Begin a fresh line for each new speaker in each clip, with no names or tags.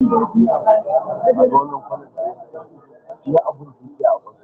wannan kwanan da ya abun da ya abun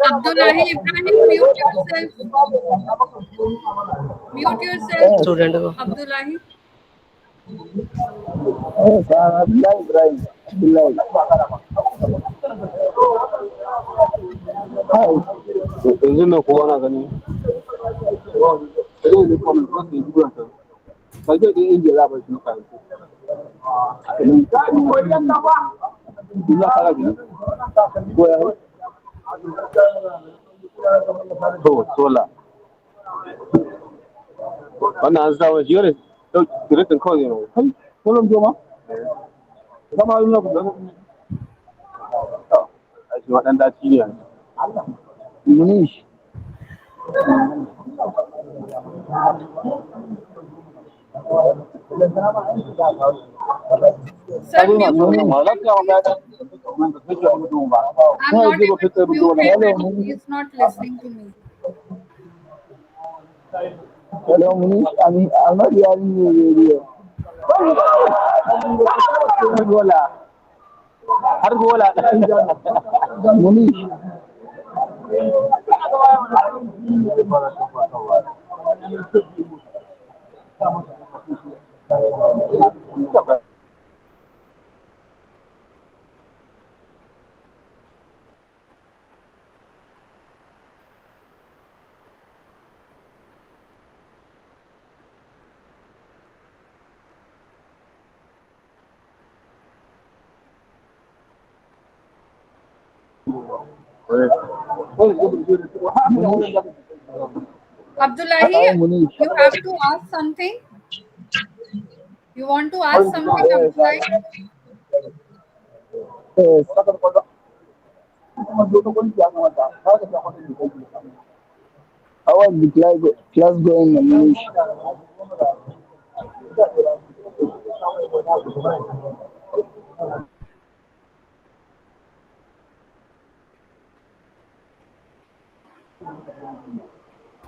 Abdullahi Ibrahim, mute yourself. Mute yourself,
student को
Abdullahi.
Right. Yanzu na kowa na gani. Sai ne kuma ko sai duwan ta. Ba zai da inda za ba shi ka. Ina kala gani. Ko ya. To sola. Wannan an sa wani jere. Direktin kawai ne. Kai, kullum joma. Kama yin na ku da. A shi waɗanda ci ne. Munish.
Sir, mute him. I'm not able to mute him and he's not listening to me.
Hello, Munish. I'm not hearing you radio. Gola. Har gola. Munish.
Abdullahi,
Hi, Munish.
you have to ask something. You want to ask something,
Yes.
Abdullahi?
Yes. How was the class going, Munish?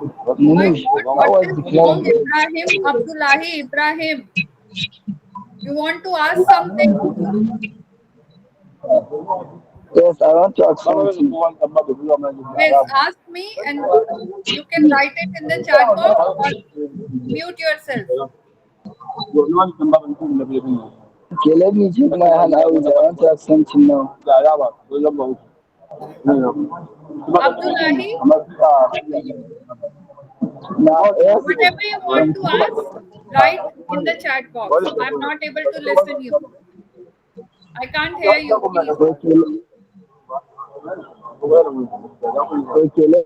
My
Munish,
God,
how
what
was
is
the
wrong,
class?
Ibrahim? Abdullahi Ibrahim. You want to ask something?
Yes, I want to ask something.
Yes, ask me and you can write it in the chat box or mute yourself.
Okay, let me check my hand out. I want to ask something now.
Abdullahi,
Now, yes.
whatever you want to ask, write in the chat box. I'm not able to listen you. I can't hear you, please.
Okay, okay,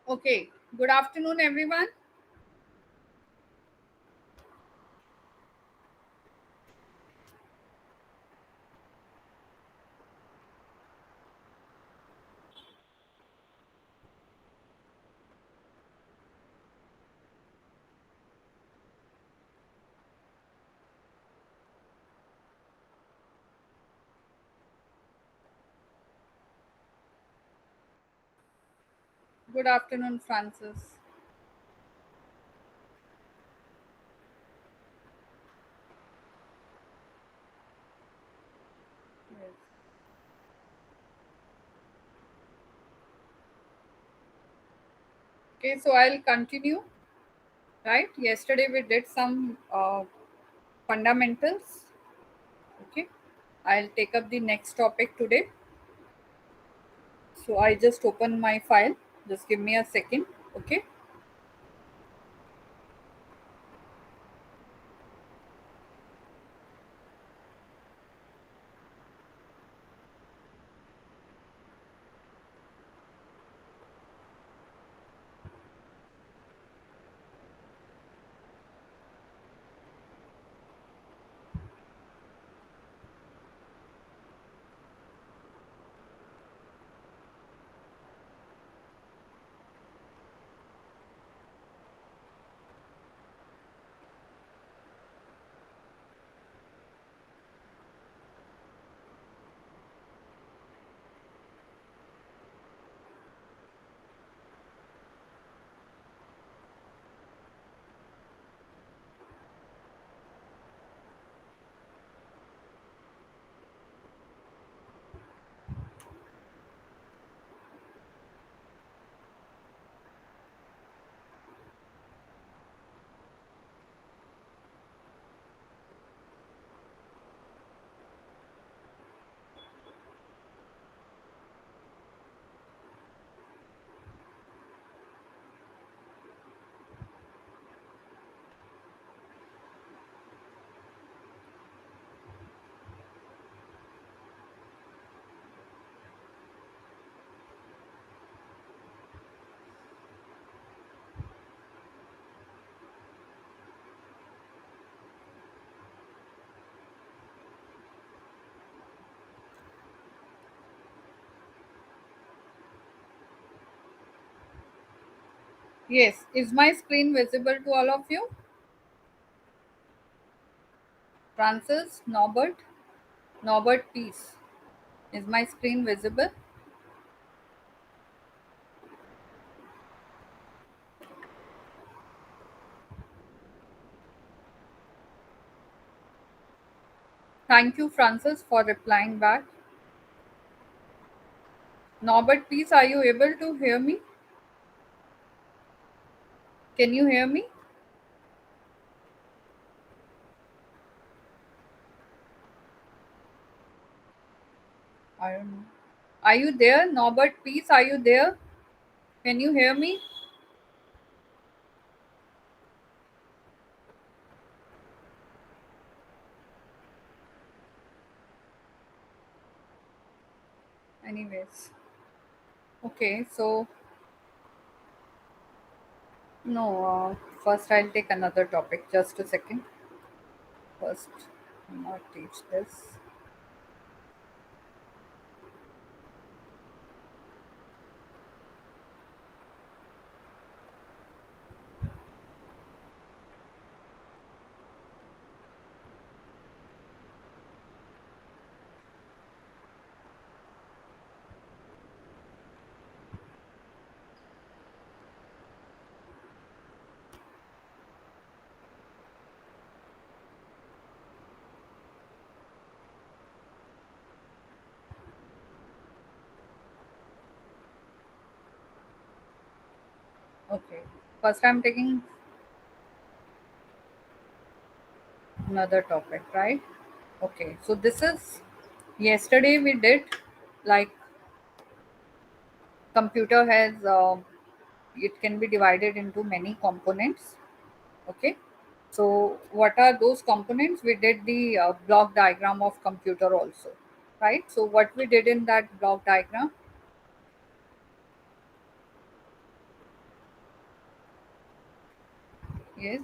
Okay. Good afternoon, everyone. Good afternoon, Francis. Yes. Okay, so I'll continue. Right? Yesterday we did some fundamentals. Okay. I'll take up the next topic today. So I just open my file. Just give me a second. Okay. Yes. Is my screen visible to all of you? Francis, Norbert, Norbert, peace. Is my screen visible? Thank you, Francis, for replying back. Norbert, please, are you able to hear me? Can you hear me? I don't know. Are you there? Norbert, please, are you there? Can you hear me? Anyways. Okay, so no, first I'll take another topic. Just a second. First, I'll not teach this. Okay. First, I'm taking another topic, right? Okay. So this is yesterday we did like computer has it can be divided into many components. Okay. So what are those components? We did the block diagram of computer also, right? So what we did in that block diagram? Yes.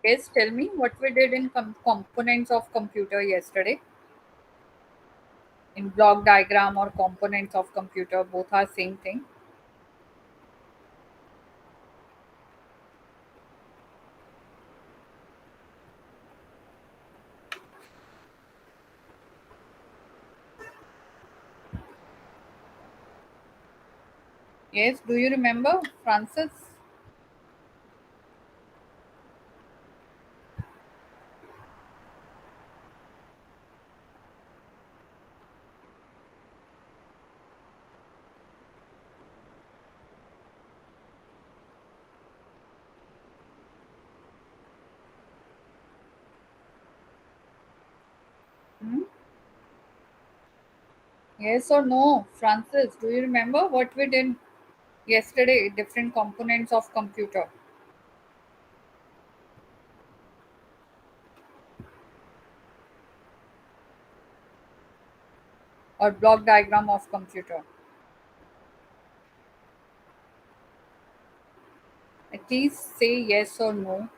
Yes, tell me what we did in components of computer yesterday. In block diagram or components of computer, both are same thing. Yes, do you remember, Francis? Hmm? Yes or no, Francis? Do you remember what we did yesterday? Different components of computer or block diagram of computer. At least say yes or no.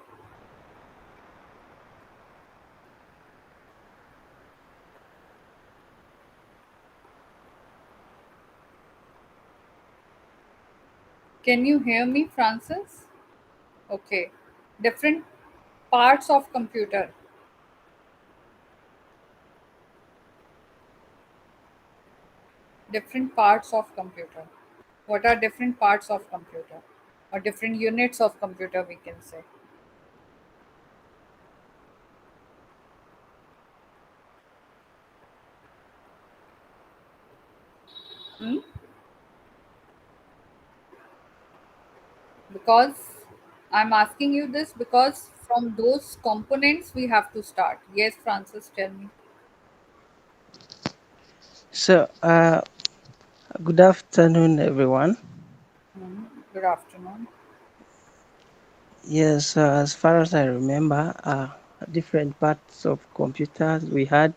Can you hear me, Francis? Okay. Different parts of computer. Different parts of computer. What are different parts of computer? Or different units of computer, we can say. Hmm? Because I'm asking you this because from those components we have to start. Yes, Francis, tell me.
So, good afternoon, everyone.
Hmm. Good afternoon.
Yes, as far as I remember, different parts of computers we had.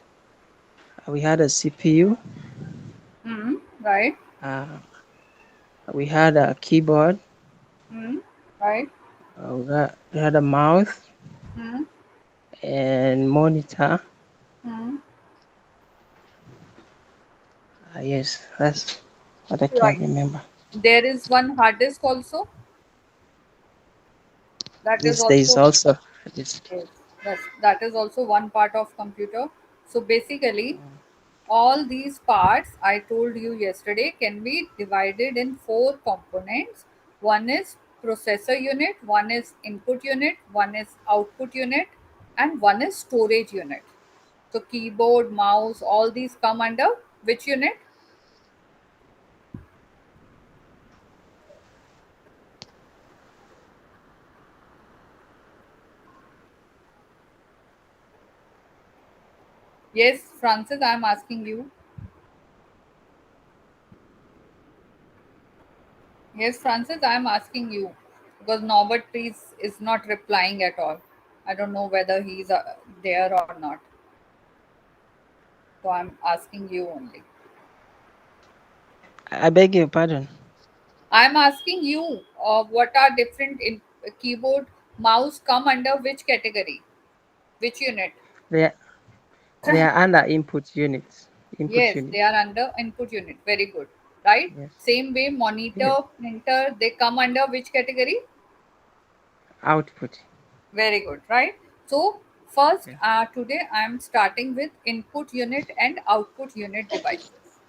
We had a CPU,
Right.
Uh, we had a keyboard.
Hmm. Right.
We had a mouse
Hmm.
and monitor.
Hmm.
Yes, that's what I can
Right.
remember.
There is one hard disk also. That is
Yes, there is
also,
also this.
yes, that is also one part of computer. So basically, all these parts I told you yesterday can be divided in four components. One is processor unit, one is input unit, one is output unit, and one is storage unit. So keyboard, mouse, all these come under which unit? Yes, Francis, I am asking you. Yes, Francis, I am asking you because Norbert is not replying at all. I don't know whether he's there or not. So I'm asking you only.
I beg your pardon.
I'm asking you what are different in keyboard, mouse come under which category, which unit?
They are, they are under input units. Input
Yes,
unit.
they are under input unit. Very good. Right?
Yes.
Same way,
Yes.
monitor, printer, they come under which category?
Output.
Very good, right? So first,
Yeah.
today I am starting with input unit and output unit devices,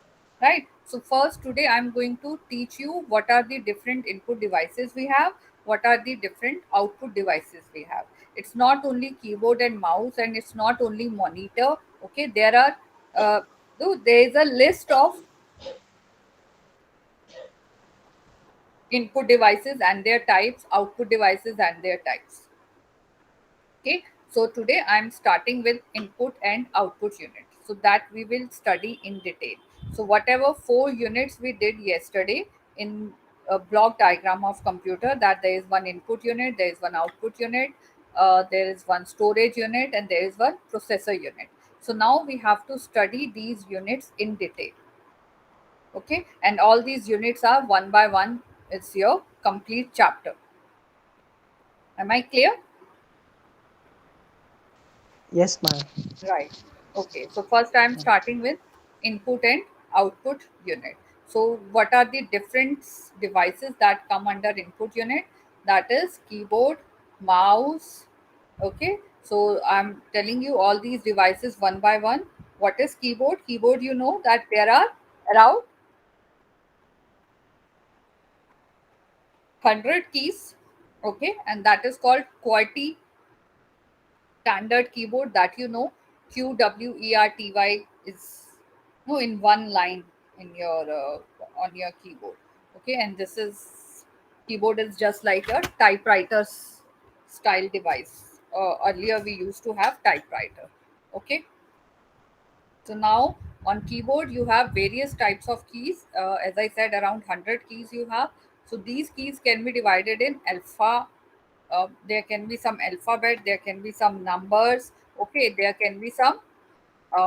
right? So first, today I am going to teach you what are the different input devices we have, what are the different output devices we have. It's not only keyboard and mouse, and it's not only monitor. Okay, there are there is a list of input devices and their types, output devices and their types. Okay, so today I'm starting with input and output unit, so that we will study in detail. So whatever four units we did yesterday in a block diagram of computer, that there is one input unit, there is one output unit, there is one storage unit, and there is one processor unit. So now we have to study these units in detail. Okay, and all these units are one by one. It's your complete chapter. Am I clear?
Yes, ma'am.
Right. Okay. So first I'm starting with input and output unit. So what are the different devices that come under input unit? That is keyboard, mouse. Okay. So I'm telling you all these devices one by one. What is keyboard? Keyboard, you know that there are around 100 keys. Okay. And that is called QWERTY standard keyboard, that you know. QWERTY is no in one line in your on your keyboard. Okay, and this is keyboard is just like a typewriter's style device. Earlier we used to have typewriter. Okay, so now on keyboard you have various types of keys. As I said, around 100 keys you have. So these keys can be divided in alpha. There can be some alphabet, there can be some numbers. Okay, there can be some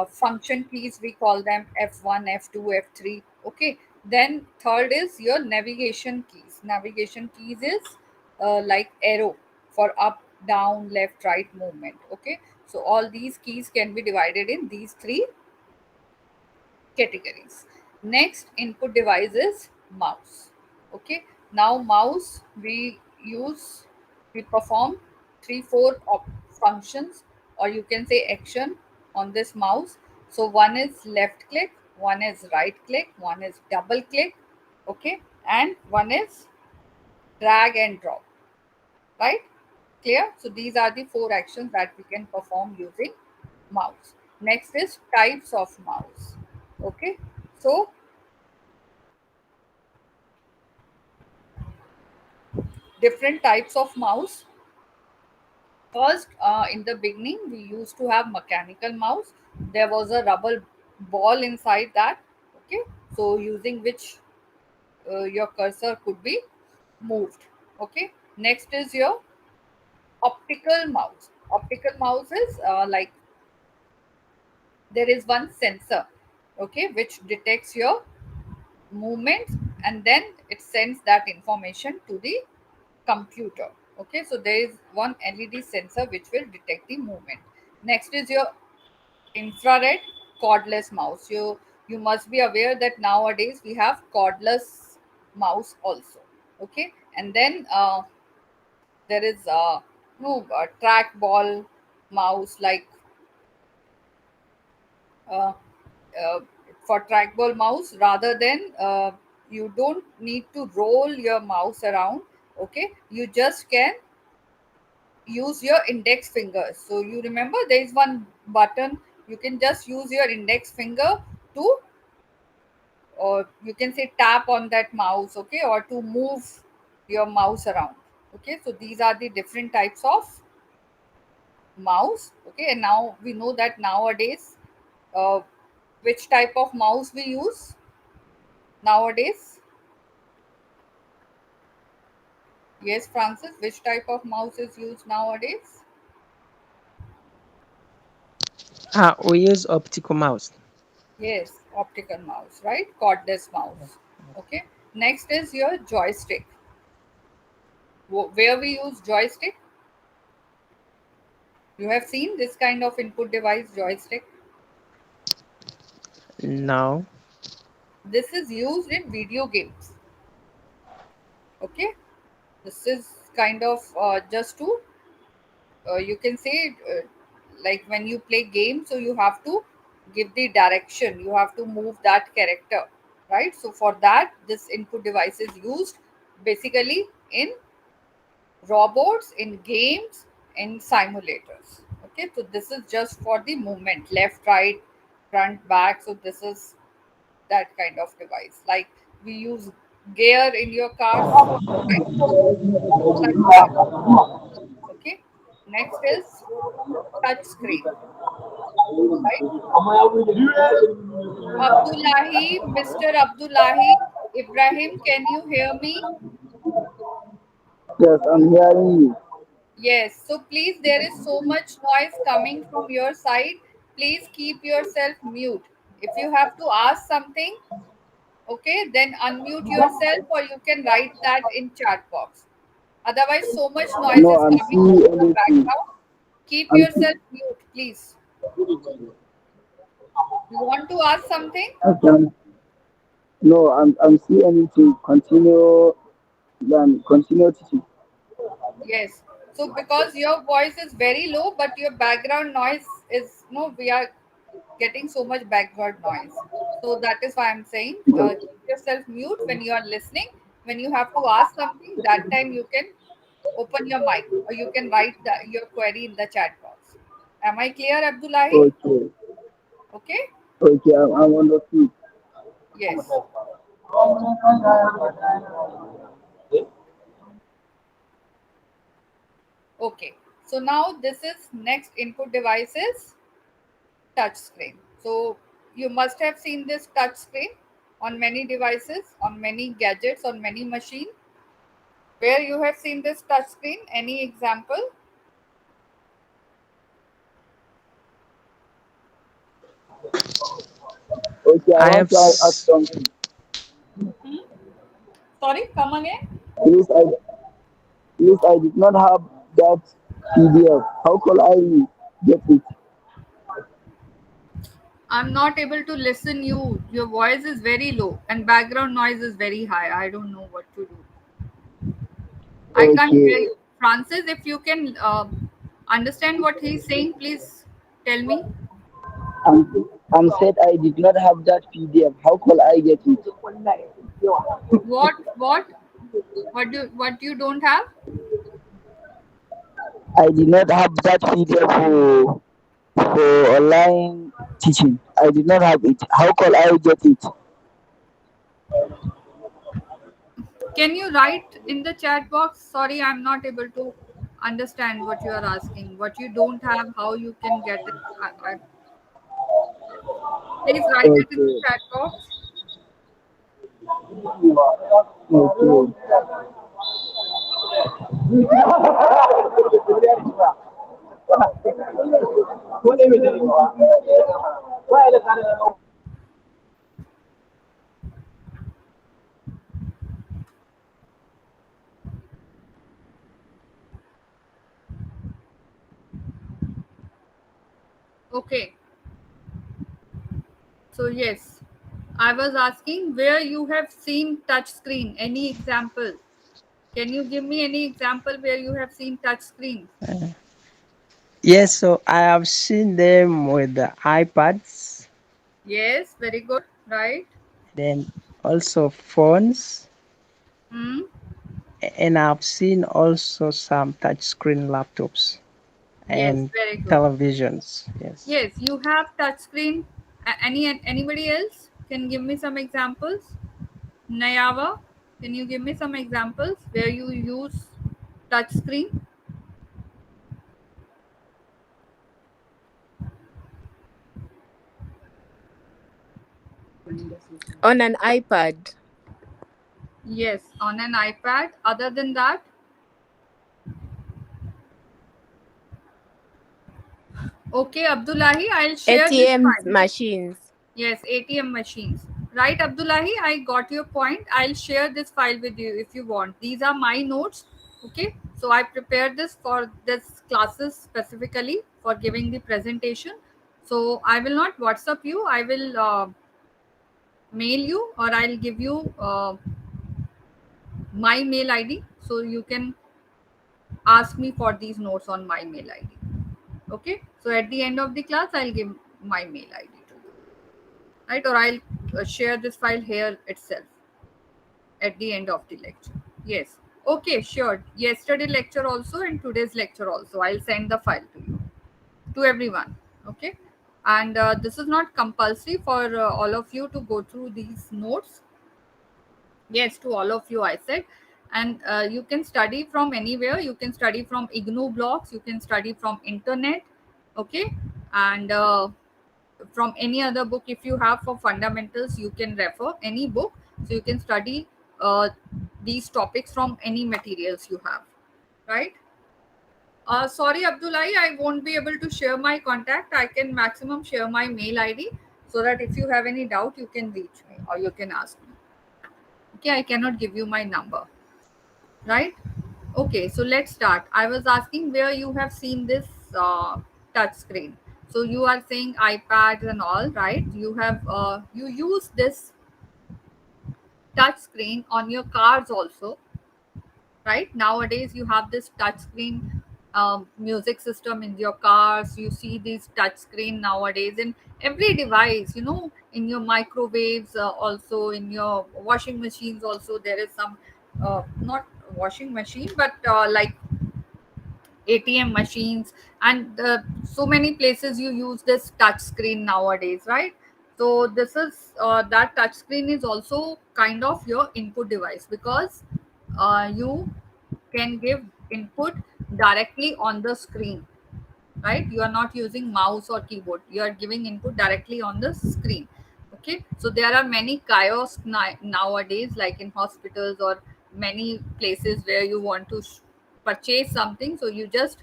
function keys, we call them F1, F2, F3. Okay, then third is your navigation keys. Navigation keys is like arrow for up, down, left, right movement. Okay, so all these keys can be divided in these three categories. Next input device is mouse. Okay, now mouse we perform three four functions, or you can say action on this mouse. So one is left click, one is right click, one is double click. Okay, and one is drag and drop. Right? Clear? So these are the four actions that we can perform using mouse. Next is types of mouse. Okay, so different types of mouse. First, in the beginning, we used to have mechanical mouse. There was a rubber ball inside that. Okay, so using which your cursor could be moved. Okay, next is your optical mouse. Optical mouse is like there is one sensor, okay, which detects your movements, and then it sends that information to the computer. Okay, so there is one LED sensor which will detect the movement. Next is your infrared cordless mouse. You must be aware that nowadays we have cordless mouse also. Okay, and then there is no trackball mouse, like uh, uh, for trackball mouse, rather than you don't need to roll your mouse around. Okay, you just can use your index finger. So you remember there is one button, you can just use your index finger to, or you can say tap on that mouse, okay, or to move your mouse around. Okay, so these are the different types of mouse. Okay, and now we know that nowadays uh, which type of mouse we use nowadays. Yes, Francis, which type of mouse is used nowadays?
We use optical mouse.
Yes, optical mouse, right? Cordless mouse. Okay, next is your joystick. Where we use joystick, you have seen this kind of input device, joystick.
No.
This is used in video games. Okay, this is kind of just to you can say like when you play games, so you have to give the direction, you have to move that character, right? So for that, this input device is used basically in robots, in games, in simulators. Okay, so this is just for the movement, left, right, front, back. So this is that kind of device, like we use gear in your cars, right? Like that. Okay, next is touch screen, right? Abdullahi, Mr. Abdullahi Ibrahim, can you hear me?
Yes, I'm hearing you.
Yes. So please, there is so much noise coming from your side. Please keep yourself mute. If you have to ask something, okay, then unmute yourself, or you can write that in chat box. Otherwise, so much noise
No,
is
I'm
coming
seeing
from the
anything.
background. Keep
I'm see-
yourself mute, please. You want to ask something?
okay. No, I'm seeing anything. Continue. Then continue teaching.
Yes. So because your voice is very low, but your background noise is no, we are getting so much background noise. So that is why I'm saying keep yourself mute when you are listening. When you have to ask something, that time you can open your mic, or you can write your query in the chat box. Am I clear, Abdullahi?
Okay.
Okay.
Okay, I'm on the field.
Yes. Okay. So now this is next input devices, touch screen. So you must have seen this touch screen on many devices, on many gadgets, on many machine. Where you have seen this touch screen? Any example?
Okay, I
I
want
have
to ask something.
Hmm? Sorry, come again.
Please, I did not have that PDF. How could I get it?
I'm not able to listen you. Your voice is very low and background noise is very high. I don't know what to do. I can't hear
Okay.
you. Francis, if you can understand what he's saying, please tell me.
I'm said I did not have that PDF. How could I get it?
What? What you don't have?
I did not have that PDF for online teaching. I did not have it. How could I get it?
Can you write in the chat box? Sorry, I'm not able to understand what you are asking. What you don't have, how you can get it. Please write it in the
Okay.
chat box.
Okay.
Okay, so yes, I was asking where you have seen touch screen. Any example? Can you give me any example where you have seen touch screen?
Yes, so I have seen them with the iPads,
Yes, very good. Right.
then also phones,
Hmm.
and I've seen also some touchscreen laptops
Yes,
and
very good.
televisions. Yes.
Yes, you have touch screen. Anybody else can give me some examples? Nayava, can you give me some examples where you use touch screen?
On an iPad.
Yes, on an iPad. Other than that, okay, Abdullahi, I'll share this
ATM
file.
machines.
Yes, ATM machines. Right, Abdullahi, I got your point. I'll share this file with you if you want. These are my notes. Okay, so I prepared this for this classes specifically for giving the presentation. So I will not WhatsApp you. I will mail you, or I'll give you my mail ID, so you can ask me for these notes on my mail ID. Okay, so at the end of the class, I'll give my mail ID to you, right? Or I'll share this file here itself at the end of the lecture. Yes. Okay, sure. Yesterday lecture also and today's lecture also. I'll send the file to you, to everyone. Okay. And this is not compulsory for all of you to go through these notes. Yes, to all of you, I said. And you can study from anywhere. You can study from IGNU blogs. You can study from internet. Okay. And from any other book, if you have for fundamentals, you can refer any book, so you can study uh, these topics from any materials you have, right? Sorry, Abdullahi, I won't be able to share my contact. I can maximum share my mail ID, so that if you have any doubt, you can reach me or you can ask me. Okay, I cannot give you my number, right? Okay, so let's start. I was asking where you have seen this touch screen. So you are saying iPads and all, right? You have you use this touch screen on your cars also, right? Nowadays you have this touch screen music system in your cars. You see these touch screen nowadays in every device, in your microwaves, also in your washing machines also. There is some not washing machine, but like ATM machines, and so many places you use this touch screen nowadays, right? So this is that touch screen is also kind of your input device, because you can give input directly on the screen, right? You are not using mouse or keyboard, you are giving input directly on the screen. Okay, so there are many kiosks nowadays, like in hospitals or many places where you want to purchase something, so you just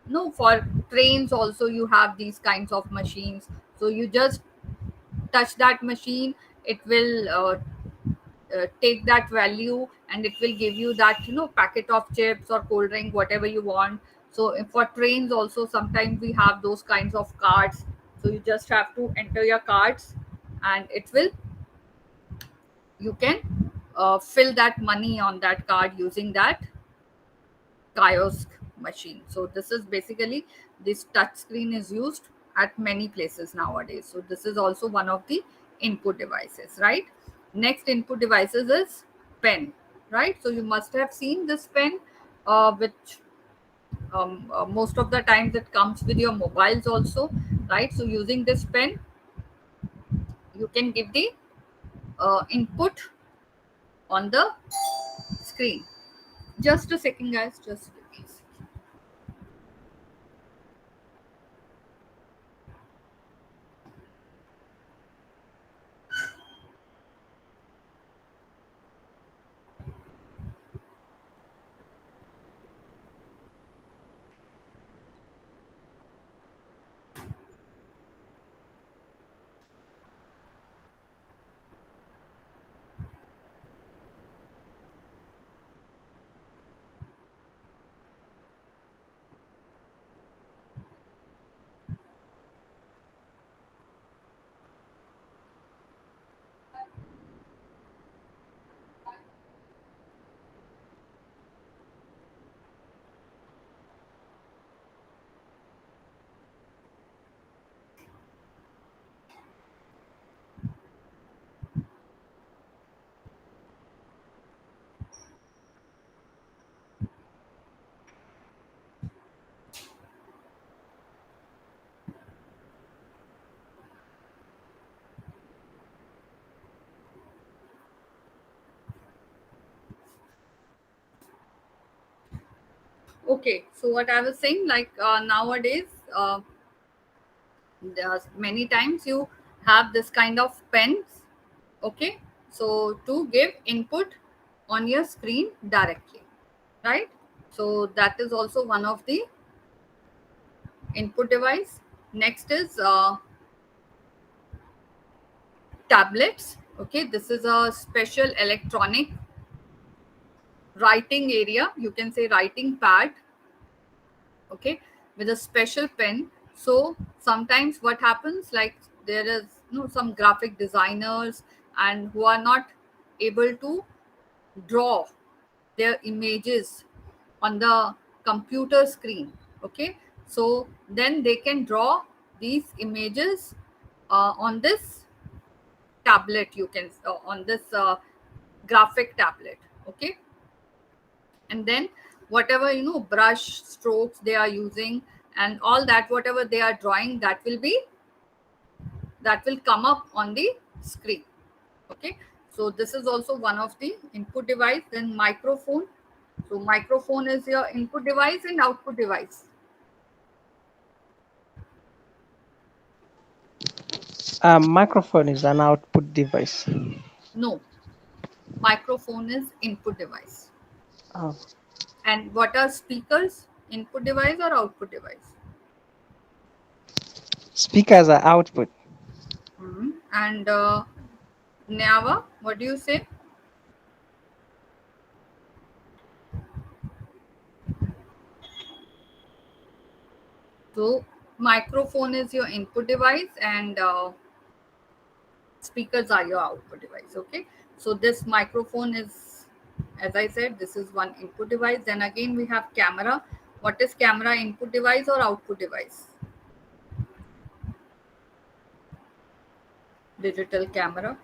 no, for trains also you have these kinds of machines. So you just touch that machine, it will take that value, and it will give you that packet of chips or cold drink, whatever you want. So for trains also, sometimes we have those kinds of cards. So you just have to enter your cards, and it will you can fill that money on that card using that kiosk machine. So this is basically, this touch screen is used at many places nowadays. So this is also one of the input devices, right? Next input devices is pen, right? So you must have seen this pen, which most of the times it comes with your mobiles also, right? So using this pen, you can give the input on the screen. Just a second, guys. Just a second. Okay, so what I was saying, like nowadays, many times you have this kind of pens. Okay, so to give input on your screen directly, right? So that is also one of the input device. Next is tablets. Okay, this is a special electronic writing area, you can say writing pad, okay, with a special pen. So sometimes what happens, like there is some graphic designers and who are not able to draw their images on the computer screen. Okay, so then they can draw these images on this tablet, you can on this graphic tablet. Okay, and then whatever brush strokes they are using and all that, whatever they are drawing, that will come up on the screen. Okay, so this is also one of the input device. Then microphone. So microphone is your input device and output device.
Microphone is an output device.
No, microphone is input device.
Oh.
And what are speakers? Input device or output device?
Speakers are output.
And Nava, what do you say? So microphone is your input device and speakers are your output device. Okay, so this microphone is, as I said, this is one input device. Then again we have camera. What is camera, input device or output device? Digital camera.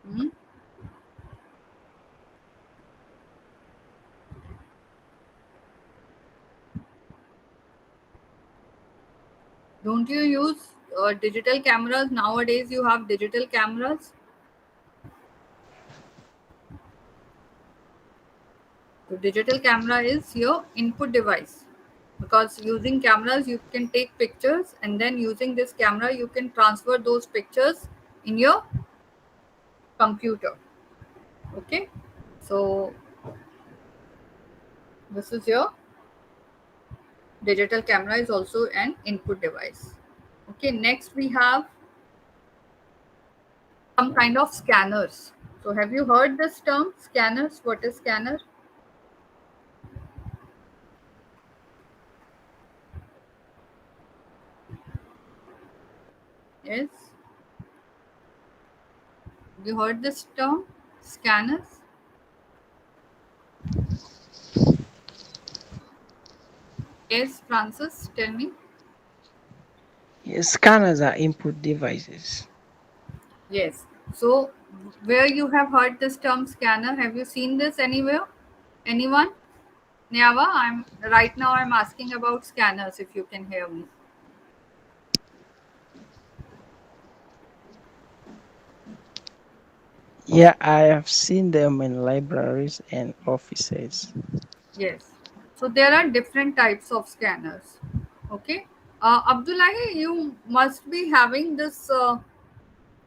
Hmm? Don't you use digital cameras nowadays? You have digital cameras. So digital camera is your input device, because using cameras you can take pictures, and then using this camera you can transfer those pictures in your computer. Okay, so this is your digital camera is also an input device. Okay, next we have some kind of scanners. So have you heard this term, scanners? What is scanner? Yes, you heard this term, scanners? Yes, Francis, tell me.
Yes, scanners are input devices.
Yes. So where you have heard this term scanner? Have you seen this anywhere? Anyone? Nyava, I'm right now I'm asking about scanners, if you can hear me.
Yeah, I have seen them in libraries and offices.
Yes. So there are different types of scanners. Okay. Abdullahi, you must be having this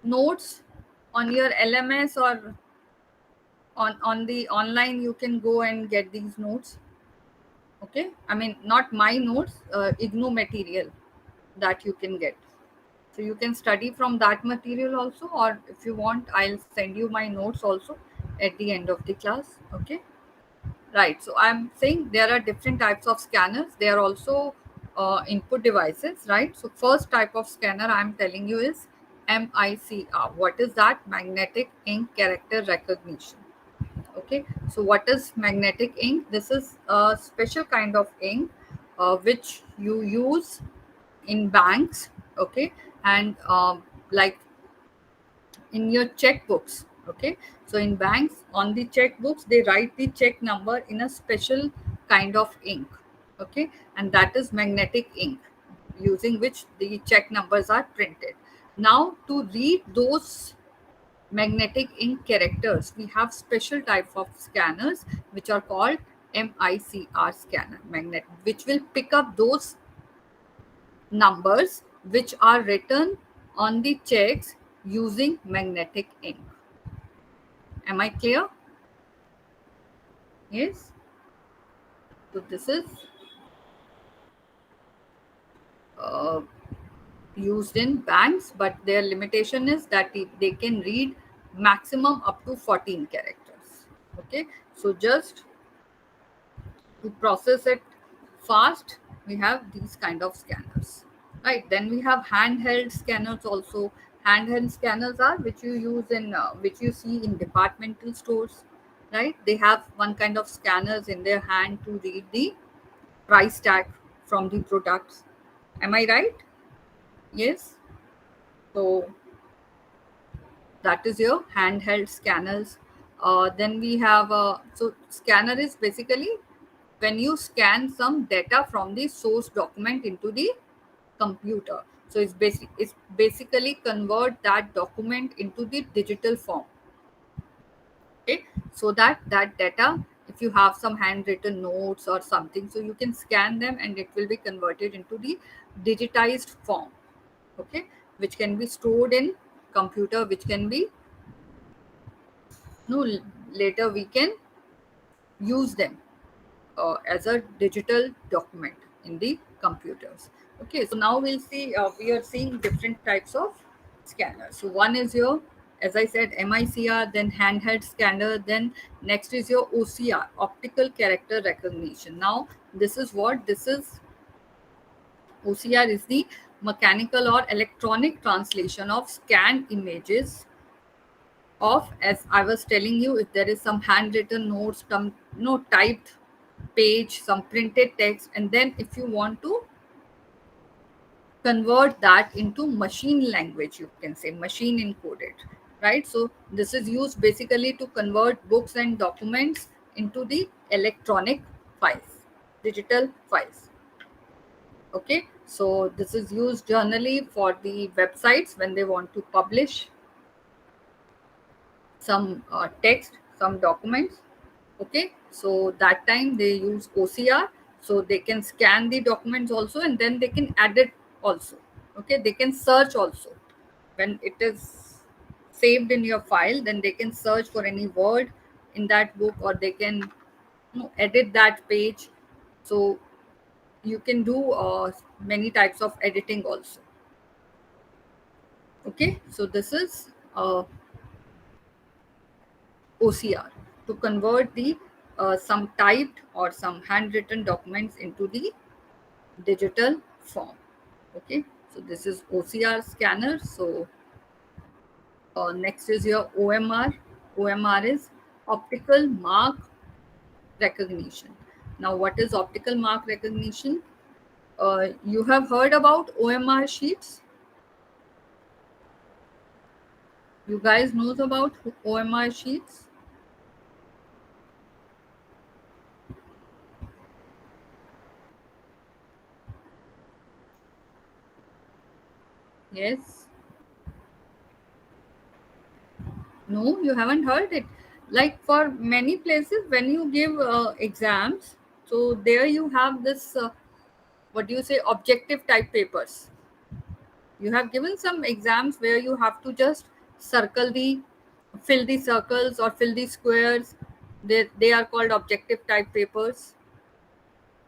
notes on your LMS or on the online. You can go and get these notes. Okay. I mean, not my notes, IGNU material that you can get. So you can study from that material also, or if you want, I'll send you my notes also at the end of the class. Okay. Right. So I'm saying there are different types of scanners. They are also input devices, right? So first type of scanner I'm telling you is MICR. What is that? Magnetic ink character recognition. Okay. So what is magnetic ink? This is a special kind of ink which you use in banks. Okay. And like in your checkbooks. Okay, so in banks, on the checkbooks they write the check number in a special kind of ink. Okay, and that is magnetic ink. using which the check numbers are printed. Now, to read those magnetic ink characters, we have special type of scanners which are called MICR scanner, magnet, which will pick up those numbers which are written on the checks using magnetic ink. Am I clear? Yes. So this is uh, used in banks, but their limitation is that they can read maximum up to 14 characters. Okay, so just to process it fast, we have these kind of scanners, right? Then we have handheld scanners also. Handheld scanners are which you use in which you see in departmental stores, right? They have one kind of scanners in their hand to read the price tag from the products. Am I right? Yes. So that is your handheld scanners. Then we have so scanner is basically when you scan some data from the source document into the computer. So it's basically convert that document into the digital form. Okay, so that data, if you have some handwritten notes or something, so you can scan them and it will be converted into the digitized form. Okay, which can be stored in computer, which can be no later we can use them as a digital document in the computers. Okay, so now we'll see we are seeing different types of scanners. So one is your, as I said, MICR, then handheld scanner, then next is your OCR, optical character recognition. Now this is what this is. OCR is the mechanical or electronic translation of scanned images of, as I was telling you, if there is some handwritten notes, some typed page, some printed text, and then if you want to convert that into machine language, you can say machine encoded, right? So this is used basically to convert books and documents into the electronic files, digital files. Okay, so this is used generally for the websites when they want to publish some text, some documents. Okay, so that time they use OCR, so they can scan the documents also and then they can edit also. Okay, they can search also. When it is saved in your file, then they can search for any word in that book, or they can edit that page. So you can do many types of editing also. Okay, so this is OCR, to convert the some typed or some handwritten documents into the digital form. Okay, so this is OCR scanner. So next is your OMR. OMR is optical mark recognition. Now, what is optical mark recognition? You have heard about OMR sheets. You guys knows about OMR sheets? Yes. No, you haven't heard it. Like for many places, when you give exams, so there you have this, what do you say, objective type papers. You have given some exams where you have to just circle the, fill the circles or fill the squares. They are called objective type papers.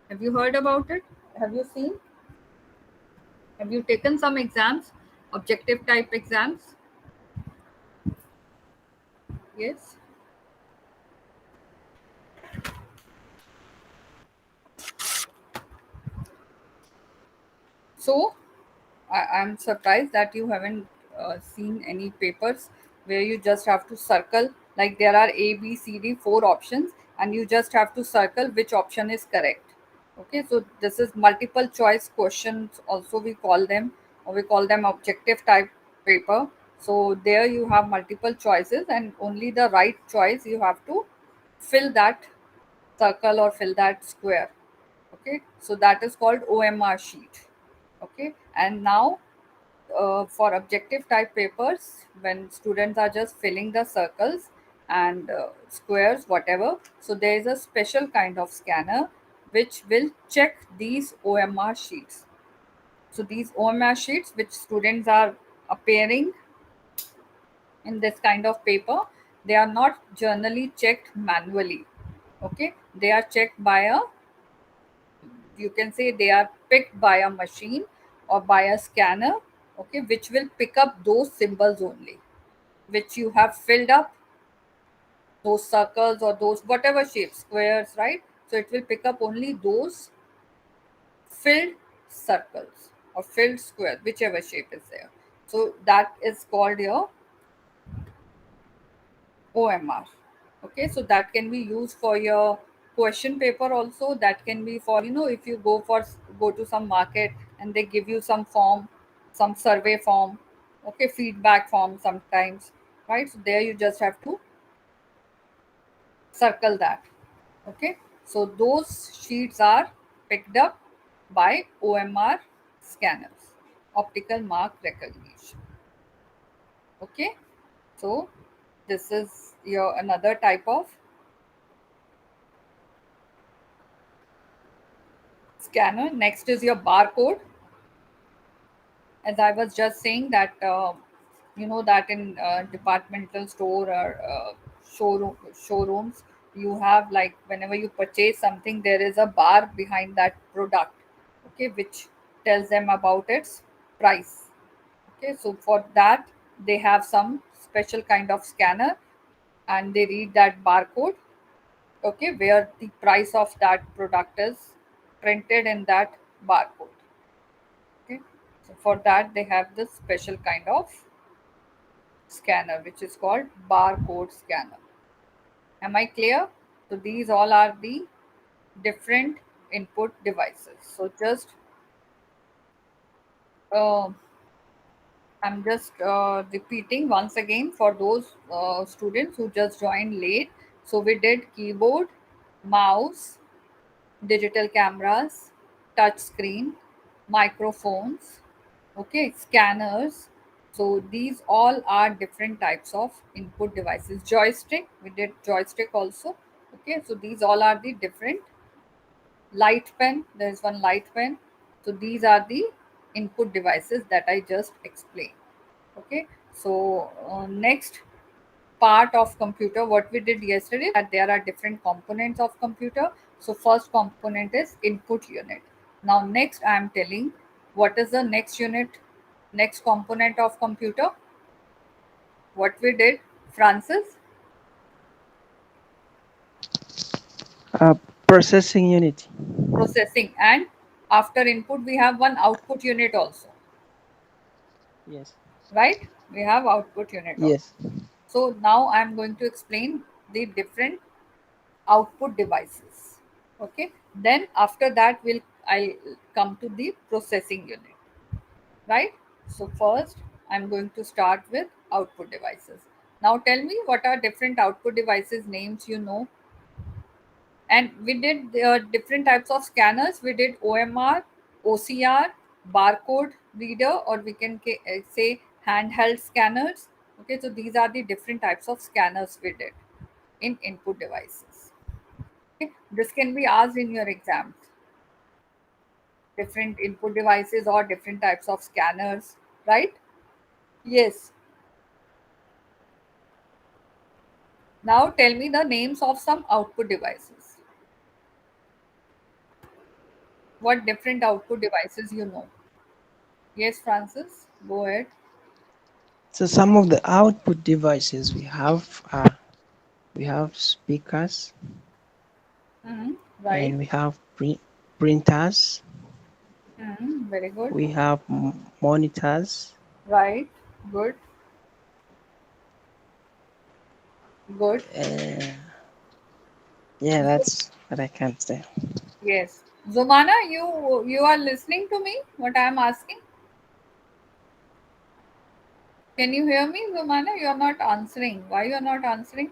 Have you heard about it? Have you seen? Have you taken some exams, objective type exams? Yes. So I'm surprised that you haven't seen any papers where you just have to circle, like there are A, B, C, D, four options, and you just have to circle which option is correct. Okay, so this is multiple choice questions, also we call them, or we call them objective type paper. So there you have multiple choices, and only the right choice you have to fill that circle or fill that square. Okay, so that is called OMR sheet. Okay, and now for objective type papers, when students are just filling the circles and squares, whatever, so there is a special kind of scanner which will check these OMR sheets. So these OMR sheets, which students are appearing in this kind of paper, they are not generally checked manually. Okay, they are checked by a, you can say they are picked by a machine or by a scanner, okay, which will pick up those symbols only which you have filled up, those circles or those whatever shapes, squares, right? So it will pick up only those filled circles or filled square, whichever shape is there. So that is called your OMR. Okay, so that can be used for your question paper also. That can be for, if you go to some market and they give you some form, some survey form, okay, feedback form sometimes, right? So there you just have to circle that. Okay, so those sheets are picked up by OMR scanners, optical mark recognition. Okay, so this is your another type of scanner. Next is your barcode. As I was just saying that that in departmental store or showrooms, you have, like, whenever you purchase something, there is a bar behind that product, okay, which tells them about its price. Okay, so for that they have some special kind of scanner and they read that barcode, okay, where the price of that product is printed in that barcode. Okay, so for that they have this special kind of scanner which is called barcode scanner. Am I clear? So these all are the different input devices. So just uh, I'm just repeating once again for those students who just joined late. So we did keyboard, mouse, digital cameras, touch screen, microphones, okay, scanners. So these all are different types of input devices. Joystick, we did joystick also. Okay, so these all are the different. Light pen, there is one light pen. So these are the input devices that I just explained. Okay, so next part of computer, what we did yesterday, that there are different components of computer. So first component is input unit. Now next I am telling what is the next unit, next component of computer. What we did, Francis?
Uh, Processing unit.
Processing. And after input we have one output unit also,
Yes.
right? We have output unit also.
Yes.
So now I am going to explain the different output devices. Okay, then after that I'll come to the processing unit, right? So first I'm going to start with output devices. Now tell me what are different output devices names, and we did different types of scanners. We did OMR, OCR, barcode reader, or we can say handheld scanners. Okay, so these are the different types of scanners we did in input devices. Okay, this can be asked in your exams. Different input devices or different types of scanners, right? Yes. Now tell me the names of some output devices. What different output devices you know? Yes, Francis, go ahead.
So some of the output devices we have speakers,
Right.
and we have printers,
Very good.
we have monitors.
Right. Good. Good.
Uh, yeah, that's what I can say.
Yes. Zumana, you are listening to me? What I am asking? Can you hear me, Zumana? You are not answering. Why you are not answering?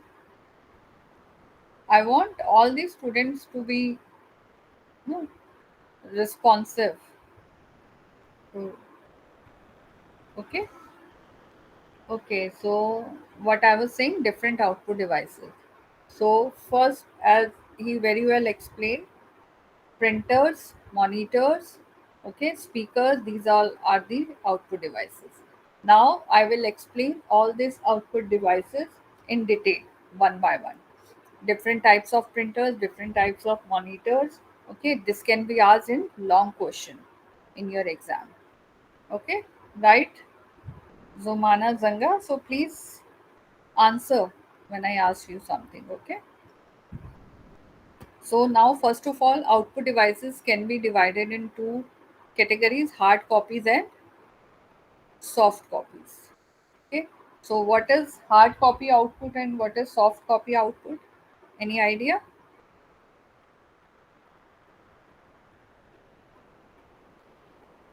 I want all the students to be, no, responsive. So, okay. Okay, so what I was saying, different output devices. So first, as he very well explained, printers, monitors, okay, speakers, these all are the output devices. Now I will explain all these output devices in detail, one by one. Different types of printers, different types of monitors. Okay, this can be asked in long question in your exam. Okay, right? Zomana Zanga. So please answer when I ask you something. Okay. So now, first of all, output devices can be divided in two categories: hard copies and soft copies. Okay. So what is hard copy output and what is soft copy output? Any idea?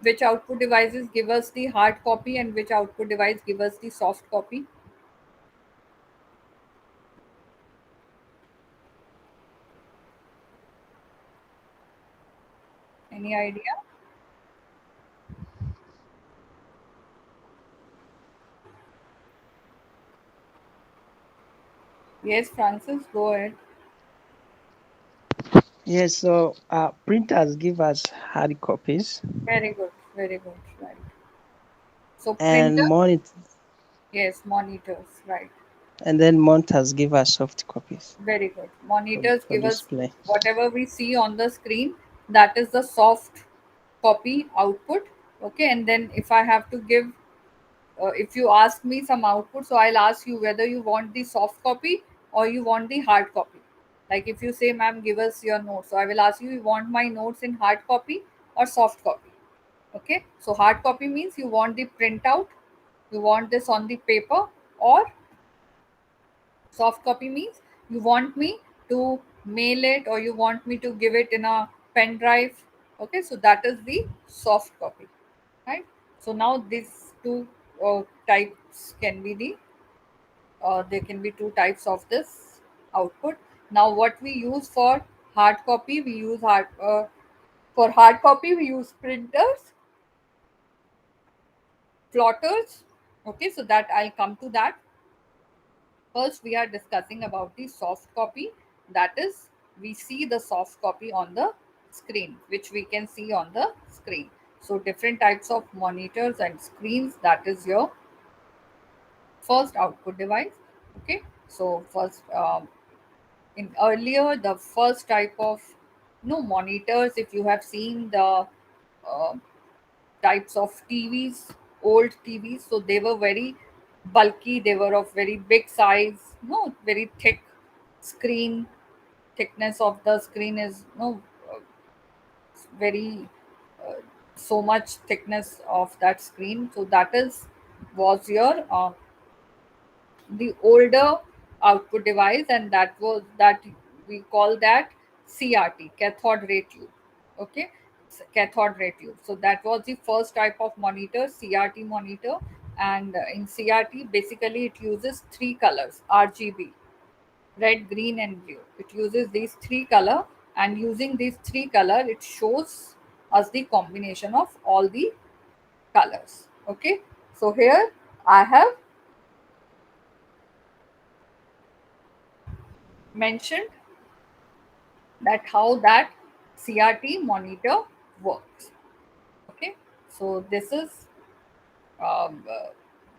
Which output devices give us the hard copy and which output device give us the soft copy? Any idea? Yes, Francis, go ahead.
Yes, so printers give us hard copies,
Very good, right. So
and
printer,
monitor,
yes, monitors, right.
and then monitors give us soft copies
Very good.
for,
Monitors
for
give us
display.
whatever we see on the screen, that is the soft copy output. Okay, and then if I have to give, if you ask me some output, so I'll ask you whether you want the soft copy or you want the hard copy. Like if you say, ma'am, give us your notes. So I will ask you, you want my notes in hard copy or soft copy? Okay, so hard copy means you want the printout, you want this on the paper, or soft copy means you want me to mail it or you want me to give it in a pen drive. Okay, so that is the soft copy, right? So now these two types can be there can be two types of this output. Now what we use for hard copy, we use for hard copy we use printers, plotters. Okay, so that I'll come to that. First, we are discussing about the soft copy. That is, we see the soft copy on the screen, which we can see on the screen. So, different types of monitors and screens. That is your first output device. Okay. So, first, in earlier, the first type of monitors. If you have seen the uh, types of TVs, old TVs. So they were very bulky, they were of very big size, very thick screen. Thickness of the screen is very uh, so much thickness of that screen. So that is was your the older output device, and that we call that CRT, cathode ray tube. Okay, cathode ray tube. So that was the first type of monitor, CRT monitor. And in CRT, basically it uses three colors: RGB, red, green, and blue. It uses these three color, and using these three color, it shows us the combination of all the colors. Okay, so here I have mentioned that how that CRT monitor works. Okay, so this is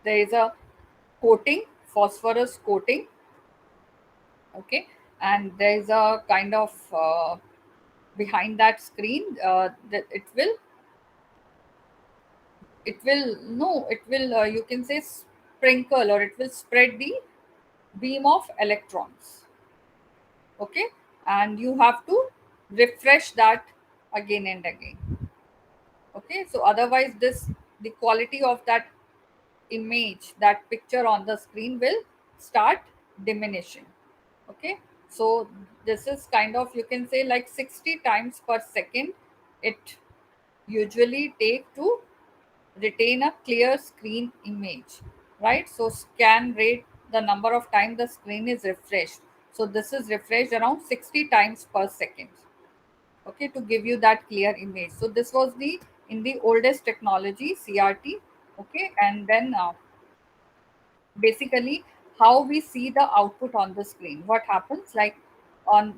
there is a coating, phosphorus coating. Okay, and there is a kind of behind that screen that it will no it will you can say sprinkle, or it will spread the beam of electrons. Okay, and you have to refresh that again and again. Okay, so otherwise this the quality of that image, that picture on the screen will start diminishing. Okay, so this is kind of, you can say, like 60 times per second it usually take to retain a clear screen image, right? So scan rate, the number of time the screen is refreshed, so this is refreshed around 60 times per second. Okay, to give you that clear image. So this was the in the oldest technology, CRT. Okay, and then basically how we see the output on the screen. What happens, like on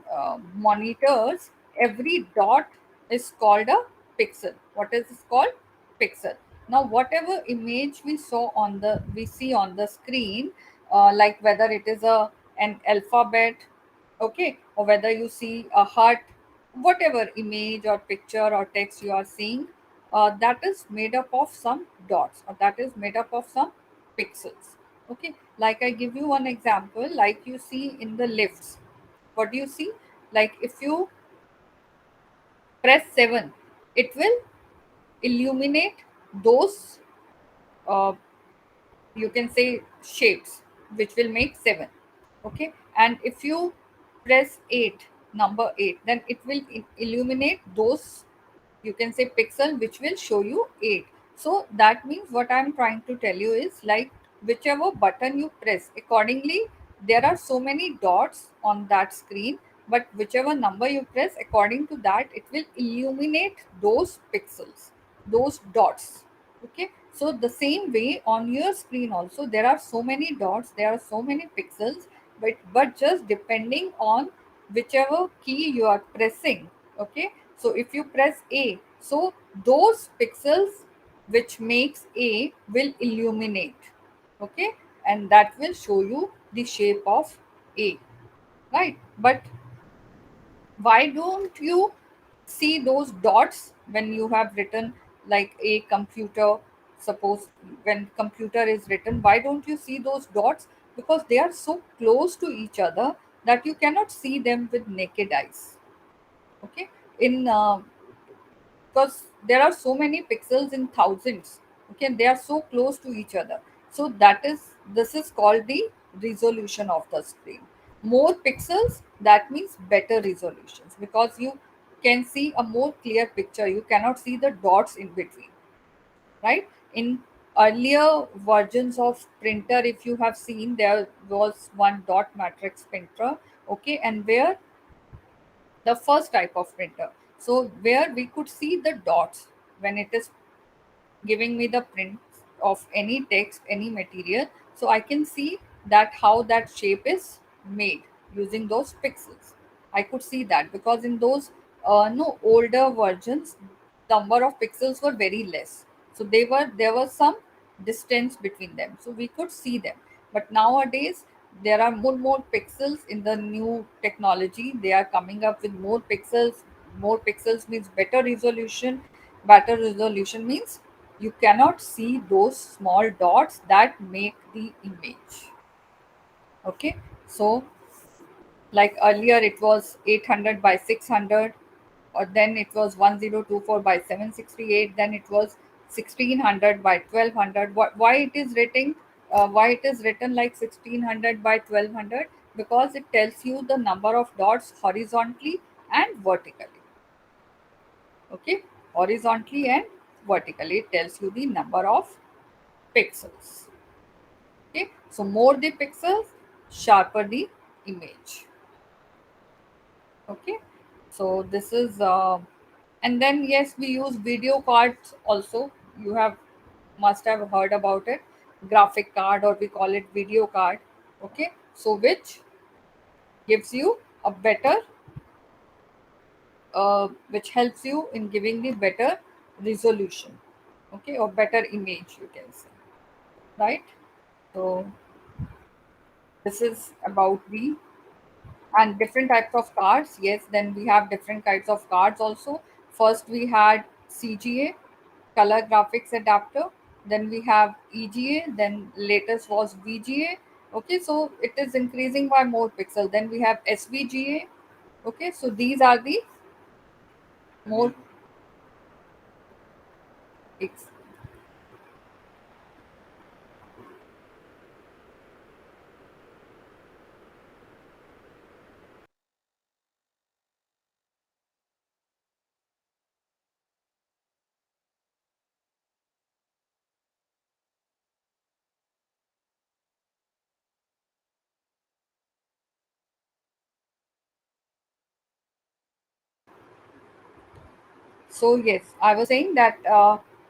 monitors, every dot is called a pixel. What is this called? Pixel. Now whatever image we see on the screen, like whether it is an alphabet, okay, or whether you see a heart, whatever image or picture or text you are seeing, that is made up of some dots, or that is made up of some pixels. Okay, like I give you one example, like you see in the lifts. What do you see? Like if you press 7, it will illuminate those, uh, you can say, shapes, which will make 7. Okay, and if you press 8, number 8, then it will illuminate those, you can say, pixel, which will show you 8. So that means what I'm trying to tell you is, like, whichever button you press accordingly, there are so many dots on that screen, but whichever number you press, according to that, it will illuminate those pixels, those dots. Okay, so the same way on your screen also, there are so many dots, there are so many pixels, but just depending on whichever key you are pressing. Okay, so if you press A, so those pixels which makes A will illuminate. Okay, and that will show you the shape of A, right? But why don't you see those dots when you have written, like a computer? Suppose when computer is written, why don't you see those dots? Because they are so close to each other that you cannot see them with naked eyes. Okay, in because there are so many pixels in thousands. Okay, they are so close to each other. So this is called the resolution of the screen. More pixels, that means better resolutions, because you can see a more clear picture, you cannot see the dots in between, right? In earlier versions of printer, if you have seen, there was one dot matrix printer. Okay, and where the first type of printer, so where we could see the dots when it is giving me the print of any text, any material, so I can see that how that shape is made using those pixels. I could see that because in those no older versions, number of pixels were very less, so there was some distance between them, so we could see them. But nowadays there are more pixels in the new technology. They are coming up with more pixels. More pixels means better resolution. Better resolution means you cannot see those small dots that make the image. Okay, so like earlier it was 800 by 600, or then it was 1024 by 768, then it was 1600 by 1200. Why it is written, why it is written like 1600 by 1200? Because it tells you the number of dots horizontally and vertically. Okay, horizontally and vertically, it tells you the number of pixels. Okay, so more the pixels, sharper the image. Okay, so this is and then yes, we use video cards also. You have must have heard about it, graphic card, or we call it video card. Okay, so which gives you a better which helps you in giving the better resolution. Okay, or better image, you can say, right? So this is about the and different types of cards. Yes, then we have different kinds of cards also. First we had CGA, color graphics adapter, then we have EGA, then latest was VGA. Okay, so it is increasing by more pixel. Then we have SVGA. Okay, so these are the more ex- So yes, I was saying that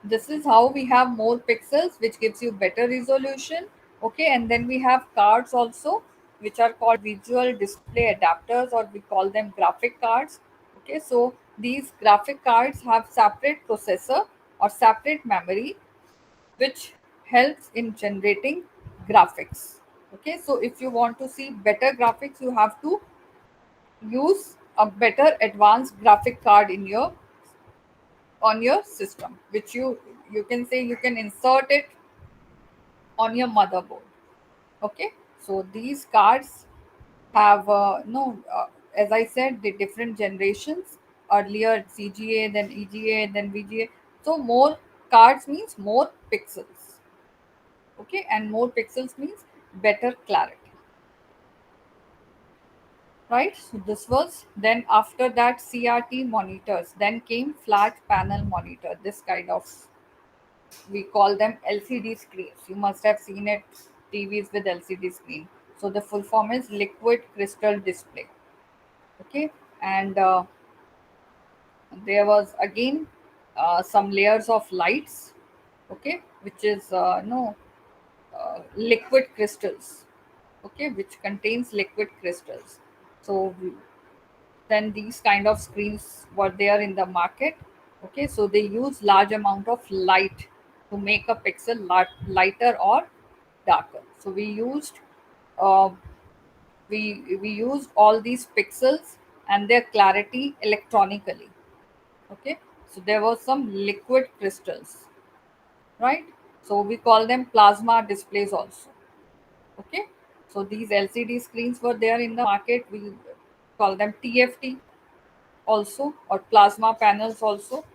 this is how we have more pixels, which gives you better resolution. Okay, and then we have cards also, which are called visual display adapters, or we call them graphic cards. Okay, so these graphic cards have separate processor or separate memory, which helps in generating graphics. Okay, so if you want to see better graphics, you have to use a better advanced graphic card in your on your system, which you can say you can insert it on your motherboard. Okay, so these cards have no as I said, the different generations. Earlier CGA, then EGA, then VGA. So more cards means more pixels. Okay, and more pixels means better clarity, right? So this was, then after that, CRT monitors, then came flat panel monitor, this kind of, we call them LCD screens. You must have seen it, TVs with LCD screen. So the full form is liquid crystal display. Okay, and there was again some layers of lights. Okay, which is no liquid crystals. Okay, which contains liquid crystals. So then these kind of screens were there in the market. Okay, so they use large amount of light to make a pixel lighter or darker. So uh, we used all these pixels and their clarity electronically. Okay, so there were some liquid crystals, right? So we call them plasma displays also. Okay, so these LCD screens were there in the market. We call them TFT also, or plasma panels also,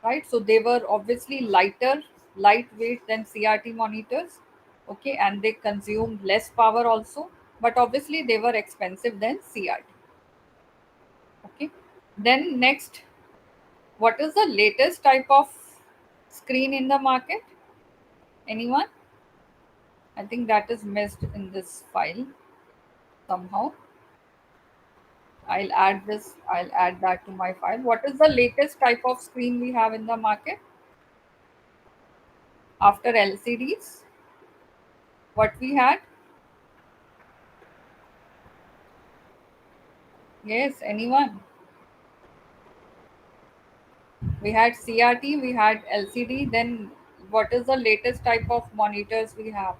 right? So they were obviously lightweight than CRT monitors. Okay, and they consumed less power also, but obviously they were expensive than CRT. Okay, then next, what is the latest type of screen in the market? Anyone? I think that is missed in this file somehow. I'll add that to my file. What is the latest type of screen we have in the market after LCDs? What we had? Yes, anyone? We had CRT, we had LCD, then what is the latest type of monitors we have?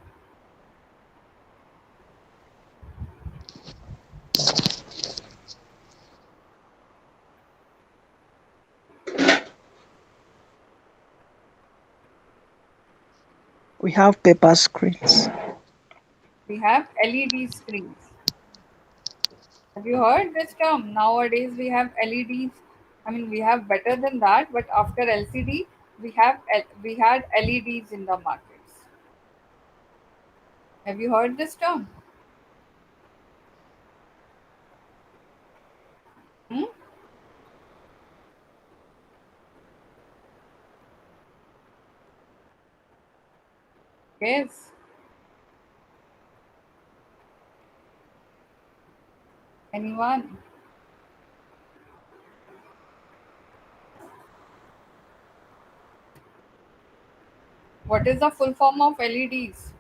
We have paper screens.
We have LED screens. Have you heard this term? Nowadays we have LEDs. I mean, we have better than that, but after LCD, we had LEDs in the markets. Have you heard this term? Hmm? Yes. Anyone? What is the full form of LEDs?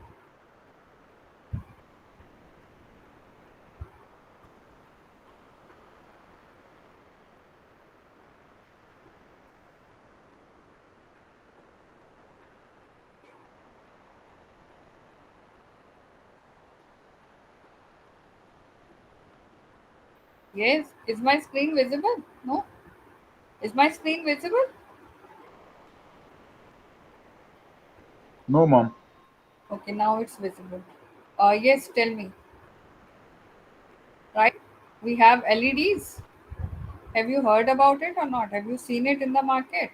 Yes. Is my screen visible? No. Is my screen visible?
No, mom.
Okay, now it's visible. Yes, tell me. Right? We have LEDs. Have you heard about it or not? Have you seen it in the market?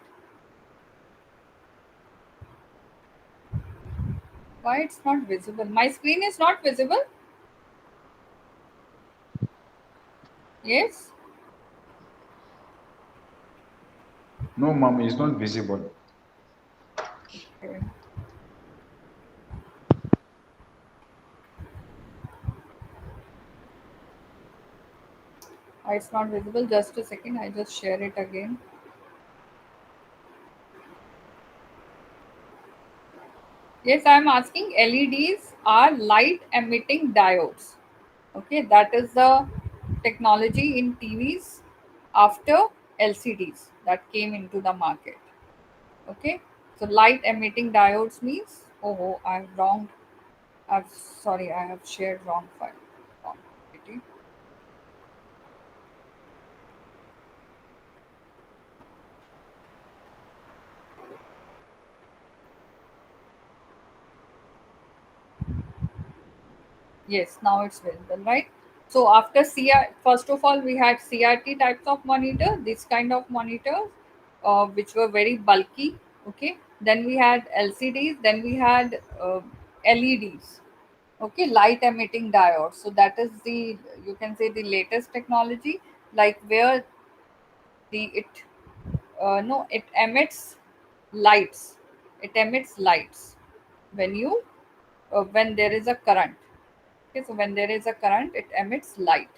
Why it's not visible? My screen is not visible? Yes?
No, mom, it's not visible.
Okay. It's not visible. Just a second. I just share it again. Yes, I'm asking LEDs are light emitting diodes. Okay, that is the technology in TVs after LCDs that came into the market. Okay, so light emitting diodes means, oh, I've wronged. I've sorry, I have shared wrong file. Wrong PPT. Yes, now it's visible, right? So after CI, first of all, we had CRT types of monitor, this kind of monitors, which were very bulky. Okay. Then we had LCDs. Then we had LEDs. Okay, light emitting diodes. So that is the, you can say, the latest technology, like where the it no it emits lights. It emits lights when you when there is a current. Okay, so when there is a current, it emits light.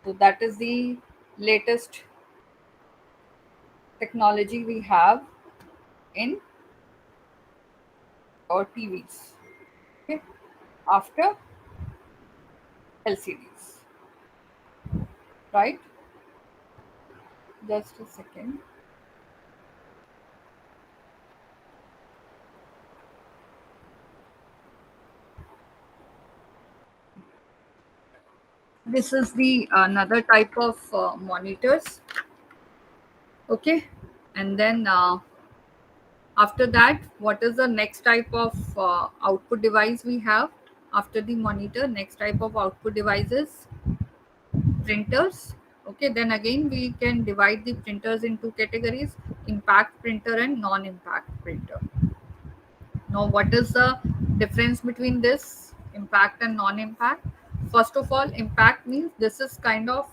So that is the latest technology we have in our TVs. Okay, after LCDs, right? Just a second. This is the another type of monitors. Okay, and then after that, what is the next type of output device we have after the monitor? Next type of output devices, printers. Okay, then again we can divide the printers into categories: impact printer and non-impact printer. Now what is the difference between this impact and non-impact? First of all, impact means this is kind of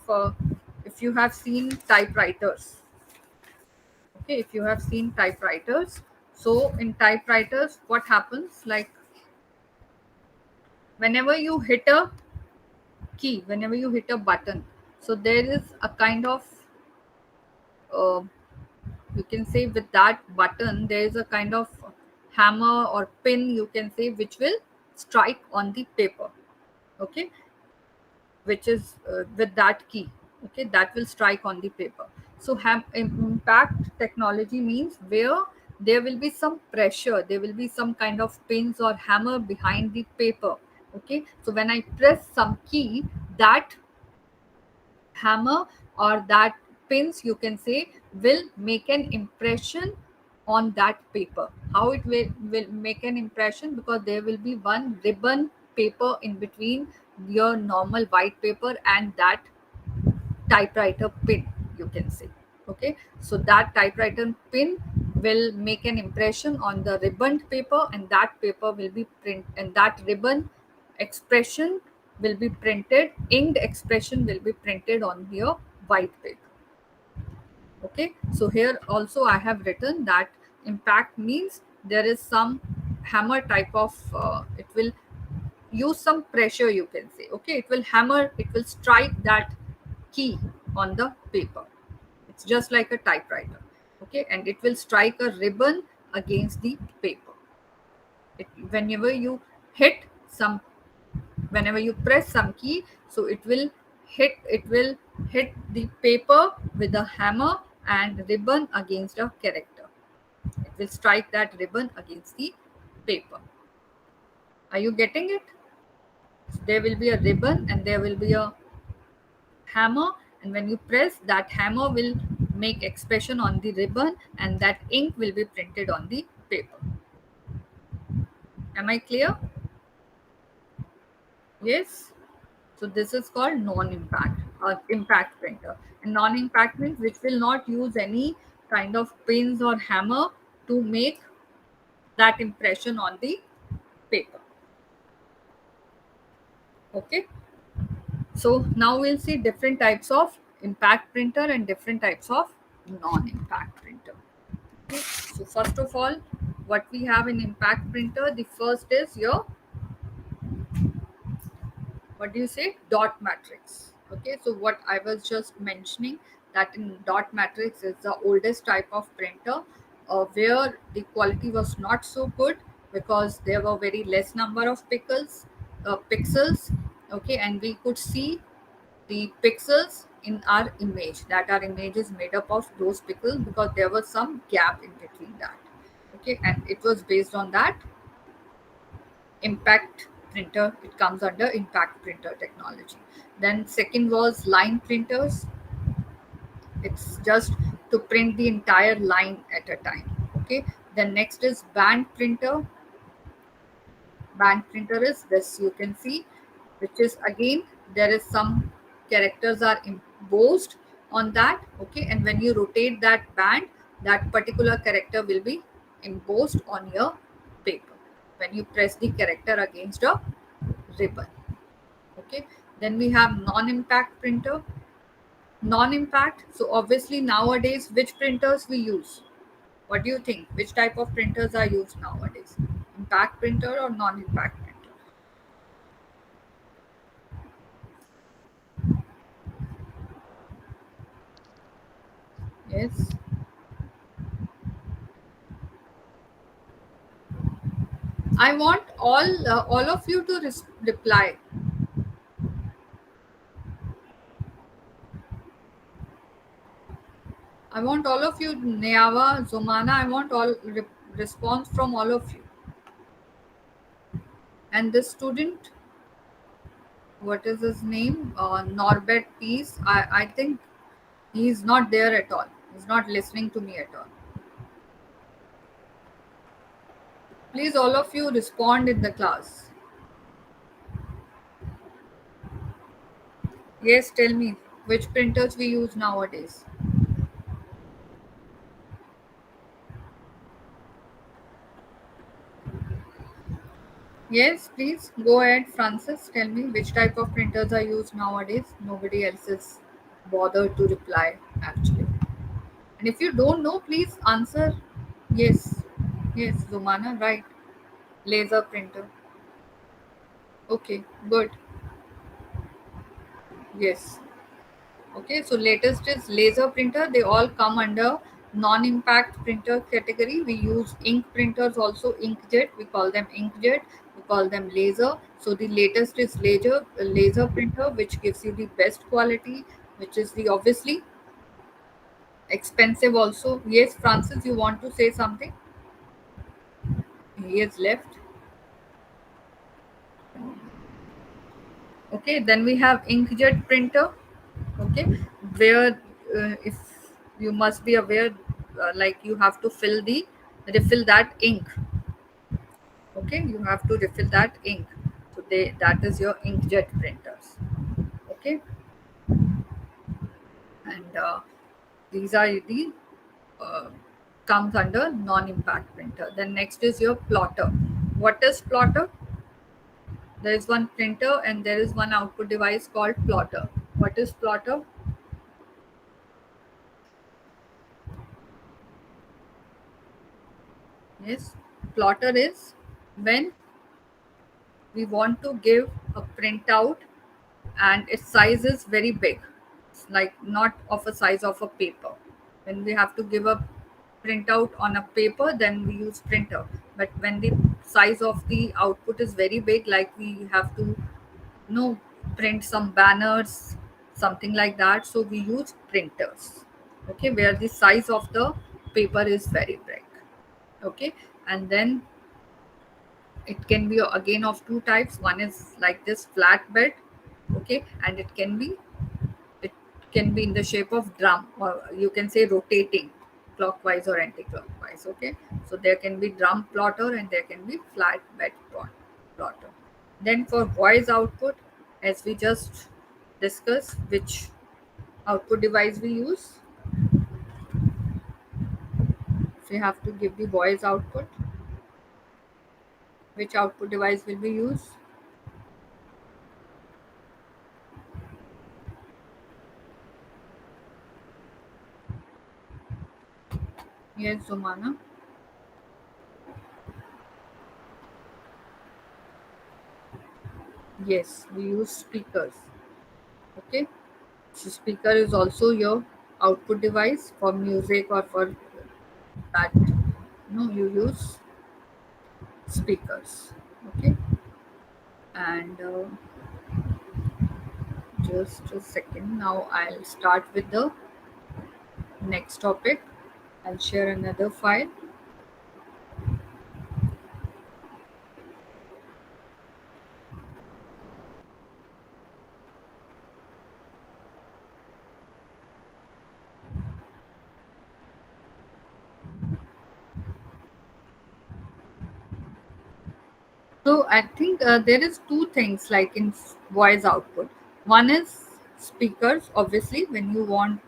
if you have seen typewriters. Okay, if you have seen typewriters, so in typewriters what happens, like whenever you hit a key, whenever you hit a button, so there is a kind of uh, you can say with that button there is a kind of hammer or pin, you can say, which will strike on the paper. Okay, which is with that key. Okay, that will strike on the paper. So impact technology means where there will be some pressure, there will be some kind of pins or hammer behind the paper. Okay, so when I press some key, that hammer or that pins, you can say, will make an impression on that paper. How it will make an impression? Because there will be one ribbon paper in between your normal white paper and that typewriter pin, you can say. Okay, so that typewriter pin will make an impression on the ribboned paper, and that paper will be print, and that ribbon expression will be printed, inked expression will be printed on your white paper. Okay, so here also I have written that impact means there is some hammer type of it will use some pressure, you can say. Okay, it will hammer, it will strike that key on the paper. It's just like a typewriter. Okay, and it will strike a ribbon against the paper. Whenever you hit some, whenever you press some key, so it will hit the paper with a hammer and ribbon against a character. It will strike that ribbon against the paper. Are you getting it? There will be a ribbon and there will be a hammer, and when you press, that hammer will make expression on the ribbon and that ink will be printed on the paper. Am I clear? Yes. So this is called non-impact or impact printer. And non-impact means which will not use any kind of pins or hammer to make that impression on the paper. Okay, so now we'll see different types of impact printer and different types of non-impact printer. Okay, so first of all, what we have in impact printer, the first is your, what do you say, dot matrix. Okay, so what I was just mentioning, that in dot matrix is the oldest type of printer, where the quality was not so good, because there were very less number of pixels, okay, and we could see the pixels in our image, that our image is made up of those pixels because there was some gap in between that, okay, and it was based on that impact printer. It comes under impact printer technology. Then second was line printers. It's just to print the entire line at a time, okay. Then next is band printer. Band printer is this, you can see, which is again there is some characters are embossed on that, okay, and when you rotate that band, that particular character will be embossed on your paper when you press the character against a ribbon, okay. Then we have non-impact printer. Non-impact, so obviously nowadays which printers we use? What do you think, which type of printers are used nowadays? Impact printer or non-impact printer? Yes, I want all of you to reply. I want all of you, Neava, Zomana. I want all response from all of you. And this student, what is his name? Norbert Peace. I think he's not there at all. He's not listening to me at all. Please, all of you, respond in the class. Yes, tell me which printers we use nowadays. Yes, please go ahead, Francis. Tell me which type of printers are used nowadays. Nobody else is bothered to reply, actually. And if you don't know, please answer. Yes, yes, Zumana, right. Laser printer. Okay, good. Yes. Okay, so latest is laser printer. They all come under non-impact printer category. We use ink printers also, inkjet. We call them inkjet. We call them laser. So the latest is laser printer, which gives you the best quality, which is the obviously expensive also. Yes, Francis, you want to say something? He has left. Okay, then we have inkjet printer. Okay, where if you must be aware, like you have to refill that ink. Okay, you have to refill that ink, so that is your inkjet printers. Okay, and these are the uh, comes under non-impact printer. Then next is your plotter. What is plotter? There is one printer and there is one output device called plotter. What is plotter? Yes, plotter is when we want to give a printout and its size is very big. It's like not of a size of a paper. When we have to give a printout on a paper, then we use printer. But when the size of the output is very big, like we have to print some banners, something like that, so we use printers. Okay, where the size of the paper is very big. Okay, and then it can be again of two types. One is like this flatbed, okay, and it can be in the shape of drum, or you can say rotating clockwise or anti-clockwise. Okay, so there can be drum plotter and there can be flatbed plotter. Then for voice output, as we just discussed, which output device we use, if we have to give the voice output, which output device will be used? Yes, Zumana. Yes, we use speakers. Okay, so speaker is also your output device for music or for that. You use speakers. Okay, and just a second. Now I'll start with the next topic. I'll share another file. So I think there is two things like in voice output. One is speakers, obviously, when you want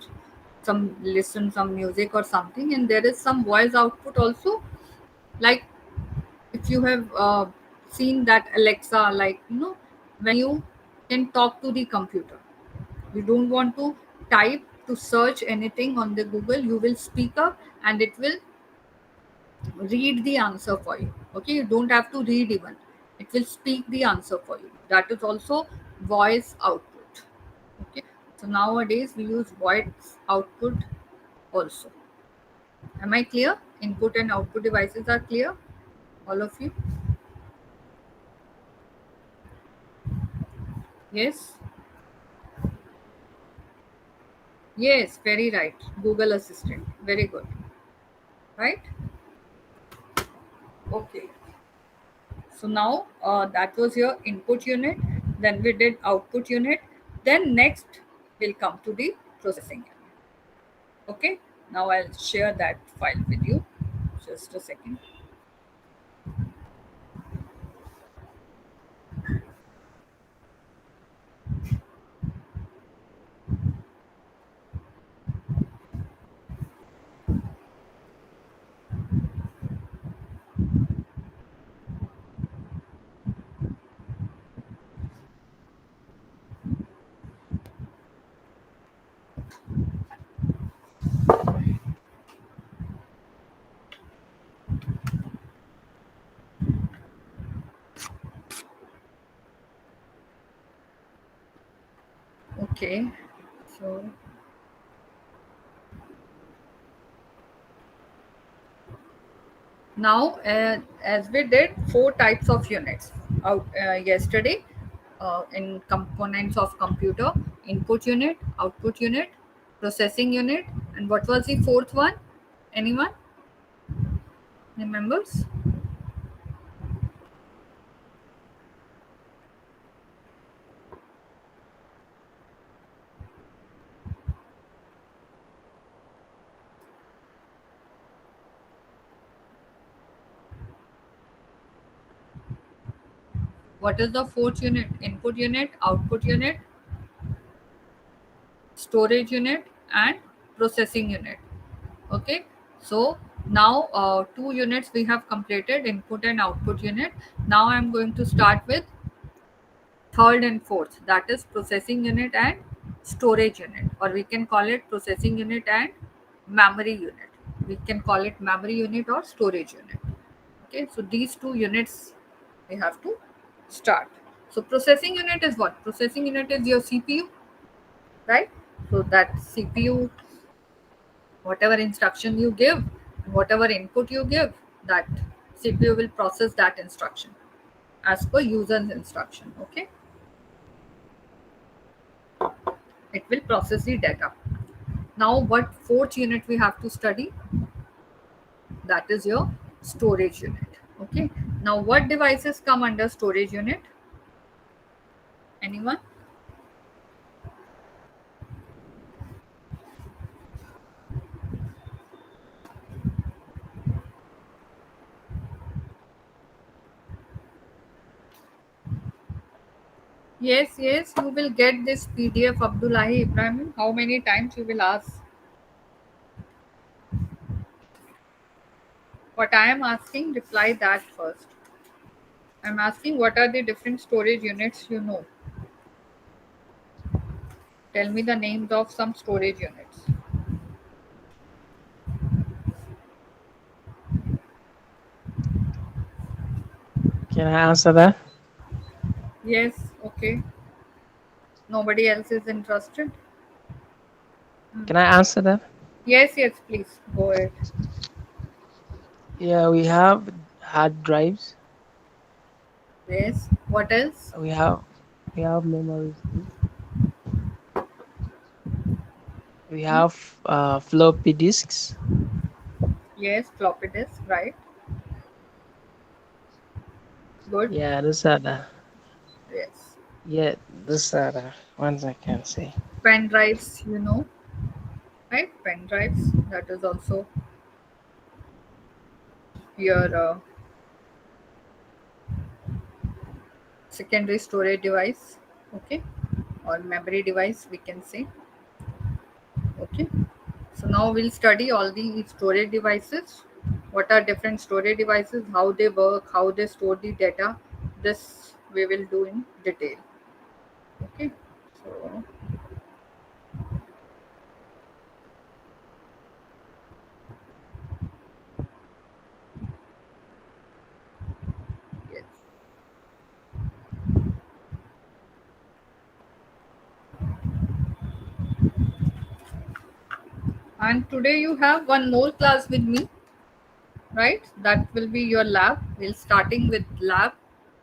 some listen some music or something, and there is some voice output also. Like if you have seen that Alexa, like when you can talk to the computer, you don't want to type to search anything on the Google. You will speak up, and it will read the answer for you. Okay, you don't have to read even, it will speak the answer for you. That is also voice output. Okay, so nowadays we use voice output also. Am I clear? Input and output devices are clear, all of you? Yes, yes, very right. Google Assistant, very good, right? Okay, so now that was your input unit, then we did output unit, then next we'll come to the processing unit. Okay, now I'll share that file with you. Just a second. Okay, so now as we did four types of units out yesterday in components of computer: input unit, output unit, processing unit, and what was the fourth one? Anyone remembers? What is the fourth unit? Input unit, output unit, storage unit, and processing unit. Okay, so now two units we have completed: input and output unit. Now I'm going to start with third and fourth, that is processing unit and storage unit, or we can call it processing unit and memory unit. We can call it memory unit or storage unit. Okay, so these two units we have to start. So processing unit is what? Processing unit is your CPU, right? So that CPU, whatever instruction you give, whatever input you give, that CPU will process that instruction as per user's instruction. Okay, it will process the data. Now what fourth unit we have to study? That is your storage unit. Okay, now what devices come under storage unit? Anyone? Yes, yes, you will get this PDF, Abdullahi Ibrahim. How many times you will ask? What I am asking, reply that first. I'm asking what are the different storage units you know. Tell me the names of some storage units.
Can I answer that?
Yes, okay. Nobody else is interested?
Can I answer that?
Yes, yes, please go ahead.
Yeah, we have hard drives.
Yes. What else?
We have we have memory stick. We
Hmm?
have floppy disks.
Yes, floppy disk, right? Good.
Yeah, those are the
Yes.
ones I can say.
Pen drives, right? Pen drives. That is also your secondary storage device. Okay. Or memory device, we can say. Okay. So now we'll study all the storage devices. What are different storage devices, how they work, how they store the data. This we will do in detail. Okay. So yes. And today you have one more class with me, right? That will be your lab. We'll starting with lab.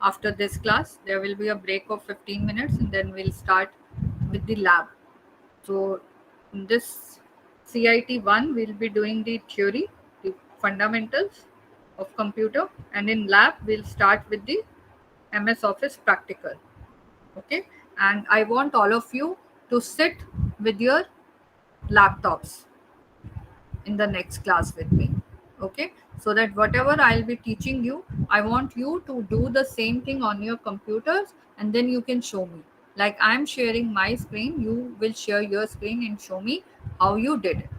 After this class there will be a break of 15 minutes and then we'll start with the lab. So in this CIT1 we'll be doing the theory, the fundamentals of computer, and in lab we'll start with the MS Office practical. Okay, and I want all of you to sit with your laptops in the next class with me. Okay, so that whatever I'll be teaching you, I want you to do the same thing on your computers and then you can show me. Like I'm sharing my screen, you will share your screen and show me how you did it.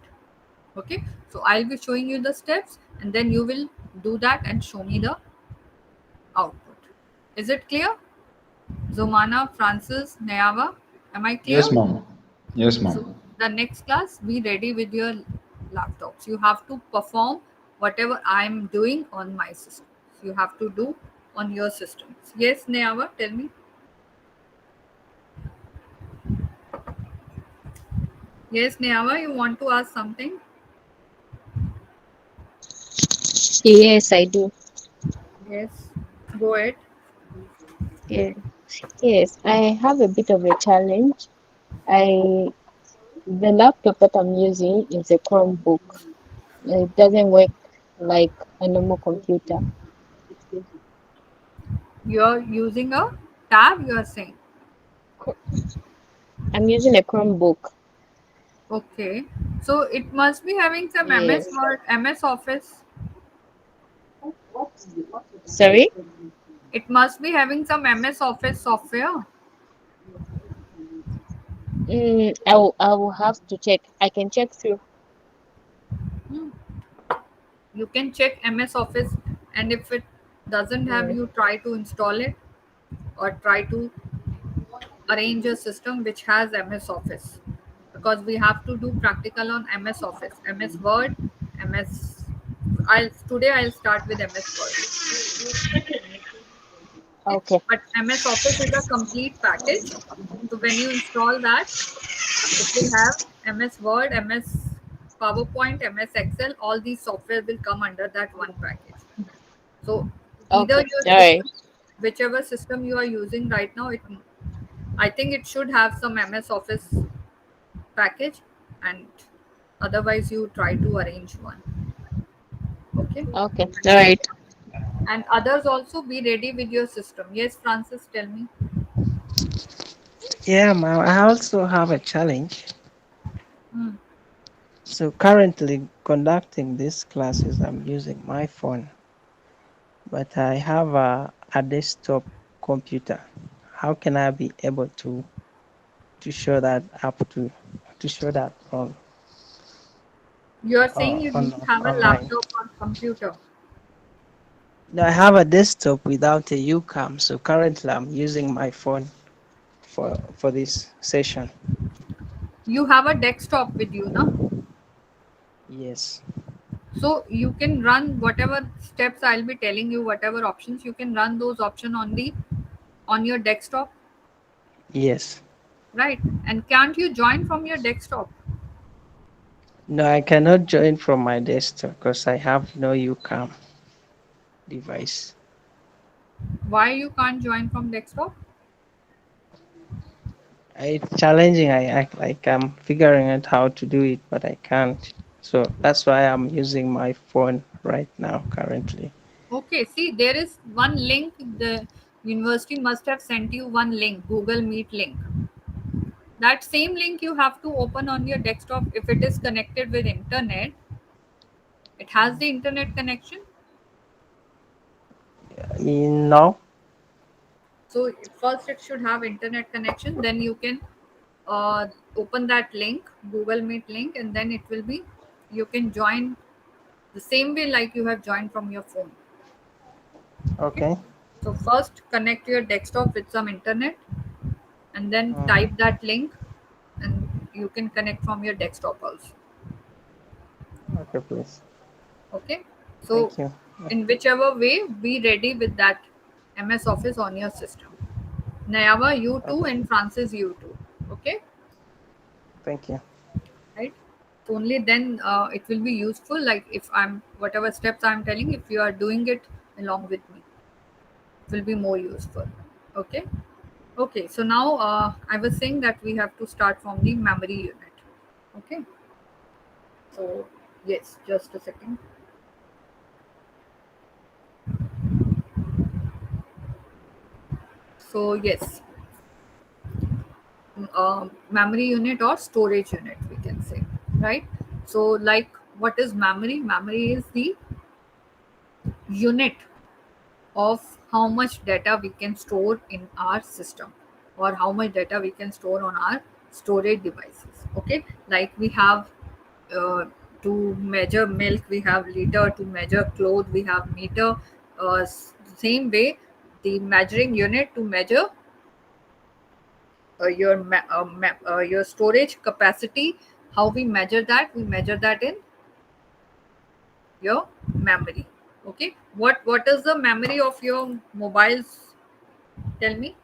Okay, so I'll be showing you the steps and then you will do that and show me the output. Is it clear? Zomana, Francis, Nayava, am I clear?
Yes, mom. Yes,
So
mom.
the next class, be ready with your laptops. You have to perform whatever I'm doing on my system. So you have to do on your systems. Yes, Nayava, tell me. Yes, Nayava, you want to ask something?
Yes, I do.
Yes, go ahead.
Yeah. Yes, I have a bit of a challenge. I The laptop that I'm using is a Chromebook. It doesn't work like a normal computer.
You're using a tab, you are saying.
Chr- I'm using a Chromebook.
Okay. So it must be having some MS
Yes.
Word, MS Office.
Sorry?
It must be having some MS Office software.
I will have to check. I can check through.
Hmm. You can check MS Office, and if it doesn't have,
Mm,
you try to install it or try to arrange a system which has MS Office, because we have to do practical on MS Office, MS Word, MS. I'll start with MS Word. Okay,
okay.
but MS Office is a complete package. So when you install that, it will have MS Word, MS PowerPoint, MS Excel. All these software will come under that one package. So either
Okay.
your
All right.
system, whichever system you are using right now, I think it should have some MS Office package, and otherwise you try to arrange one. Okay,
Okay. All right.
and others also be ready with your system. Yes, Francis, tell me.
Yeah, ma'am. I also have a challenge.
Hmm.
So currently conducting these classes, I'm using my phone, but I have a desktop computer. How can I be able to show that up to show that
You are saying you
on
don't have a
online?
laptop or computer.
No, I have a desktop without a UCAM, so currently I'm using my phone for this session.
You have a desktop with you, na?
Yes,
So you can run whatever steps I'll be telling you, whatever options you can run those option on your desktop,
yes.
right? And can't you join from your desktop?
No, I cannot join from my desktop because I have no UCAM device.
Why you can't join from desktop?
It's challenging. I act like I'm figuring out how to do it, but I can't. So that's why I'm using my phone right now, currently.
Okay, see, there is one link. The university must have sent you one link, Google Meet link. That same link you have to open on your desktop. If it is connected with internet, it has the internet connection.
No?
So first it should have internet connection. Then you can open that link, Google Meet link, and then it will be, you can join the same way like you have joined from your phone. Okay.
Okay.
So first connect your desktop with some internet, and then
Mm,
type that link, and you can connect from your desktop also.
okay, please.
Okay. So
Thank you.
in whichever way, be ready with that MS Office on your system. Nayava, you too,
Okay,
and Francis, you too. Okay.
thank you.
Right. So only then it will be useful. Like if I'm, whatever steps I'm telling, if you are doing it along with me, it will be more useful. Okay. Okay. So now I was saying that we have to start from the memory unit. Okay. So yes, just a second. So yes, memory unit or storage unit, we can say, right? So like, what is memory? Memory is the unit of how much data we can store in our system, or how much data we can store on our storage devices. Okay, like we have uh, to measure milk, we have liter; to measure cloth, we have meter. Same way, the measuring unit to measure your storage capacity, how we measure that? We measure that in your memory. Okay, what is the memory of your mobiles? Tell me.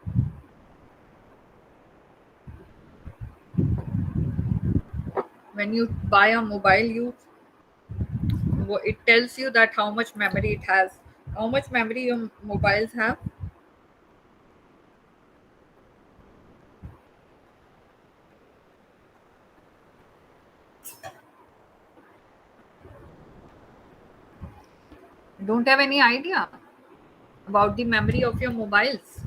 When you buy a mobile, you, it tells you that how much memory it has, how much memory your mobiles have. Don't have any idea about the memory of your mobiles?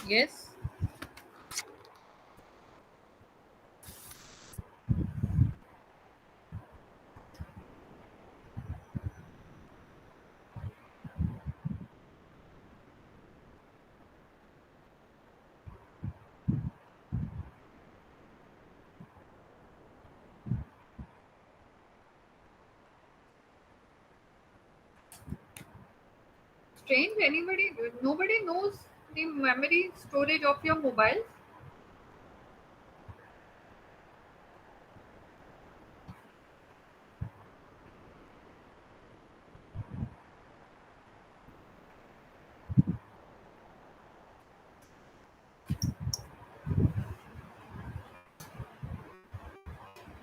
Yes. Strange, anybody, nobody knows the memory storage of your mobiles?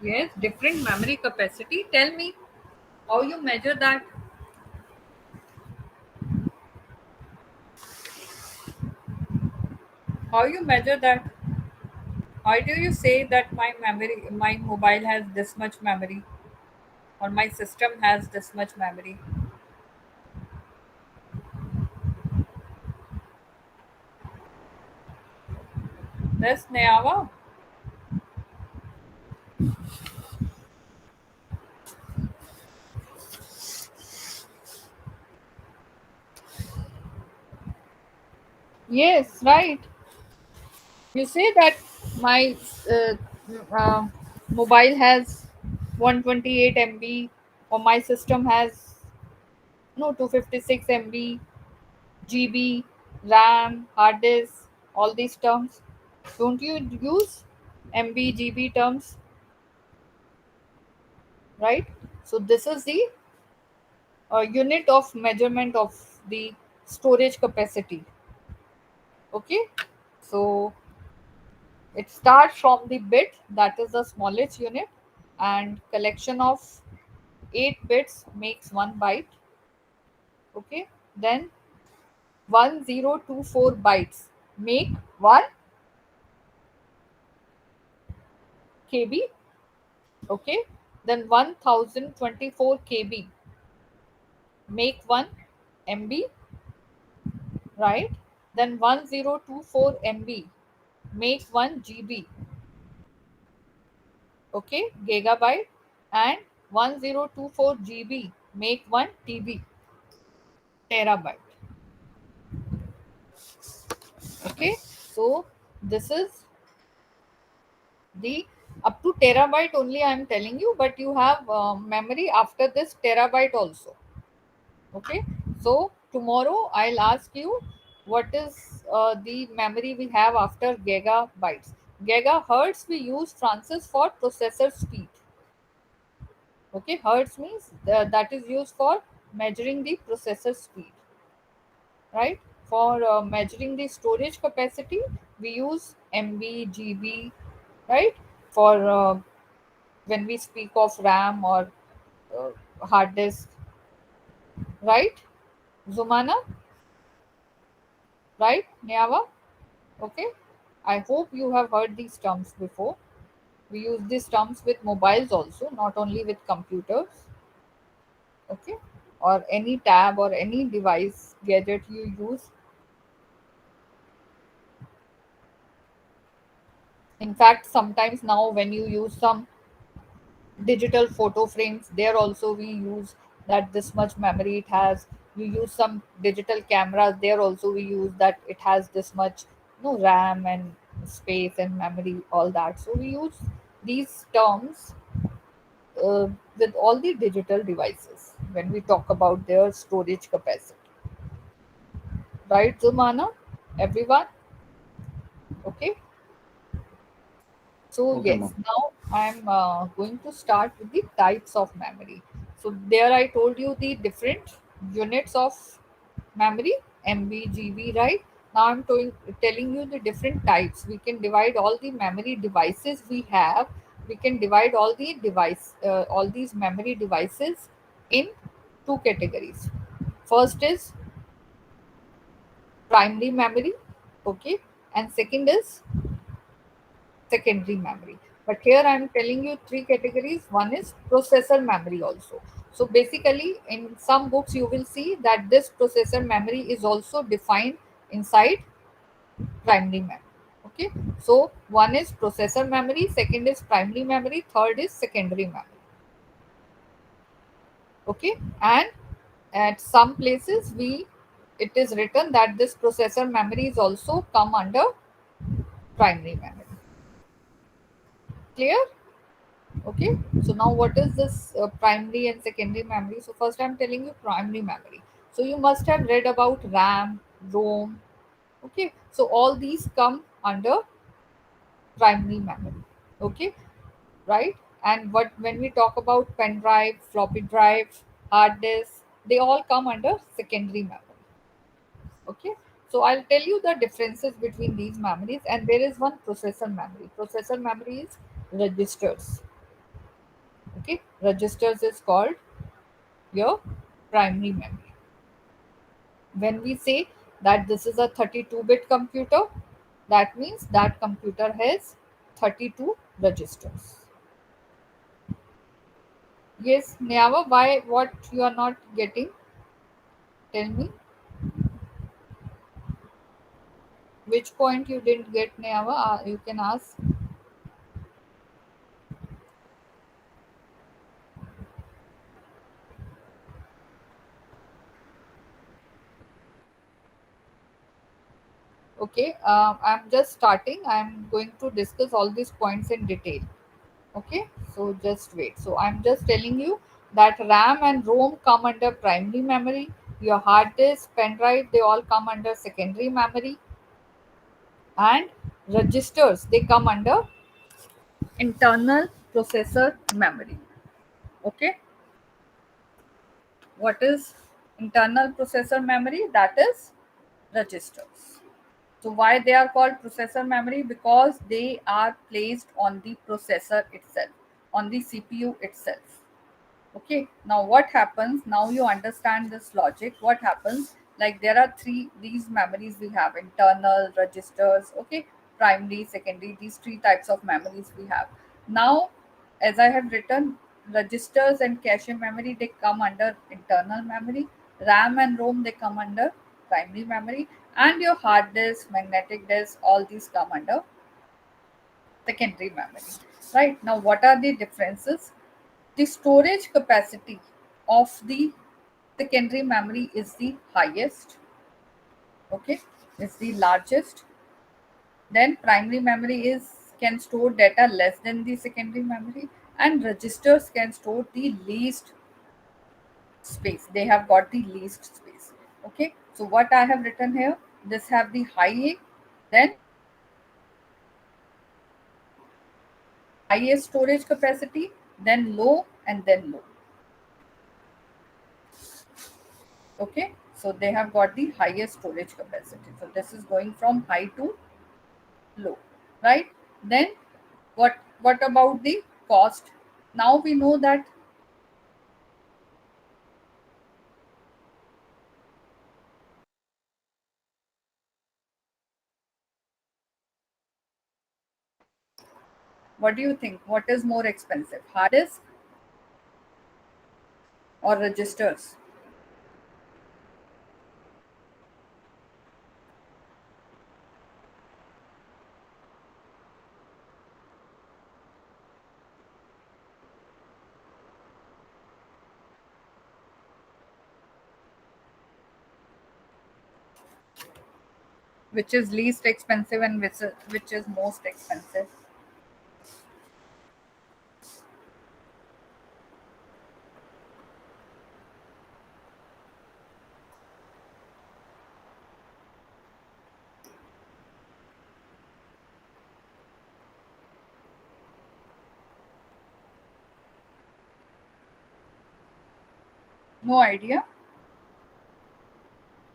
Yes, different memory capacity. Tell me how you measure that. How you measure that? How do you say that my memory, my mobile has this much memory, or my system has this much memory? That's Nayava. Yes, right. You say that my uh, uh, mobile has 128 MB, or my system has no 256 MB, GB, RAM, hard disk, all these terms. Don't you use MB, GB terms, right? So this is the unit of measurement of the storage capacity. Okay, so it starts from the bit, that is the smallest unit, and collection of 8 bits makes 1 byte. Okay, then 1024 bytes make 1 KB. Okay, then 1024 KB make 1 MB, right? Then 1024 MB make 1 GB, okay, gigabyte, and 1024 GB make 1 TB, terabyte. Okay, so this is the up to terabyte only I am telling you, but you have memory after this terabyte also. Okay, so tomorrow I'll ask you what is the memory we have after gigabytes. Gigahertz we use, Francis, for processor speed. Okay, hertz means that is used for measuring the processor speed, right? For measuring the storage capacity, we use MB, GB, right? For when we speak of RAM or hard disk, right? Zumana, right? Nyava, okay. I hope you have heard these terms before. We use these terms with mobiles also, not only with computers, okay, or any tab or any device gadget you use. In fact, sometimes now when you use some digital photo frames, there also we use that this much memory it has. You use some digital cameras, there also we use that it has this much, RAM and space and memory, all that. So we use these terms with all the digital devices when we talk about their storage capacity, right, Zumana, everyone? Okay. So
Okay,
yes,
ma'am.
now I'm going to start with the types of memory. So there I told you the different units of memory, MB, GB, right? Now telling you the different types. We can divide all the memory devices we have. We can divide all these memory devices in two categories. First is primary memory, okay, and second is secondary memory. But here I am telling you three categories. One is processor memory also. So basically, in some books, you will see that this processor memory is also defined inside primary memory. Okay, so one is processor memory, second is primary memory, third is secondary memory. Okay, and at some places, it is written that this processor memory is also come under primary memory. Clear? Okay, so now what is this primary and secondary memory? So first I'm telling you primary memory. So you must have read about RAM, ROM. Okay, so all these come under primary memory. Okay, right? And what when we talk about pen drive, floppy drive, hard disk, they all come under secondary memory. Okay, so I'll tell you the differences between these memories, and there is one processor memory. Processor memory is registers. Okay, registers is called your primary memory. When we say that this is a 32-bit computer, that means that computer has 32 registers. Yes, Nyava, why, what you are not getting? Tell me which point you didn't get, Nyava. You can ask. Okay, I'm just starting. I'm going to discuss all these points in detail. Okay, so just wait. So I'm just telling you that RAM and ROM come under primary memory. Your hard disk, pen drive, they all come under secondary memory. And registers, they come under internal processor memory. Okay, what is internal processor memory? That is registers. So why they are called processor memory? Because they are placed on the processor itself, on the CPU itself. Okay, now what happens? Now you understand this logic. What happens Like there are three these memories we have: internal, registers, okay, primary, secondary, these three types of memories we have. Now, as I have written, registers and cache memory, they come under internal memory. RAM and ROM, they come under primary memory, and your hard disk, magnetic disk, all these come under secondary memory. Right, now what are the differences? The storage capacity of the secondary memory is the highest, okay, is the largest. Then primary memory is can store data less than the secondary memory, and registers can store the least space. They have got the least space. Okay, so what I have written here, this have the high, then highest storage capacity, then low, and then low. Okay, so they have got the highest storage capacity. So this is going from high to low, right? Then what about the cost? Now we know that. What do you think? What is more expensive, hard disk or registers? Which is least expensive and which is most expensive? No idea.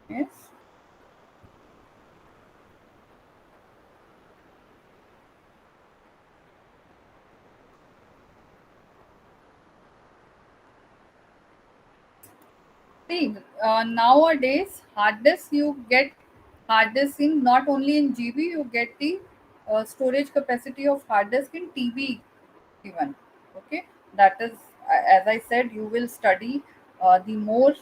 Yes. See, nowadays hard disk you get hard disk in not only in GB, you get the storage capacity of hard disk in TB even. Okay, that is, as I said, you will study the more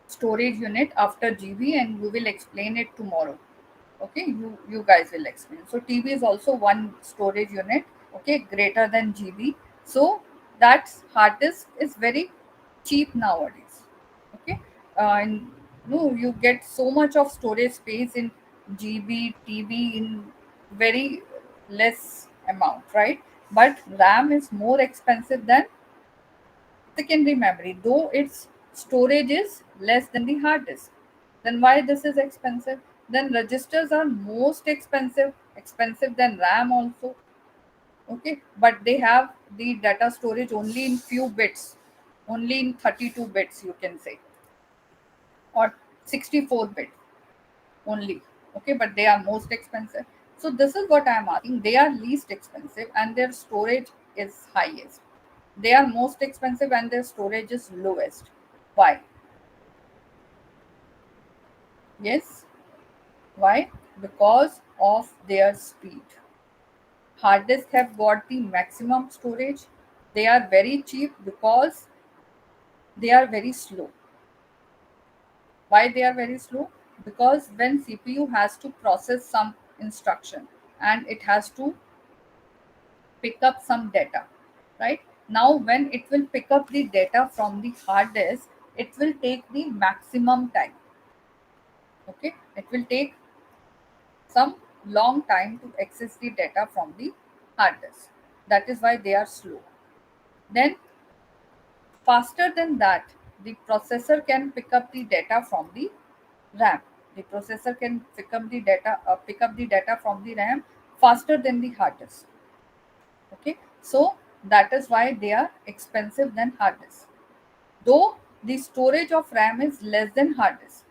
storage unit after GB, and you will explain it tomorrow. Okay, you guys will explain. So TB is also one storage unit, okay, greater than GB. So that hard disk is very cheap nowadays. Okay, and no, you get so much of storage space in GB, TB in very less amount, right? But RAM is more expensive than secondary memory, though its storage is less than the hard disk. Then why this is expensive? Then registers are most expensive than RAM also. Okay, but they have the data storage only in few bits, only in 32 bits you can say, or 64-bit only. Okay, but they are most expensive. So this is what I am asking. They are least expensive and their storage is highest. They are most expensive and their storage is lowest. Why? Yes. Why? Because of their speed. Hard disks have got the maximum storage. They are very cheap because they are very slow. Why they are very slow? Because when CPU has to process some instruction and it has to pick up some data, right? Now, when it will pick up the data from the hard disk, it will take the maximum time. Okay, it will take some long time to access the data from the hard disk. That is why they are slow. Then, faster than that, the processor can pick up the data from the RAM. The processor can pick up the data from the RAM faster than the hard disk. Okay, so that is why they are expensive than hard disk. Though the storage of RAM is less than hard disk.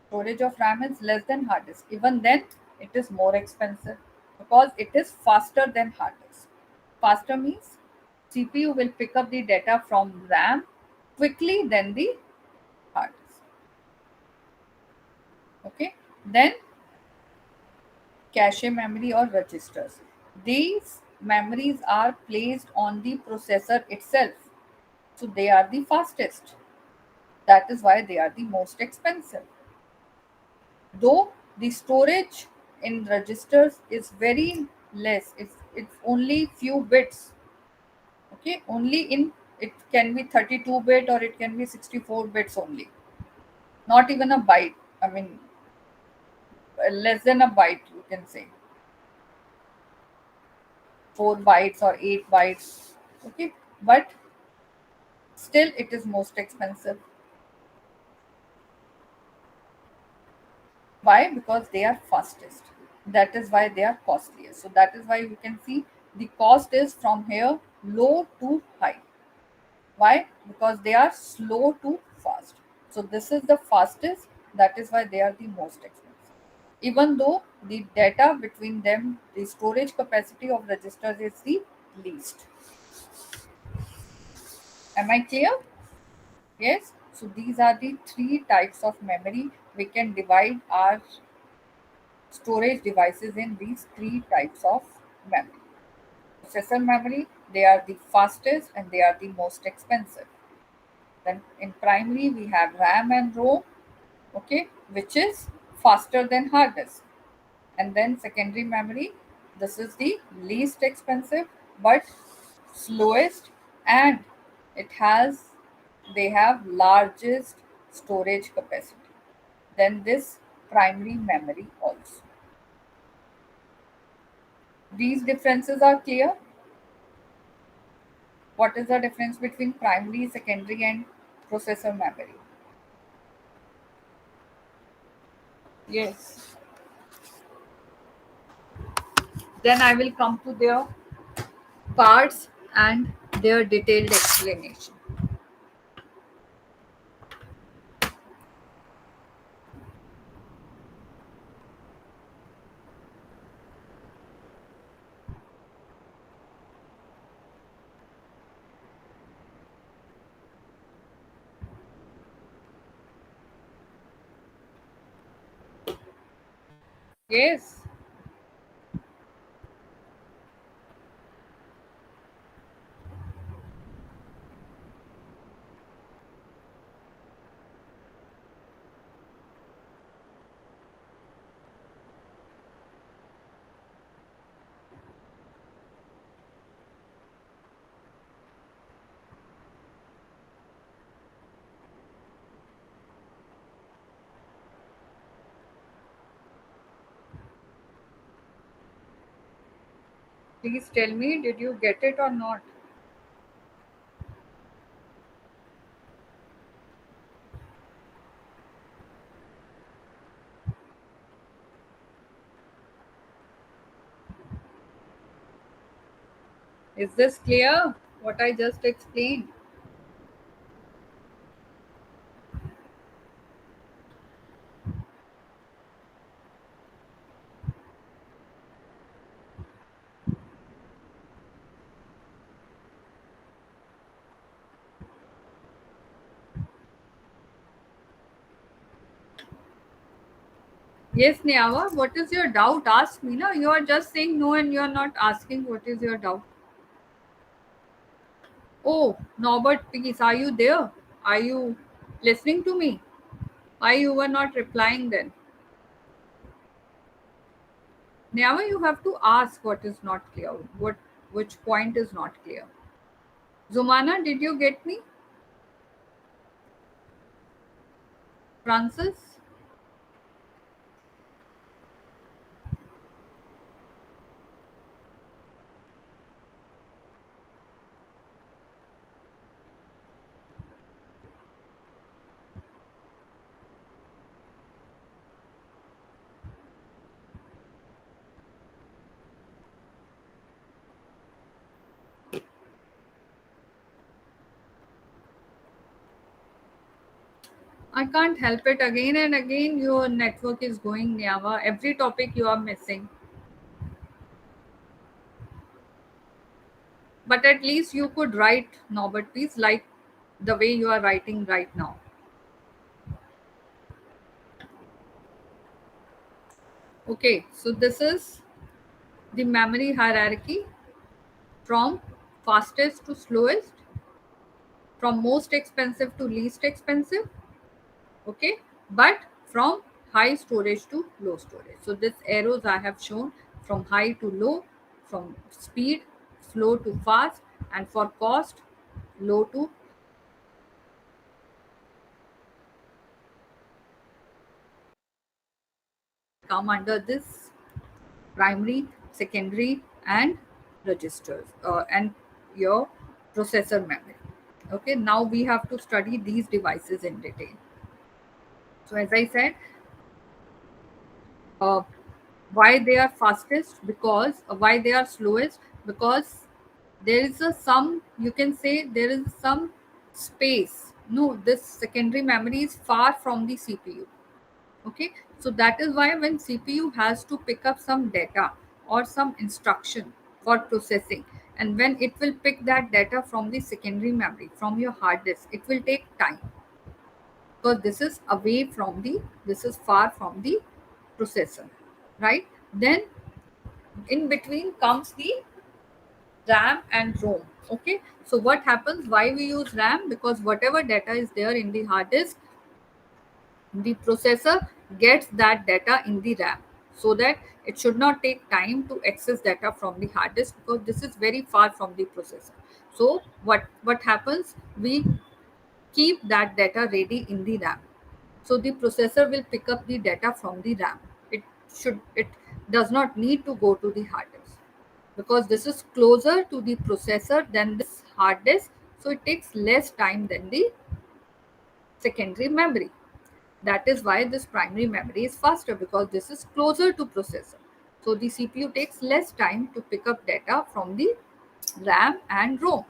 Storage of RAM is less than hard disk. Even then, it is more expensive because it is faster than hard disk. Faster means CPU will pick up the data from RAM quickly than the hard disk. Okay. Then cache memory or registers. These memories are placed on the processor itself. So they are the fastest. That is why they are the most expensive. Though the storage in registers is very less, it's only few bits. Okay, only in it can be 32 bit or it can be 64 bits only. Not even a byte. I mean, less than a byte, you can say 4 bytes or 8 bytes. Okay, but still it is most expensive. Why? Because they are fastest. That is why they are costliest. So that is why you can see the cost is from here low to high. Why? Because they are slow to fast. So this is the fastest. That is why they are the most expensive. Even though the data between them, the storage capacity of registers is the least. Am I clear? Yes. So these are the three types of memory. We can divide our storage devices in these three types of memory. Processor memory, they are the fastest and they are the most expensive. Then in primary, we have RAM and ROM, okay, which is faster than hard disk. And then secondary memory, this is the least expensive but slowest, and it has they have largest storage capacity than this primary memory also. These differences are clear. What is the difference between primary, secondary, and processor memory? Yes. Then I will come to their parts and their detailed explanation. Yes. Please tell me, did you get it or not? Is this clear? What I just explained? Yes, Niava, what is your doubt? Ask me. No, you are just saying no and you are not asking what is your doubt. Oh, Norbert, please, are you there? Are you listening to me? Why you were not replying then? Niava, you have to ask what is not clear. Which point is not clear? Zumana, did you get me? Francis? I can't help it. Again and again, your network is going, Niava. Every topic you are missing. But at least you could write, Norbert, please, like the way you are writing right now. Okay, so this is the memory hierarchy from fastest to slowest, from most expensive to least expensive. Okay, but from high storage to low storage. So this arrows I have shown from high to low, from speed, slow to fast, and for cost, low to come under this primary, secondary, and registers and your processor memory. Okay, now we have to study these devices in detail. So as I said, uh, why they are fastest, because why they are slowest, because there is a some, you can say there is some space. No, this secondary memory is far from the CPU. Okay, so that is why when CPU has to pick up some data or some instruction for processing, and when it will pick that data from the secondary memory, from your hard disk, it will take time, because this is away from the, this is far from the processor, right? Then in between comes the RAM and ROM. Okay, so what happens, why we use RAM? Because whatever data is there in the hard disk, the processor gets that data in the RAM, so that it should not take time to access data from the hard disk, because this is very far from the processor. So what happens, we keep that data ready in the RAM, so the processor will pick up the data from the RAM. It does not need to go to the hard disk, because this is closer to the processor than this hard disk, so it takes less time than the secondary memory. That is why this primary memory is faster, because this is closer to processor. So the CPU takes less time to pick up data from the RAM and ROM.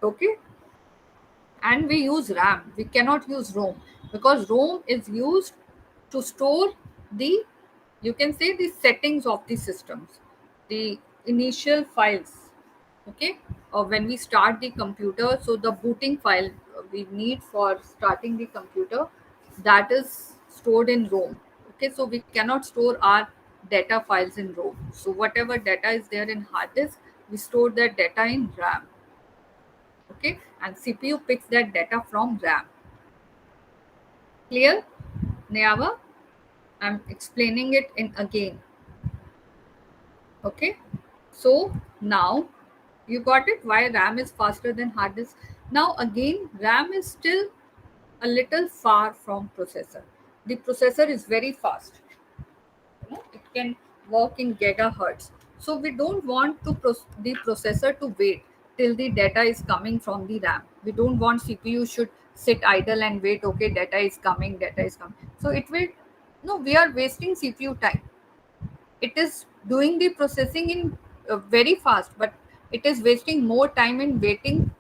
Okay, and we use RAM. We cannot use ROM, because ROM is used to store the, you can say, the settings of the systems, the initial files. Okay, or when we start the computer, so the booting file we need for starting the computer, that is stored in ROM. Okay, so we cannot store our data files in ROM. So whatever data is there in hard disk, we store that data in RAM. Okay, and CPU picks that data from RAM. Clear, Neava? I'm explaining it in again. Okay, so now you got it, why RAM is faster than hard disk. Now again, RAM is still a little far from processor. The processor is very fast, it can work in gigahertz. So we don't want to the processor to wait till the data is coming from the RAM. We don't want CPU should sit idle and wait, okay, data is coming, data is coming, so it will, no, we are wasting CPU time. It is doing the processing in very fast, but it is wasting more time in waiting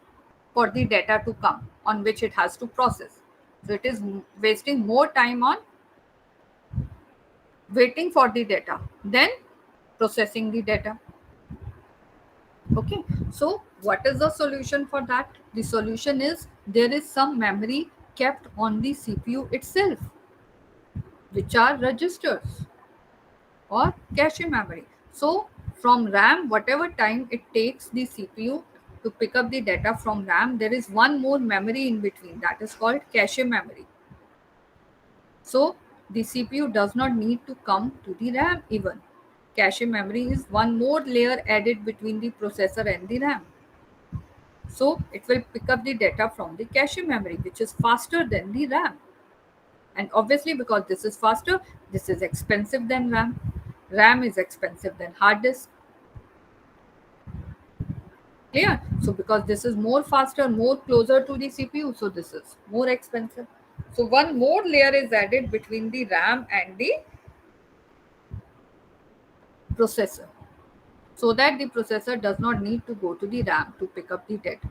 for the data to come on which it has to process. So it is wasting more time on waiting for the data, then processing the data. Okay, so what is the solution for that? The solution is, there is some memory kept on the CPU itself, which are registers or cache memory. So from RAM, whatever time it takes the CPU to pick up the data from RAM, there is one more memory in between, that is called cache memory. So the CPU does not need to come to the RAM even. Cache memory is one more layer added between the processor and the RAM. So it will pick up the data from the cache memory, which is faster than the RAM. And obviously, because this is faster, this is expensive than RAM. RAM is expensive than hard disk. Clear? So because this is more faster, more closer to the CPU, so this is more expensive. So one more layer is added between the RAM and the processor, so that the processor does not need to go to the RAM to pick up the data.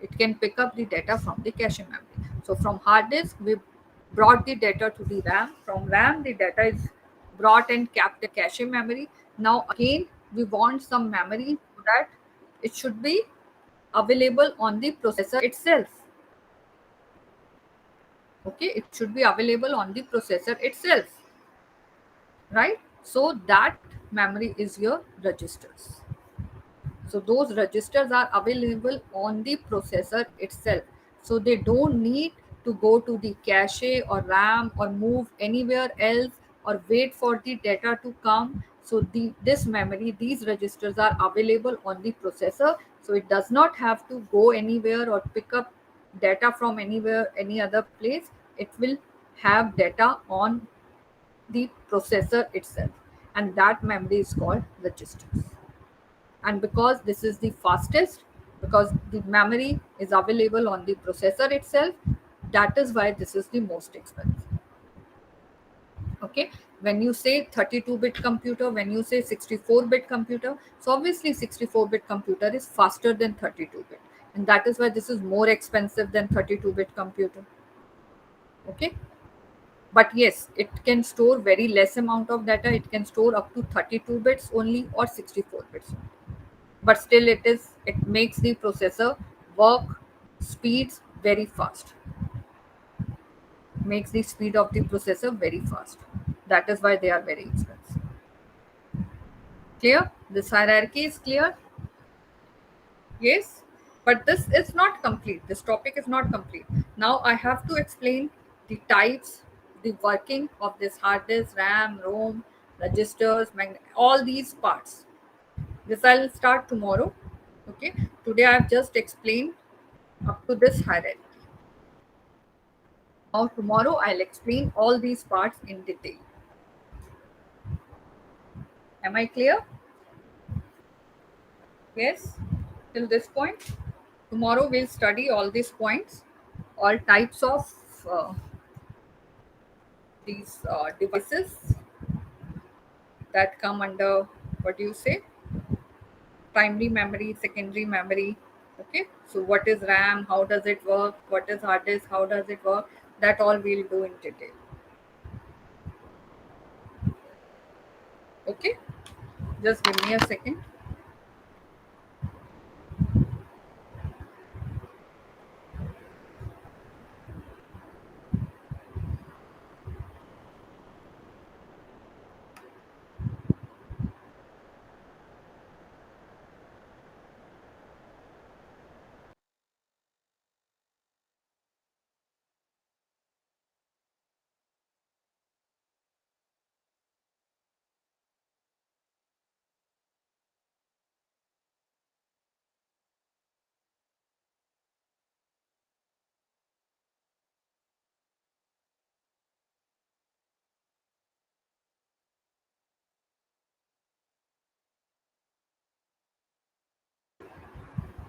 It can pick up the data from the cache memory. So from hard disk, we brought the data to the RAM. From RAM, the data is brought and kept in cache memory. Now again, we want some memory so that it should be available on the processor itself. Okay, it should be available on the processor itself. right? So that memory is your registers. So those registers are available on the processor itself. So they don't need to go to the cache or RAM or move anywhere else or wait for the data to come. So this memory, these registers are available on the processor. So it does not have to go anywhere or pick up data from anywhere, any other place. It will have data on the processor itself. And that memory is called registers. And because this is the fastest, because the memory is available on the processor itself, that is why this is the most expensive. Okay, when you say 32-bit computer, when you say 64-bit computer, so obviously 64-bit computer is faster than 32-bit, and that is why this is more expensive than 32-bit computer. Okay, but yes, it can store very less amount of data. It can store up to 32 bits only or 64 bits only. But still it makes the processor work speeds very fast, makes the speed of the processor very fast. That is why they are very expensive. Clear? This hierarchy is clear. Yes, but this is not complete. This topic is not complete. Now I have to explain the types, the working of this hard disk, RAM, ROM, registers, all these parts. This I'll start tomorrow. Okay, today I have just explained up to this hierarchy. Now tomorrow I'll explain all these parts in detail. Am I clear? Yes, till this point. Tomorrow we'll study all these points, all types of uh, these devices that come under, what do you say, primary memory, secondary memory. Okay, so what is RAM, how does it work, what is hard disk, how does it work, that all we'll do in detail. Okay, just give me a second.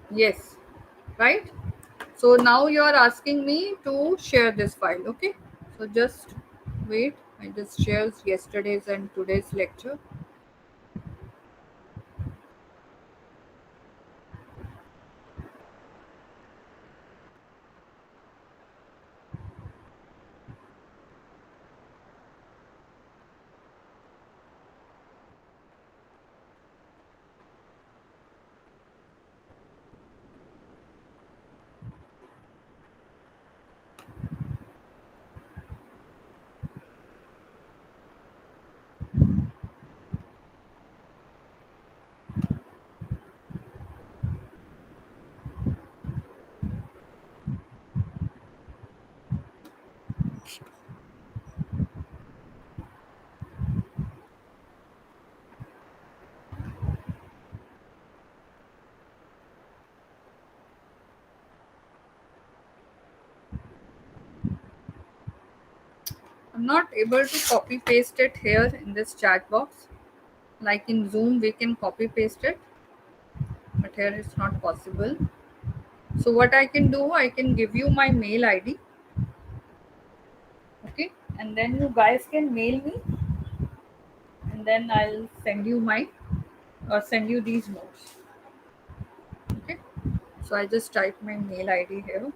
Yes, right. So now you are asking me to share this file. Okay, so just wait. I just shared yesterday's and today's lecture. I'm not able to copy paste it here in this chat box. Like in Zoom, we can copy paste it, but here it's not possible. So what I can do, I can give you my mail ID. Okay, and then you guys can mail me, and then I'll send you my or send you these notes. Okay, so I just type my mail ID here.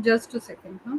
Just a second, huh?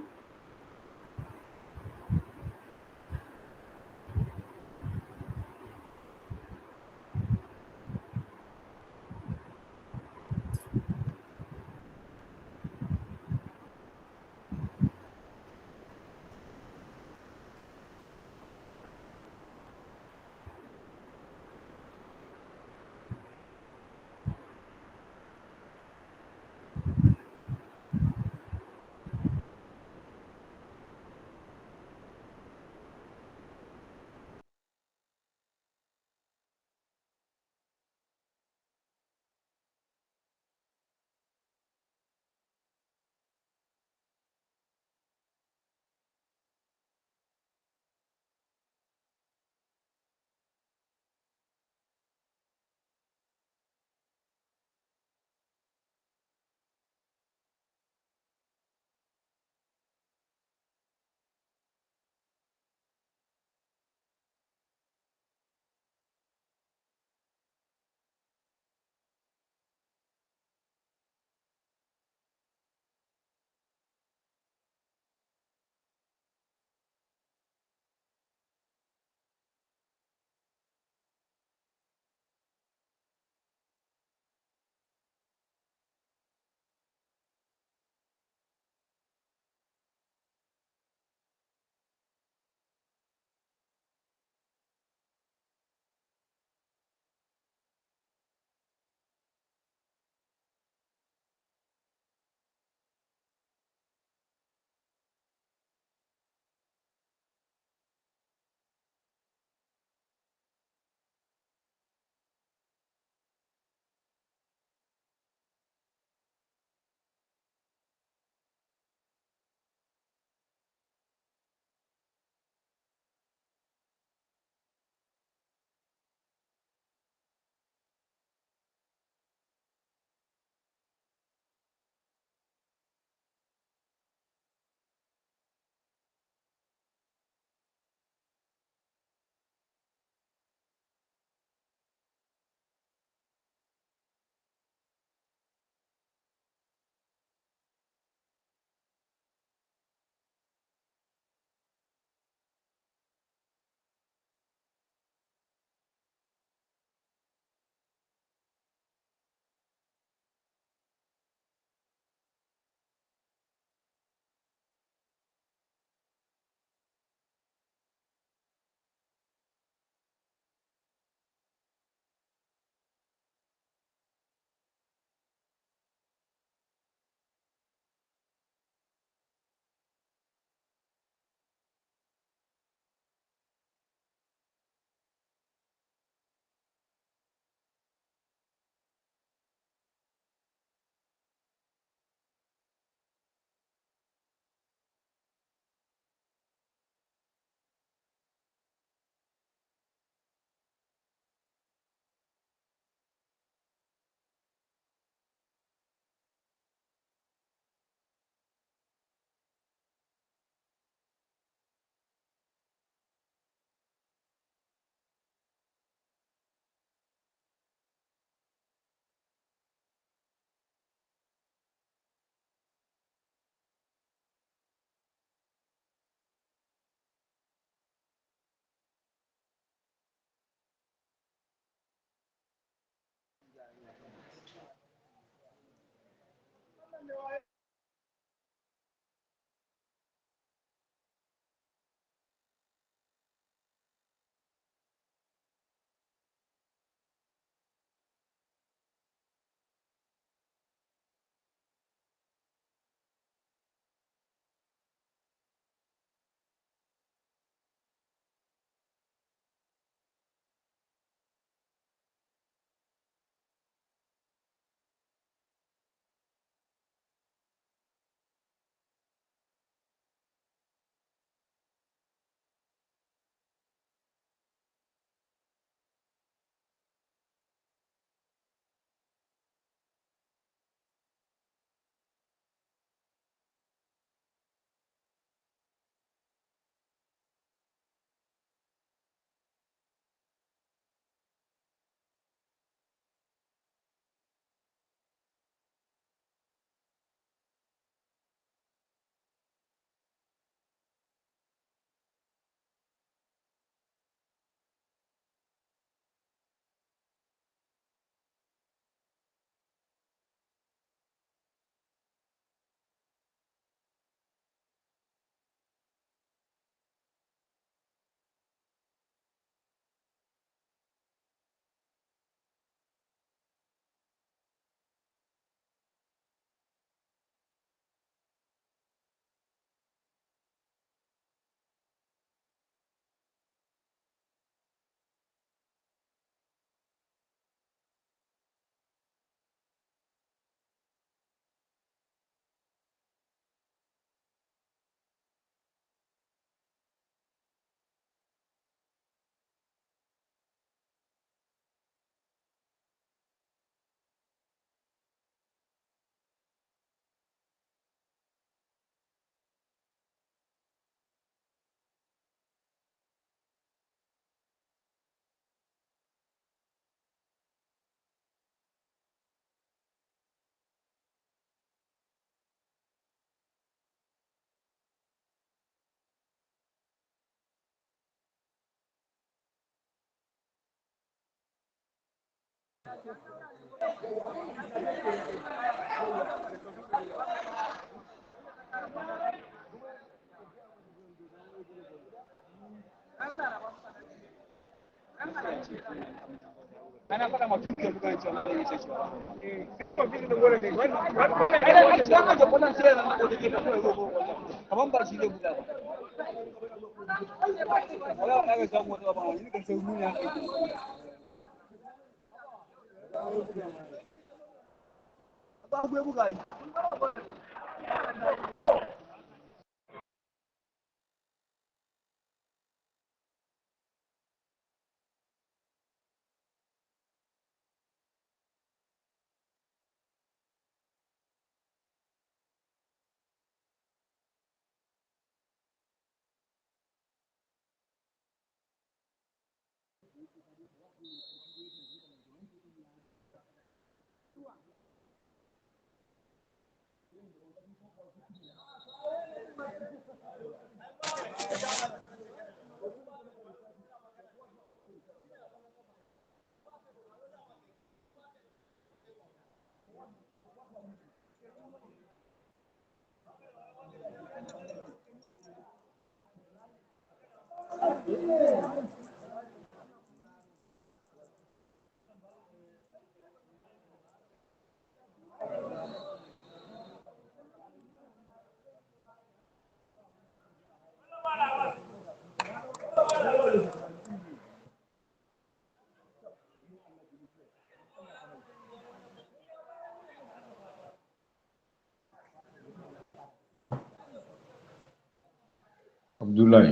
Abdullah.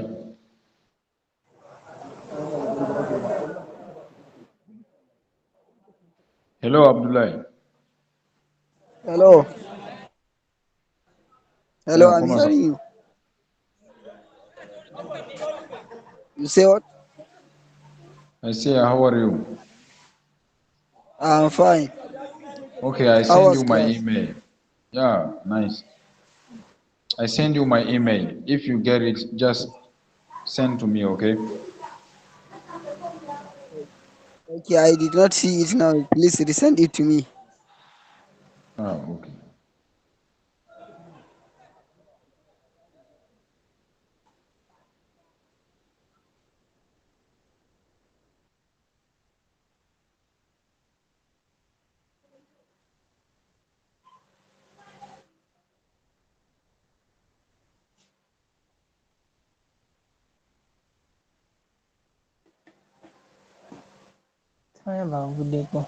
Hello, Abdullah.
Hello, hello,
Yeah,
I'm
come on.
hearing you. You say what?
I say, how are you?
I'm fine.
Okay, I
How
send
was
you my
class?
email. Yeah, nice. I send you my email. If you get it, just send to me, okay?
Okay, I did not see it now. Please resend it to me.
Ah, okay.
Saya baru gede kok.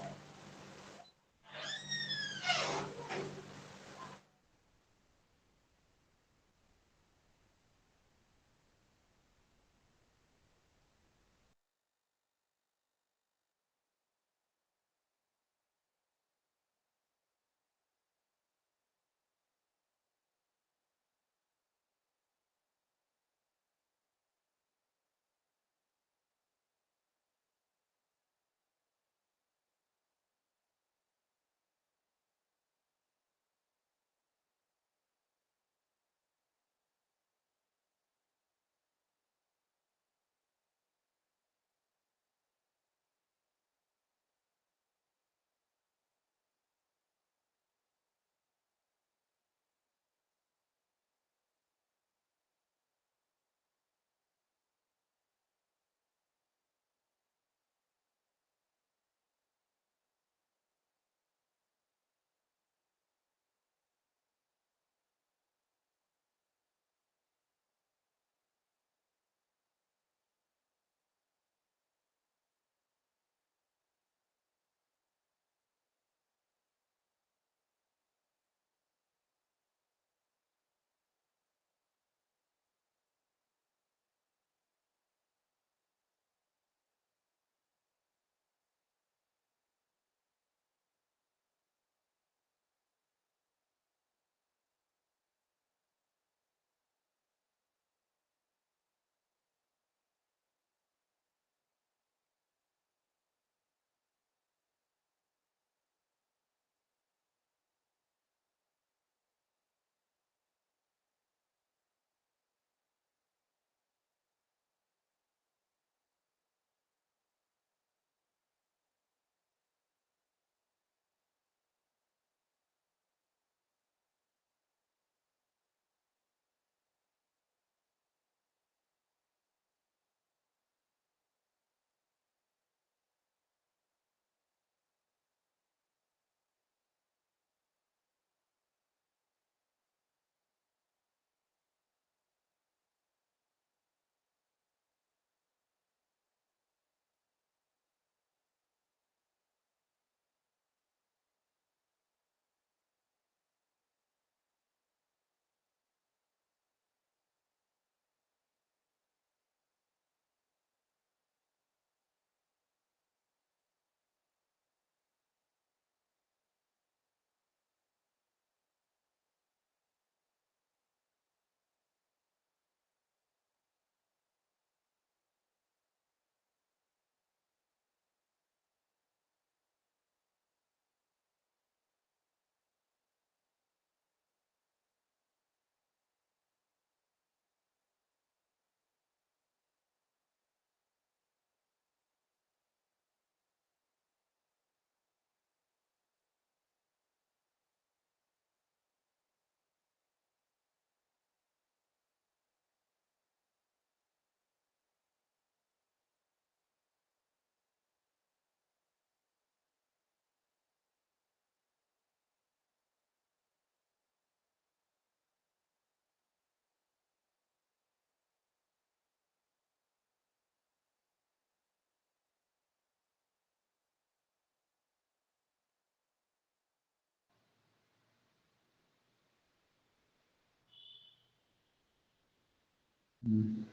Mm.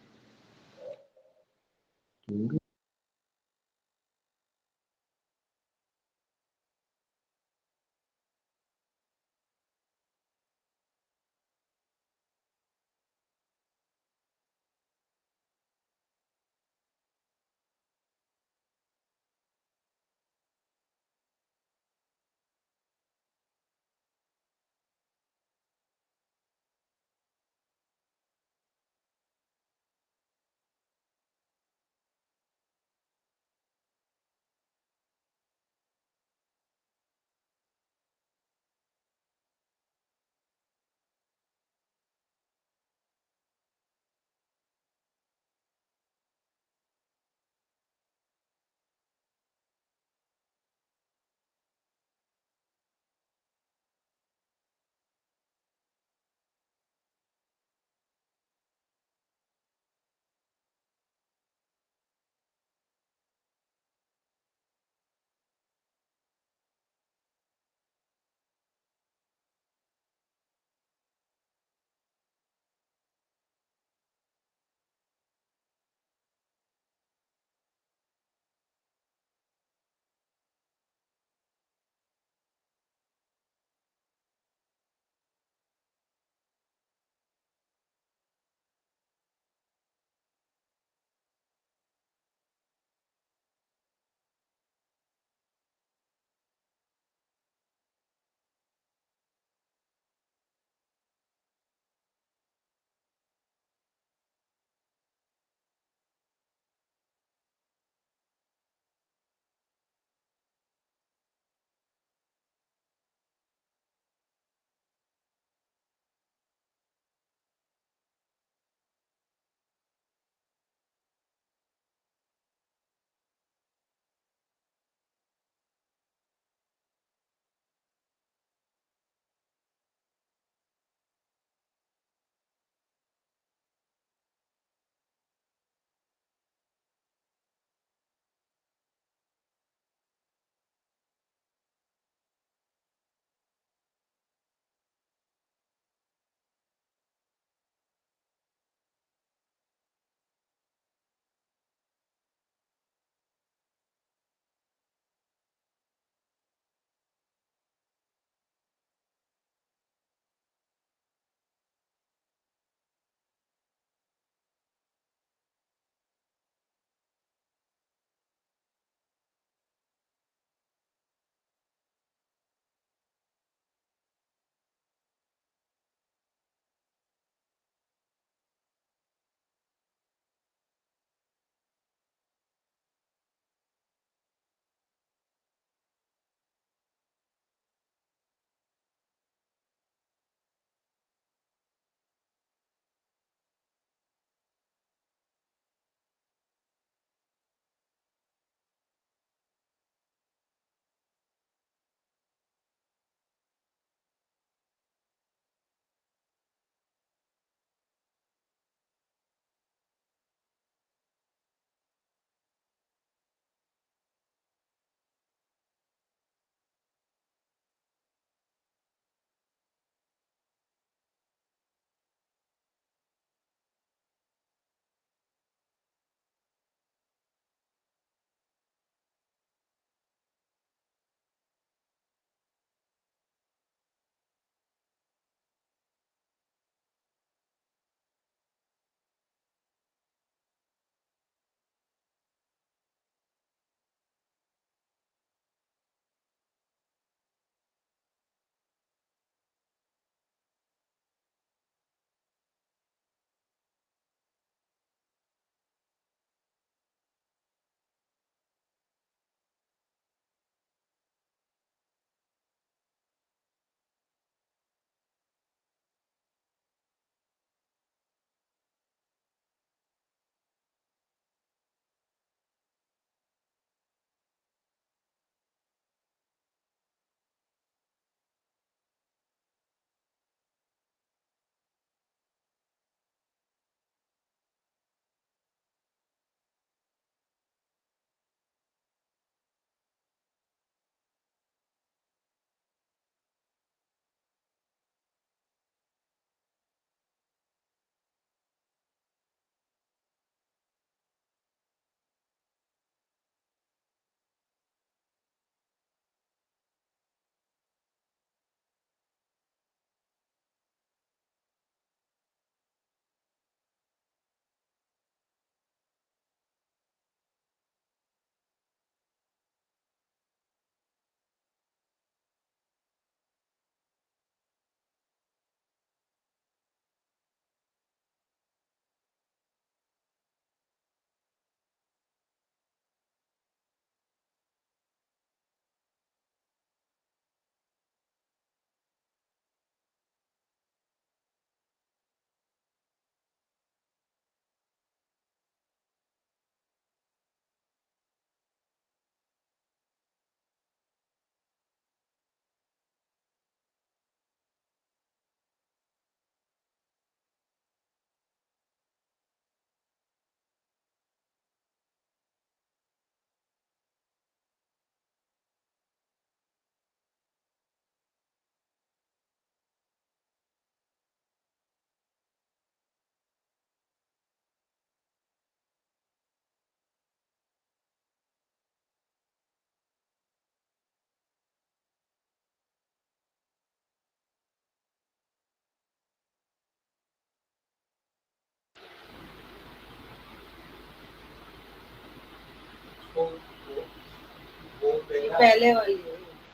पहले वाली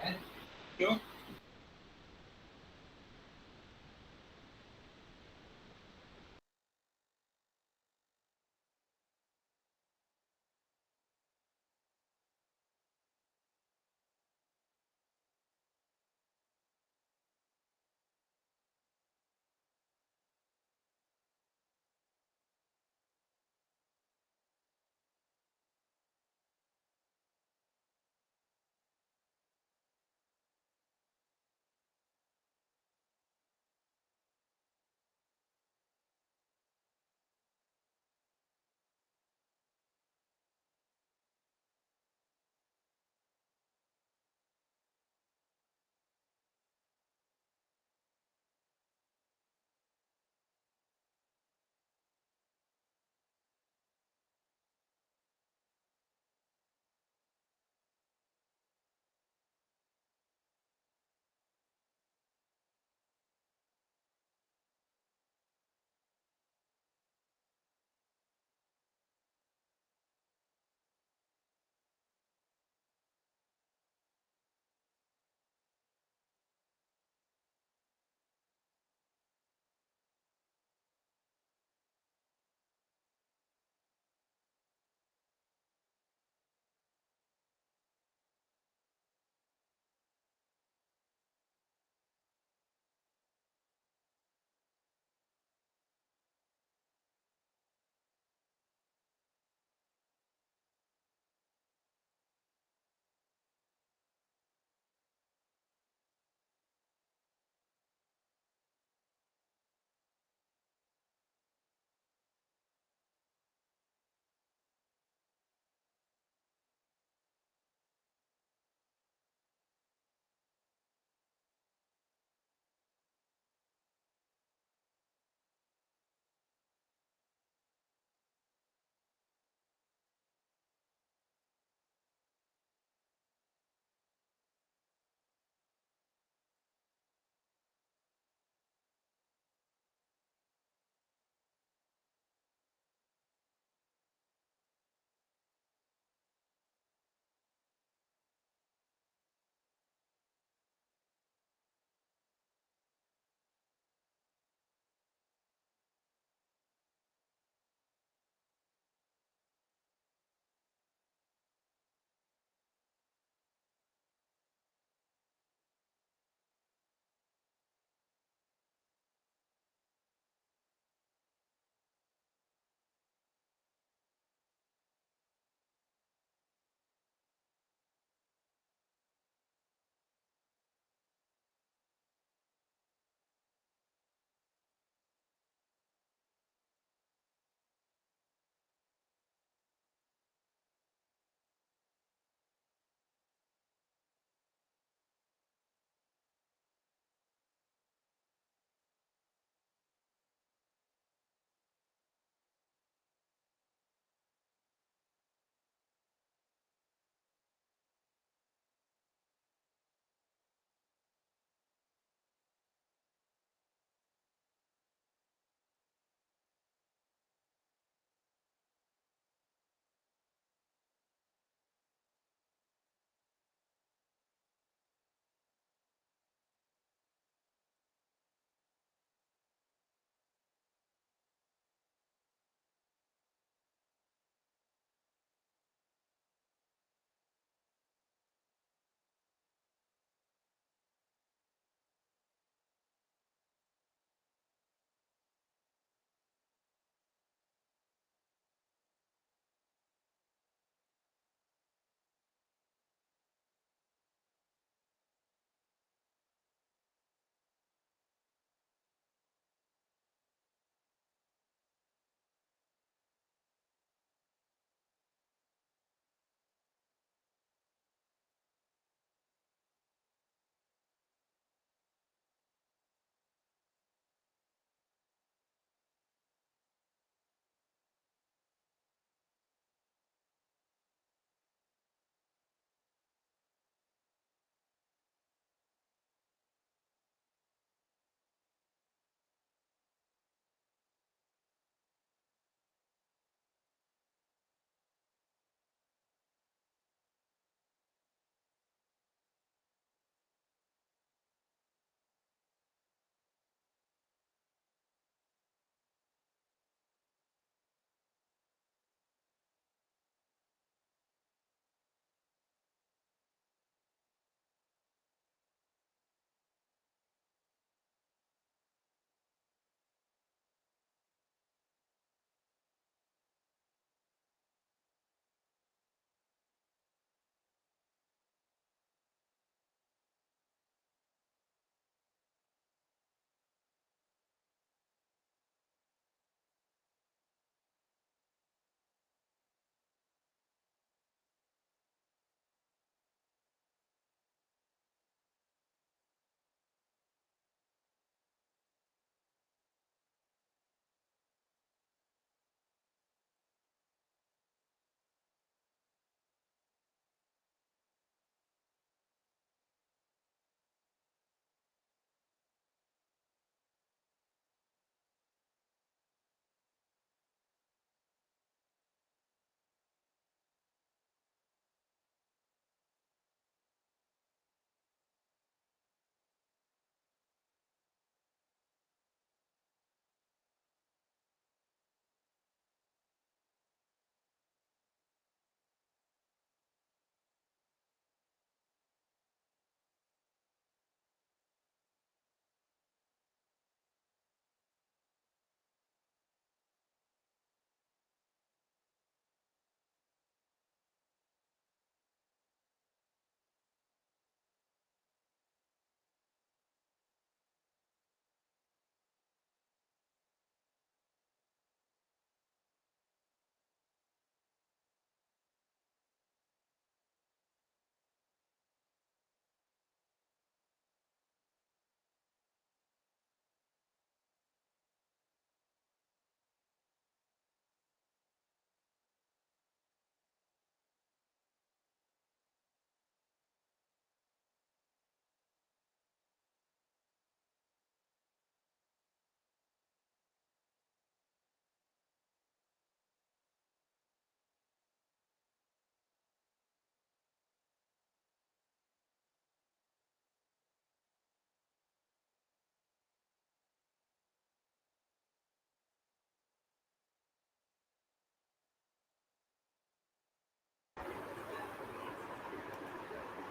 है।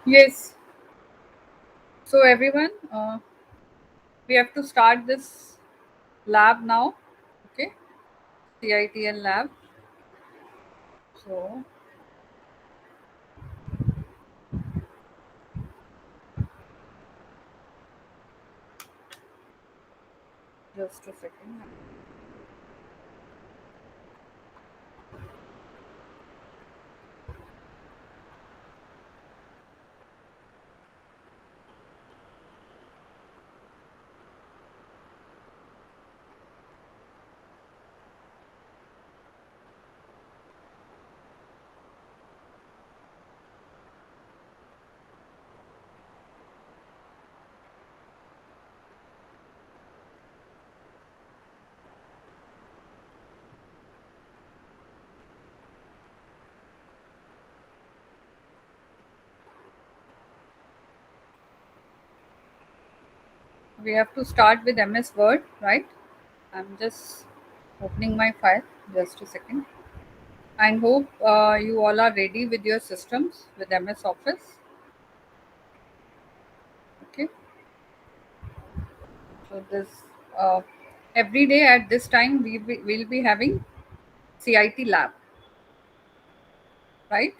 Yes. So everyone, we have to start this lab now. Okay, CITL lab. So just a second. We have to start with MS Word, right? I'm just opening my file. Just a second. I hope you all are ready with your systems with MS Office. Okay. So this uh, every day at this time we'll be having CIT lab, right?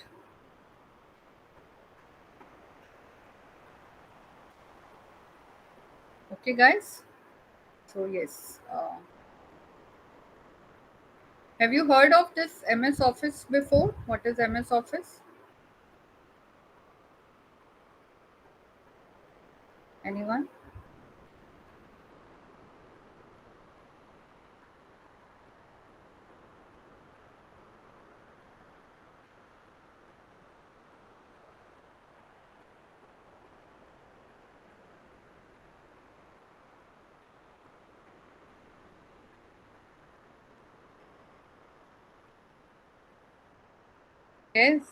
Okay, guys. So yes, have you heard of this MS Office before? What is MS Office? Anyone? Yes.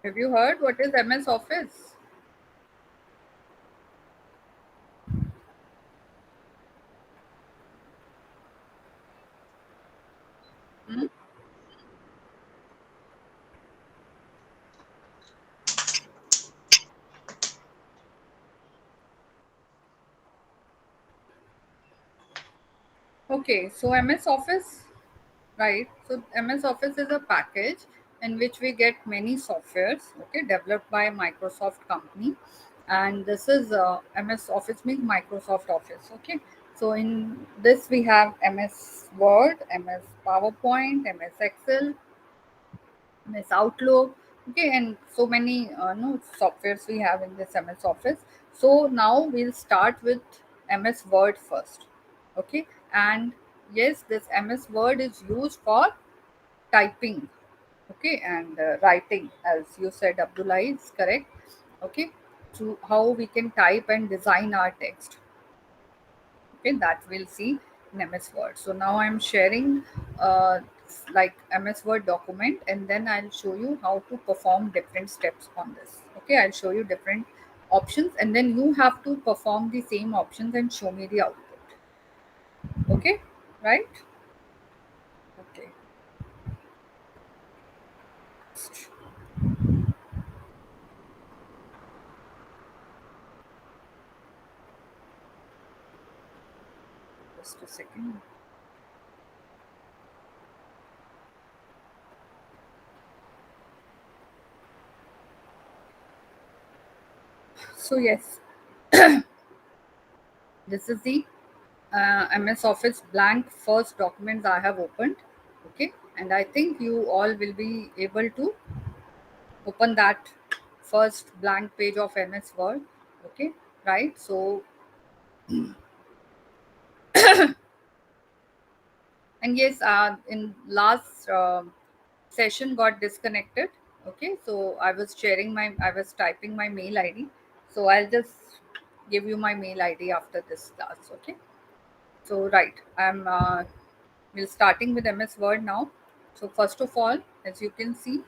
Have you heard what is MS Office? Hmm? Okay, so MS Office, right? So MS Office is a package in which we get many softwares, okay, developed by Microsoft company, and this is MS Office means Microsoft Office, okay. So in this we have MS Word, MS PowerPoint, MS Excel, MS Outlook, okay, and so many no softwares we have in this MS Office. So now we'll start with MS Word first, okay, and yes, this MS Word is used for typing, okay, and writing, as you said, Abdullah is correct, okay, to how we can type and design our text, okay, that we'll see in MS Word. So now I'm sharing like MS Word document, and then I'll show you how to perform different steps on this, okay. I'll show you different options, and then you have to perform the same options and show me the output, okay, right? Okay, just a second. So yes, this is the MS Office blank first documents I have opened, okay, and I think you all will be able to open that first blank page of MS Word, okay, right? So and yes, in last session got disconnected, okay. So I was typing my mail ID, so I'll just give you my mail ID after this class, okay. So right, I'm we're starting with MS Word now. So first of all, as you can see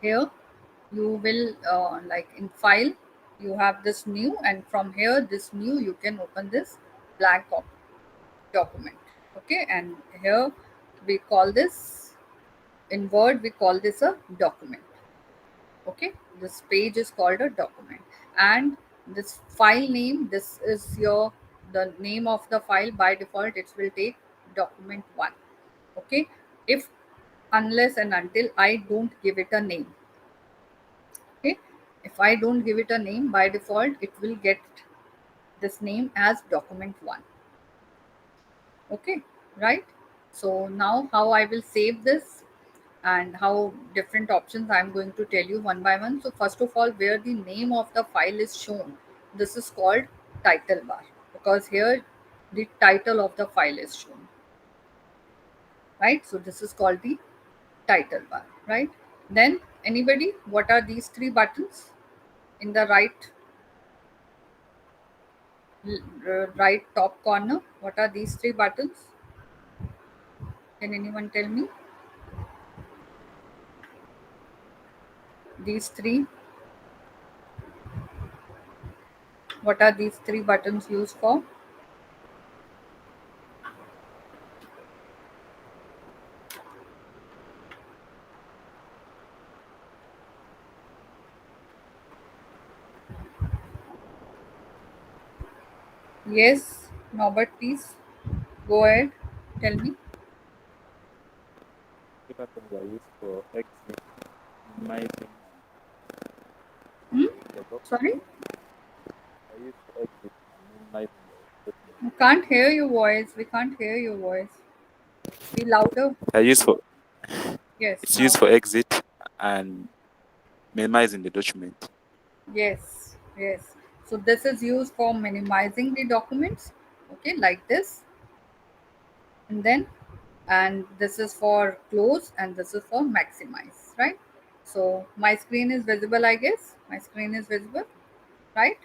here, you will like in file, you have this new, and from here this new you can open this blank document, okay. And here we call this in Word we call this a document. Okay, this page is called a document. And this file name, this is your the name of the file. By default it will take document 1. Okay, if unless and until I don't give it a name. Okay, if I don't give it a name, by default it will get this name as document 1. Okay, right? So now how I will save this and how different options I'm going to tell you one by one. So first of all, where the name of the file is shown, this is called title bar, because here the title of the file is shown, right? So this is called the title bar, right? Then anybody, what are these three buttons in the right top corner? What are these three buttons? Can anyone tell me? These three, what are these three buttons used for? Yes, Norbert, please go ahead. Tell me.
Three buttons are used for exit, minimizing
Hmm?
the
Sorry,
document. Are used for exit and minimizing the document.
we can't hear your voice. We can't hear your voice. Be louder.
Are used for
Yes,
It's
now.
used for exit and minimizing the document.
Yes, yes. So this is used for minimizing the documents. Okay, like this. And then, and this is for close and this is for maximize, right? So my screen is visible, I guess. My screen is visible, right?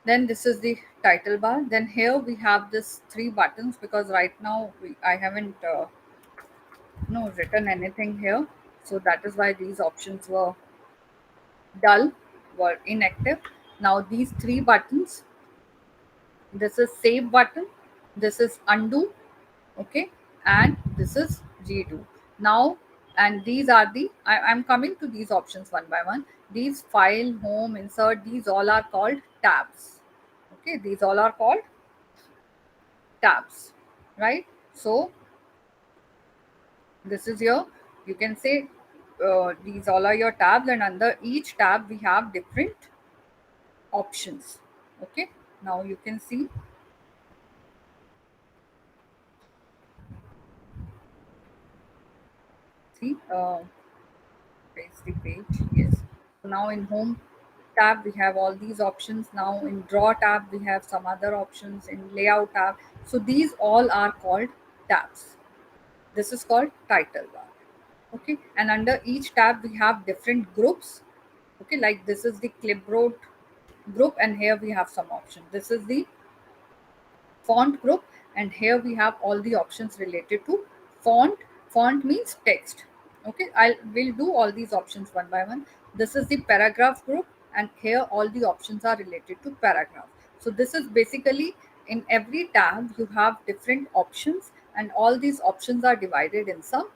Then this is the title bar. Then here we have this three buttons, because right now I haven't no written anything here, so that is why these options were dull, were inactive. Now these three buttons, this is save button, this is undo, okay, and this is redo. Now, and these are the I'm coming to these options one by one. These file, home, insert, these all are called tabs. Okay, these all are called tabs, right? So this is your, you can say, these all are your tabs, and under each tab we have different options. Okay, now you can see paste the page. Yes, so now in home tab we have all these options. Now in draw tab we have some other options. In layout tab, so these all are called tabs. This is called title bar. Okay, and under each tab we have different groups. Okay, like this is the clipboard group, and here we have some options. This is the font group, and here we have all the options related to font. Font means text. Okay, I will do all these options one by one. This is the paragraph group, and here all the options are related to paragraph. So this is basically, in every tab you have different options, and all these options are divided in some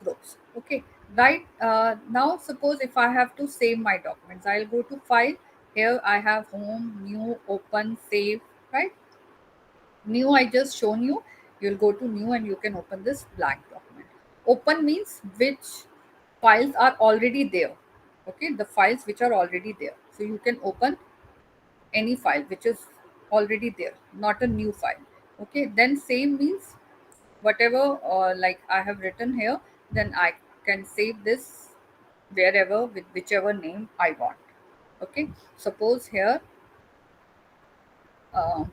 groups. Okay, right. Now suppose if I have to save my documents, I'll go to file. Here I have home, new, open, save, right? New, I just shown you. You'll go to new and you can open this blank document. Open means which files are already there. Okay, the files which are already there, so you can open any file which is already there, not a new file. Okay, then save means whatever, like I have written here, then I can save this wherever with whichever name I want. Okay, suppose here, uh,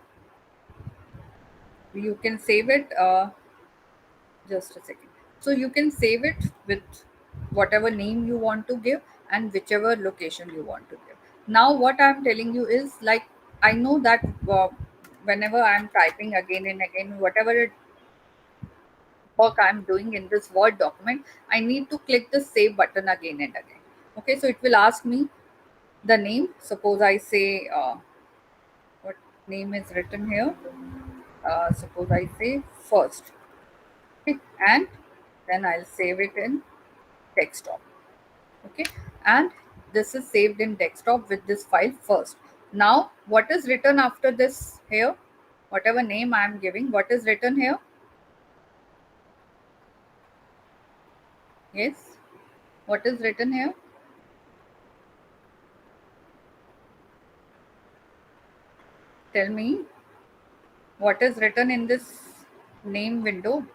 you can save it, just a second. So you can save it with whatever name you want to give and whichever location you want to give. Now what I'm telling you is, like, I know that whenever I'm typing again and again, whatever work I'm doing in this Word document, I need to click the save button again and again. Okay, so it will ask me the name. Suppose I say, what name is written here. Suppose I say first. Okay, and then I'll save it in desktop. Okay, and this is saved in desktop with this file first. Now what is written after this here? Whatever name I am giving, what is written here? Yes, what is written here? Tell me what is written in this name window.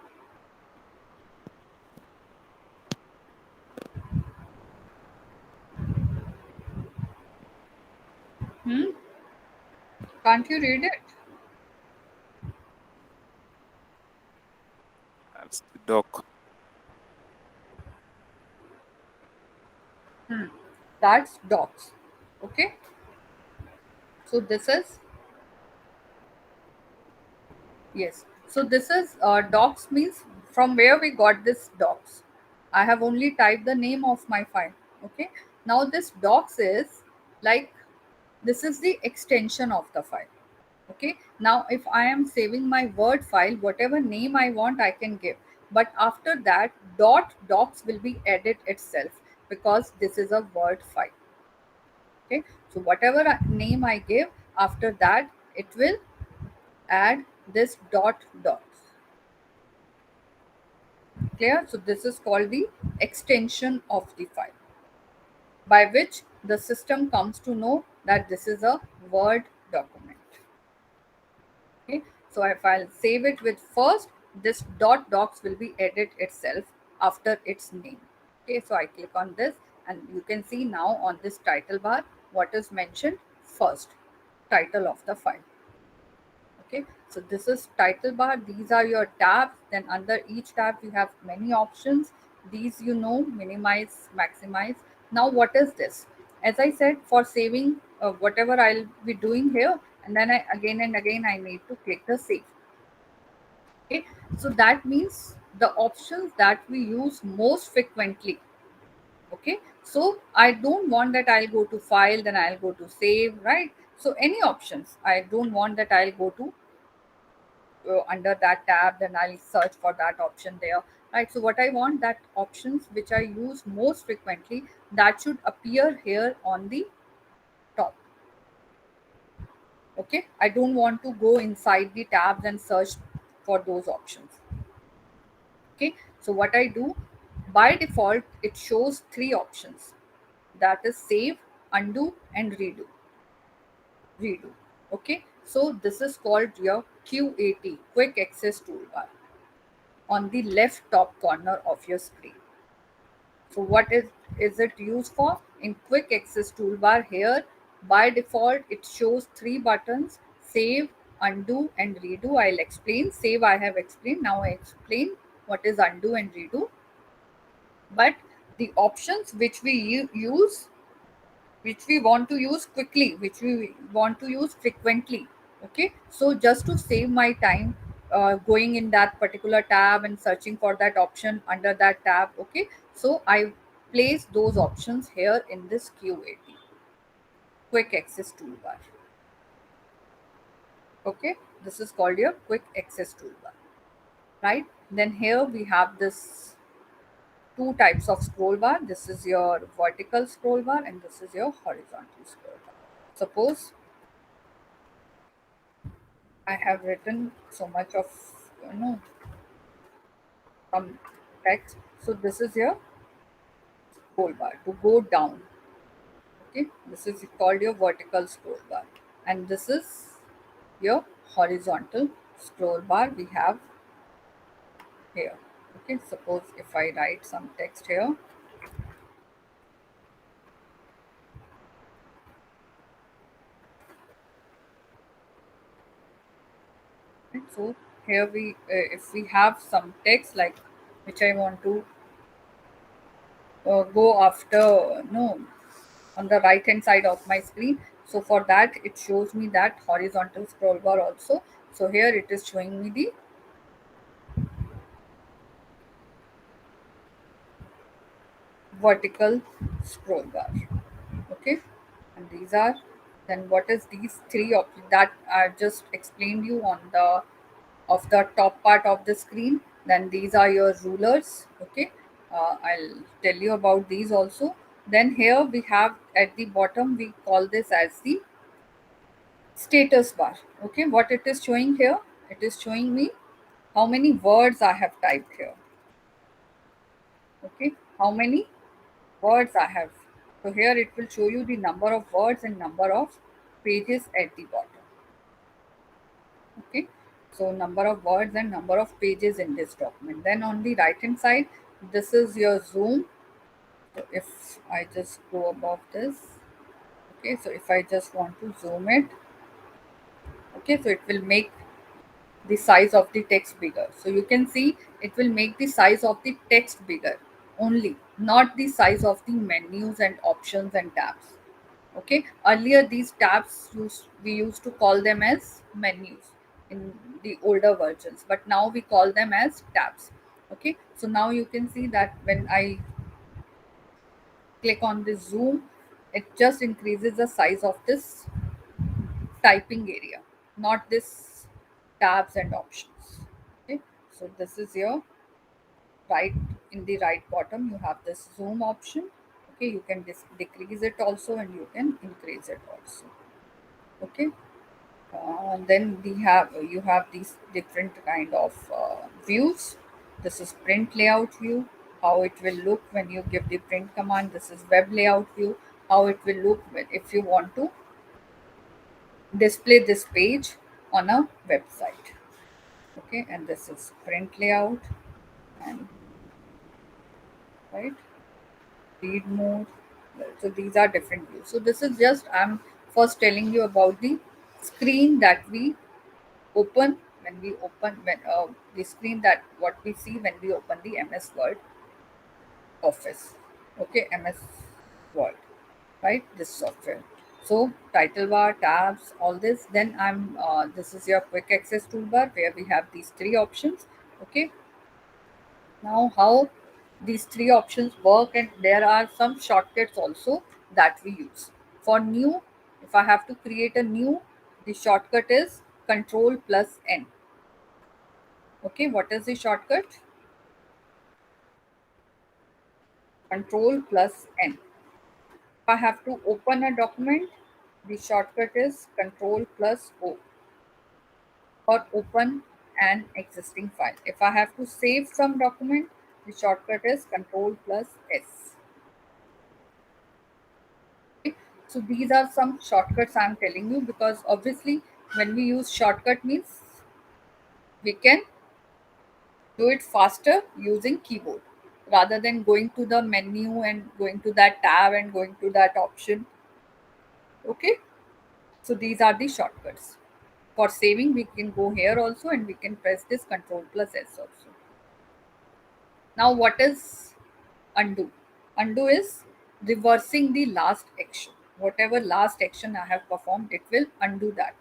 Hmm? Can't you read it?
That's the doc.
That's docs. Okay, so this is, yes. So this is docs means from where we got this docs. I have only typed the name of my file. Okay. Now this docs is like, this is the extension of the file. Okay. Now if I am saving my Word file, whatever name I want, I can give. But after that, dot docs will be added itself because this is a Word file. Okay. So whatever name I give, after that, it will add this dot dots. Clear? So this is called the extension of the file, by which the system comes to know that this is a Word document. Okay. So if I'll save it with first, this dot docs will be added itself after its name. Okay. So I click on this and you can see now on this title bar what is mentioned first, title of the file. Okay, so this is title bar, these are your tabs, then under each tab you have many options. These, you know, minimize, maximize. Now what is this? As I said, for saving whatever I'll be doing here, and then I again and again I need to click the save. Okay, so that means the options that we use most frequently. Okay, so I don't want that I'll go to file, then I'll go to save, right? So any options, I don't want that I'll go to under that tab, then I'll search for that option there, right? So what I want, that options which I use most frequently, that should appear here on the top. Okay, I don't want to go inside the tabs and search for those options. Okay, so what I do, by default it shows three options, that is save, undo and redo. Okay, so this is called your QAT, quick access toolbar, on the left top corner of your screen. So what is it used for? In quick access toolbar here, by default it shows three buttons: save, undo and redo. I'll explain. Save I have explained. Now I explain what is undo and redo. But the options which we use, which we want to use quickly, which we want to use frequently. Okay, so just to save my time going in that particular tab and searching for that option under that tab. Okay, so I place those options here in this QAT, quick access toolbar. Okay, this is called your quick access toolbar, right? Then here we have this two types of scroll bar. This is your vertical scroll bar and this is your horizontal scroll bar. Suppose I have written so much of, you know, some text. So this is your scroll bar to go down. Okay, this is called your vertical scroll bar, and this is your horizontal scroll bar we have here. Okay, suppose if I write some text here, right? So here we, if we have some text like which I want to go after, no, on the right hand side of my screen. So for that it shows me that horizontal scroll bar also. So here it is showing me the vertical scroll bar. Okay, and these are, then what is these three that I just explained you on the of the top part of the screen. Then these are your rulers. Okay, I'll tell you about these also. Then here we have at the bottom, we call this as the status bar. Okay, what it is showing here, it is showing me how many words I have typed here. Okay, how many words I have. So here it will show you the number of words and number of pages at the bottom. Okay, so number of words and number of pages in this document. Then on the right hand side, this is your zoom. So if I just go above this, okay, so if I just want to zoom it, okay, so it will make the size of the text bigger. So you can see it will make the size of the text bigger only, not the size of the menus and options and tabs. Okay, earlier these tabs we used to call them as menus in the older versions, but now we call them as tabs. Okay, so now you can see that when I click on this zoom, it just increases the size of this typing area, not this tabs and options. Okay, so this is your right, in the right bottom you have this zoom option. Okay, you can decrease it also and you can increase it also. Okay, then we have you have these different kind of views. This is print layout view, how it will look when you give the print command. This is web layout view, how it will look if you want to display this page on a website. Okay, and this is print layout, and right, read mode. So these are different views. So this is just, I'm first telling you about the screen that we open when we open when the screen that what we see when we open the MS Word Office. Okay, MS Word, right? This software. So title bar, tabs, all this. Then this is your quick access toolbar where we have these three options. Okay, now how these three options work, and there are some shortcuts also that we use. For new, if I have to create a new, the shortcut is Control plus N. Okay, what is the shortcut? Control plus N. If I have to open a document, the shortcut is Control plus O, or open an existing file. If I have to save some document, the shortcut is Control plus S. Okay? So these are some shortcuts I'm telling you, because obviously when we use shortcut means we can do it faster using keyboard rather than going to the menu and going to that tab and going to that option. Okay, so these are the shortcuts. For saving, we can go here also and we can press this Control plus S also. Now what is undo? Undo is reversing the last action. Whatever last action I have performed, it will undo that.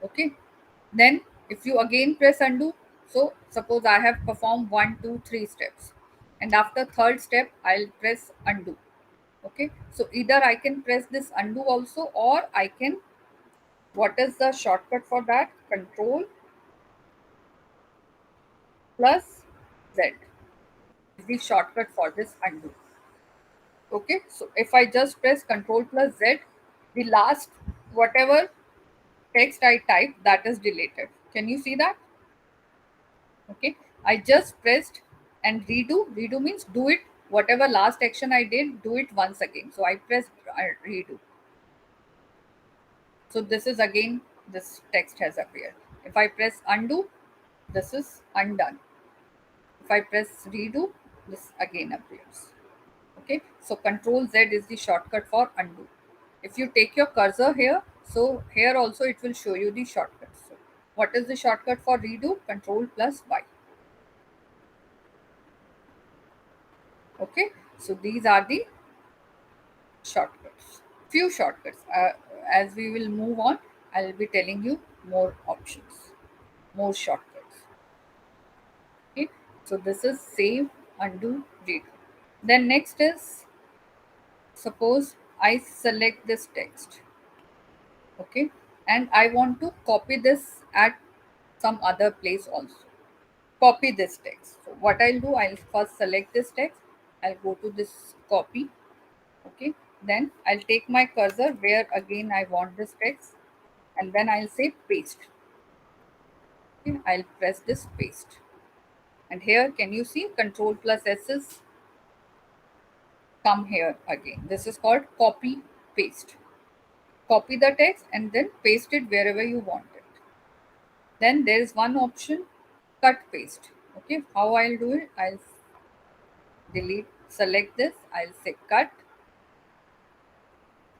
Okay, then if you again press undo, so suppose I have performed 1 2 3 steps, and after third step I'll press undo. Okay, so either I can press this undo also, or I can, what is the shortcut for that? Control plus Z is the shortcut for this undo. Okay, so if I just press Control plus Z, the last whatever text I typed, that is deleted. Can you see that? Okay, I just pressed and redo. Redo means do it, whatever last action I did, do it once again. So I pressed redo. So this is again, this text has appeared. If I press undo, this is undone. If I press redo, this again appears. Okay, so Control Z is the shortcut for undo. If you take your cursor here, so here also it will show you the shortcuts. So what is the shortcut for redo? Control plus Y. Okay, so these are the shortcuts. Few shortcuts. As we will move on, I will be telling you more options, more shortcuts. Okay, so this is save, undo, redo. Then next is, suppose I select this text, okay, and I want to copy this at some other place also. copy this text. So what I'll do, I'll first select this text. I'll go to this copy. Okay. Then I'll take my cursor where again I want this text, and then I'll say paste. Okay. I'll press this paste. And here, can you see Control plus S is come here again. This is called copy paste. Copy the text and then paste it wherever you want it. Then there is one option, cut paste. Okay, how I'll do it? I'll delete, select this, I'll say cut,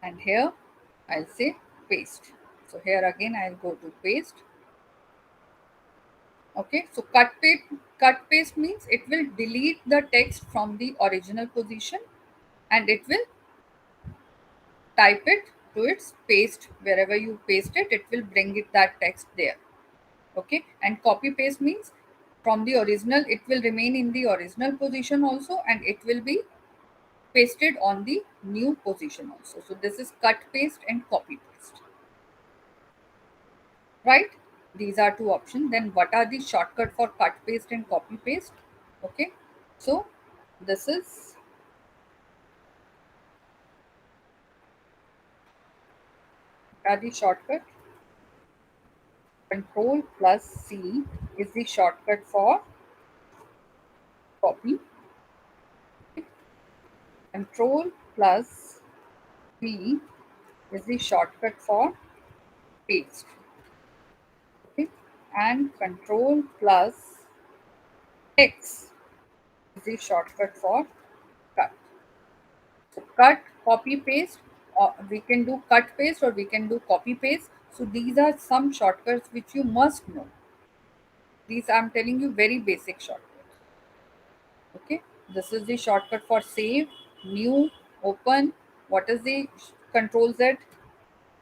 and here I'll say paste. So here again I'll go to paste. Okay, so cut paste means it will delete the text from the original position and it will type it to its paste. Wherever you paste it, it will bring it that text there. Okay, and copy paste means from the original it will remain in the original position also, and it will be pasted on the new position also. So this is cut paste and copy paste, right? These are two options. Then what are the shortcut for cut paste and copy paste? Okay, so this is what are the shortcut. Control plus C is the shortcut for copy. Control plus V is the shortcut for paste. Okay, and Control plus X is the shortcut for cut. So cut, copy, paste, or we can do cut paste or we can do copy paste. So these are some shortcuts which you must know. These I'm telling you very basic shortcuts. Okay, this is the shortcut for save, new, open. What is the Control Z?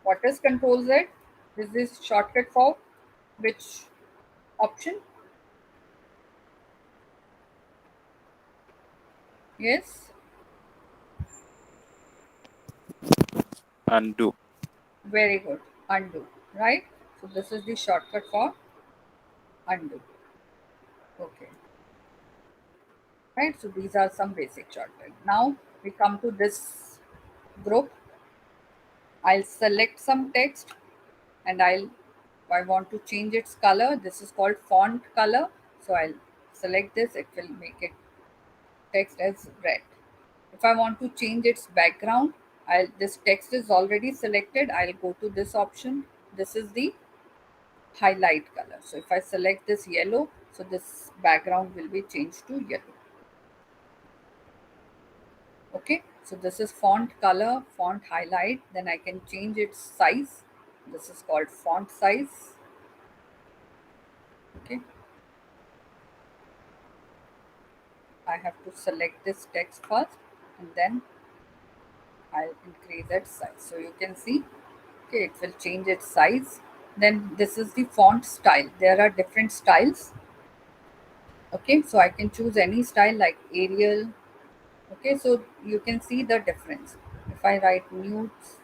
What is Control Z? This is shortcut for which option? Yes,
Undo.
very good. Undo, right? So this is the shortcut for undo. Okay, right? So these are some basic shortcuts. Now we come to this group. I'll select some text and I want to change its color. This is called font color. So I'll select this. It will make it text as red. If I want to change its background, this text is already selected. I'll go to this option. This is the highlight color. So if I select this yellow, so this background will be changed to yellow. Okay, so this is font color, font highlight. Then I can change its size. This is called font size. Okay, I have to select this text first and then I'll increase its size. So you can see, okay, it will change its size. Then this is the font style. There are different styles. Okay, so I can choose any style like Arial. Okay, so you can see the difference. If I write nudes,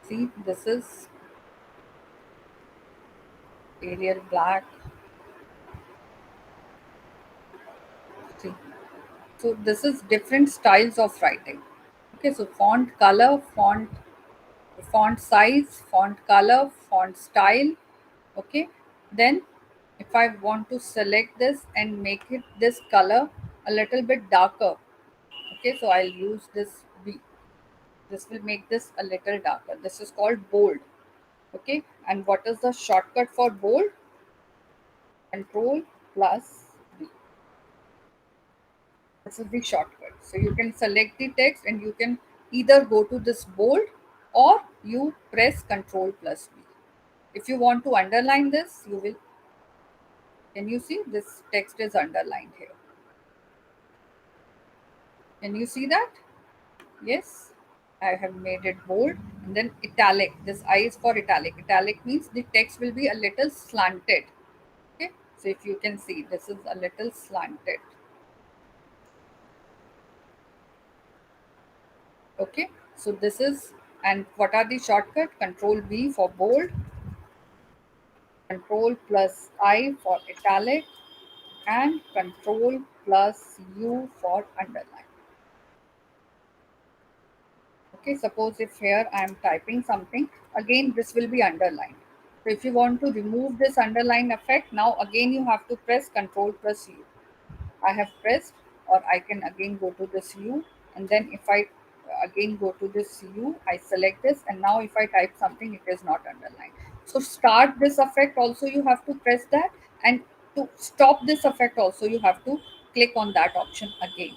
see this is Arial black. See, so this is different styles of writing. Okay, so font color, font size, font color, font style. Okay, then if I want to select this and make it this color a little bit darker, okay, so I'll use this B. This will make this a little darker. This is called bold. Okay, and what is the shortcut for bold? Control plus B. This is the shortcut. So you can select the text and you can either go to this bold or you press Control plus B. If you want to underline this, you will. Can you see this text is underlined here? Can you see that? Yes, I have made it bold. And then italic. This I is for italic. Italic means the text will be a little slanted. Okay, so if you can see, this is a little slanted. Okay, so this is, and what are the shortcut? Control B for bold, Control plus I for italic, and Control plus U for underline. Okay, suppose if here I am typing something, again this will be underlined. So if you want to remove this underline effect, now again you have to press Control plus U. I have pressed, or I can again go to this U, and then if I again go to this U, I select this, and now if I type something, it is not underlined. So start this effect also you have to press that, and to stop this effect also you have to click on that option again.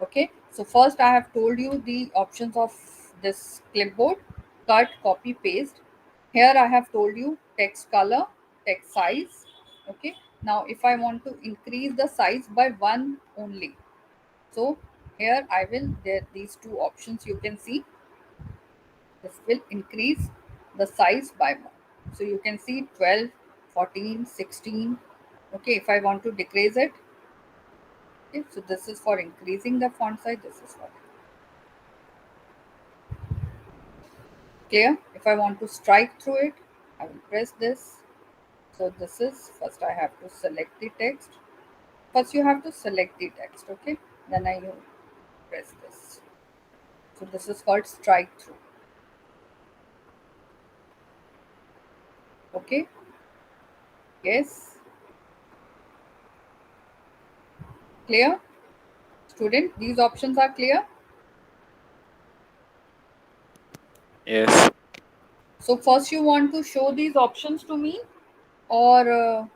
Okay, so first I have told you the options of this clipboard: cut, copy, paste. Here I have told you text color, text size. Okay, now if I want to increase the size by one only, so here I will, there these two options you can see, this will increase the size by one. So you can see 12, 14, 16. Okay, if I want to decrease it, okay, so this is for increasing the font size, this is for clear. If I want to strike through it, I will press this. So this is, first I have to select the text. First you have to select the text, okay? Then I will press this. So this is called strike through. Okay? Yes. Clear? Student, these options are clear?
Yes.
So first you want to show these options to me, or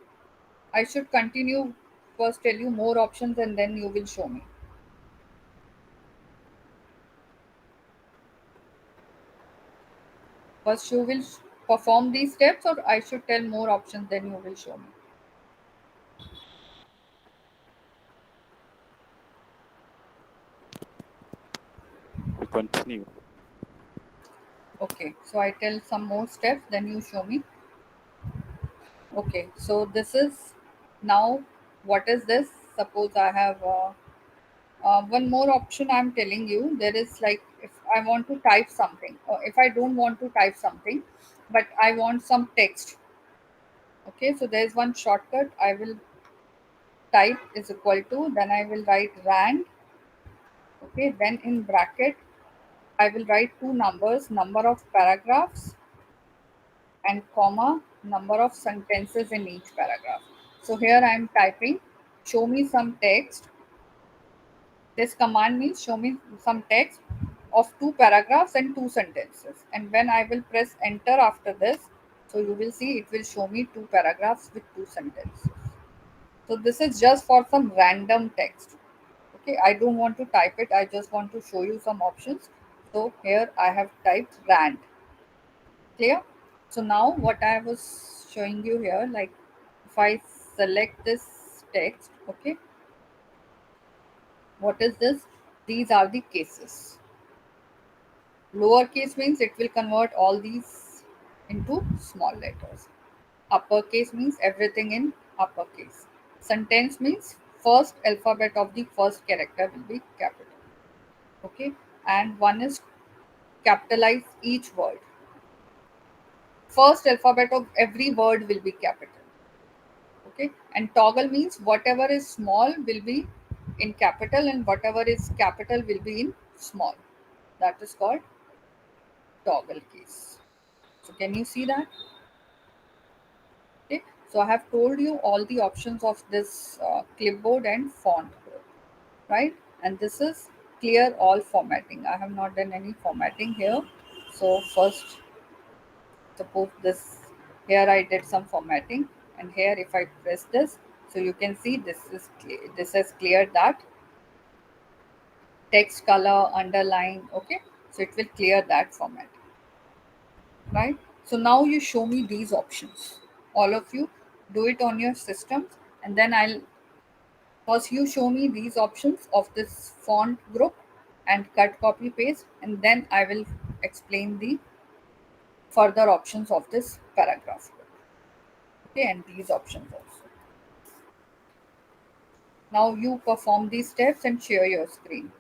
I should continue first tell you more options and then you will show me. First you will perform these steps, or I should tell more options then you will show me.
We continue.
Okay, so I tell some more steps, then you show me. Okay, so this is now, what is this? Suppose I have one more option I'm telling you. There is like, if I want to type something, or if I don't want to type something, but I want some text. Okay, so there's one shortcut. I will type is equal to, then I will write rand. Okay, then in bracket, I will write two numbers, number of paragraphs and comma, number of sentences in each paragraph. So here I am typing, show me some text. This command means show me some text of two paragraphs and two sentences. And when I will press enter after this, so you will see it will show me two paragraphs with two sentences. So this is just for some random text. Okay, I don't want to type it, I just want to show you some options. So here I have typed rand. Clear? So now what I was showing you here, like if I select this text, okay, what is this? These are the cases. Lowercase means it will convert all these into small letters. Uppercase means everything in uppercase. Sentence means first alphabet of the first character will be capital. Okay, and one is capitalize each word. First alphabet of every word will be capital. Okay, and toggle means whatever is small will be in capital and whatever is capital will be in small. That is called toggle case. So can you see that? Okay, so I have told you all the options of this clipboard and font group, right? And this is clear all formatting. I have not done any formatting here. So first, suppose this, here I did some formatting, and here if I press this, so you can see this is this has cleared that text color underline. Okay, so it will clear that format, right? So now you show me these options, all of you do it on your systems, and then I'll first you show me these options of this font group and cut copy paste, and then I will explain the further options of this paragraph group. Okay, and these options also. Now you perform these steps and share your screen.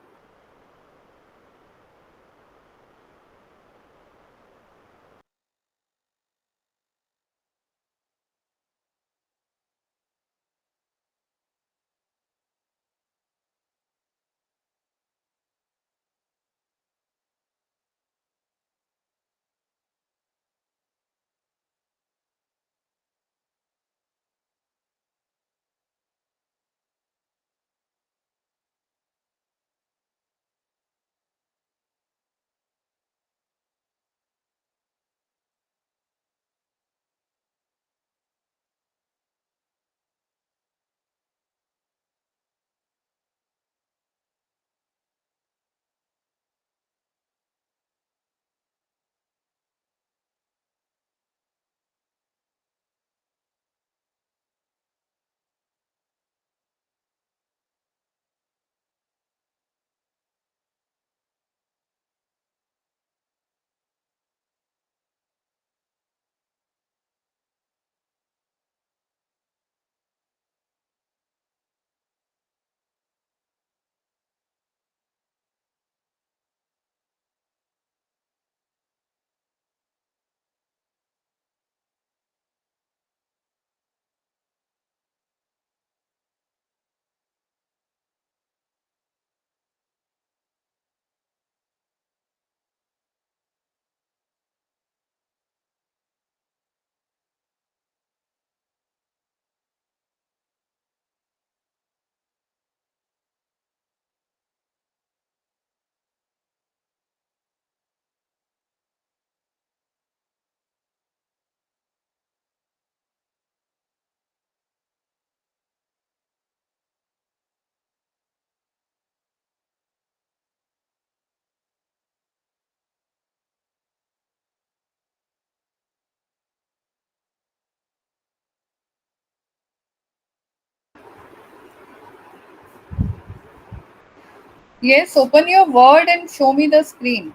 Yes, open your Word and show me the screen.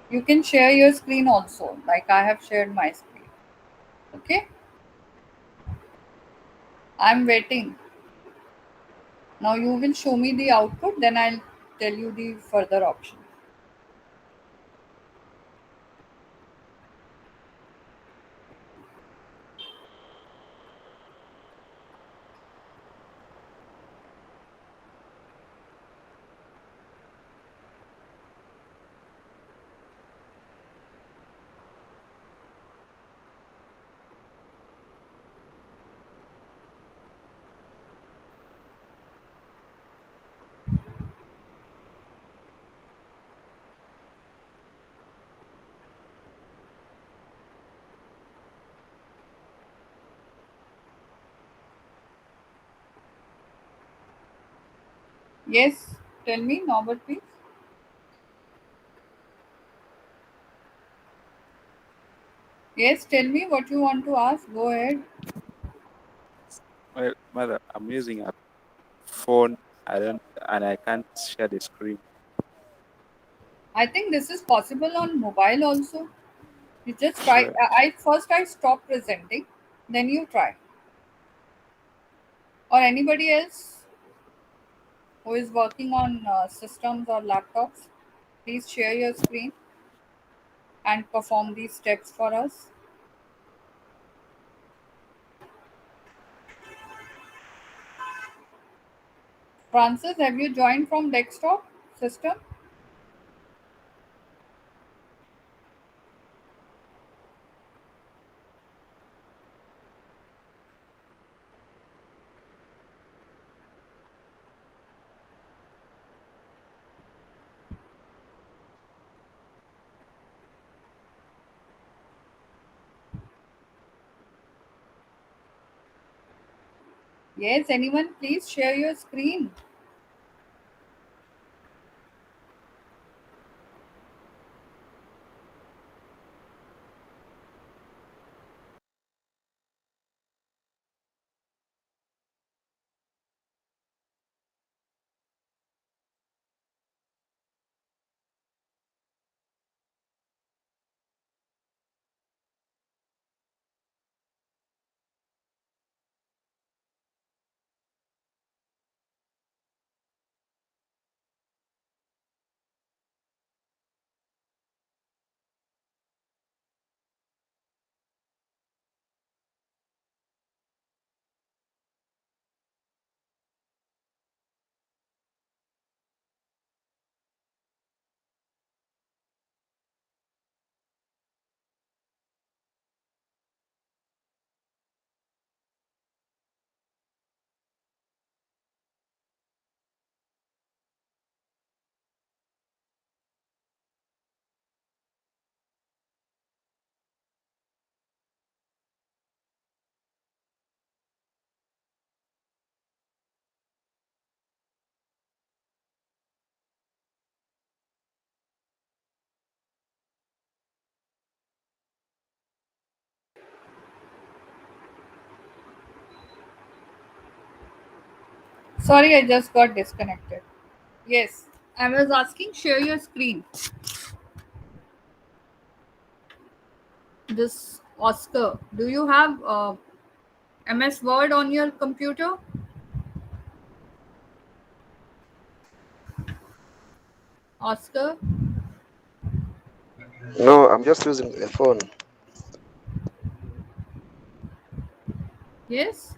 You can share your screen also, like I have shared my screen. Okay, I'm waiting. Now you will show me the output, then I'll tell you the further option. Yes, tell me, Norbert, please. Yes, tell me what you want to ask. Go ahead.
Well, mother, I'm using a phone. I don't, and I can't share the screen.
I think this is possible on mobile also. You just try.
Well,
I stop presenting, then you try. Or anybody else who is working on systems or laptops, please share your screen and perform these steps for us. Francis, have you joined from desktop system? Yes, anyone, please share your screen. Sorry, I just got disconnected. Yes, I was asking, share your screen. This Oscar, do you have MS Word on your computer? Oscar,
No, I'm just using a phone.
yes?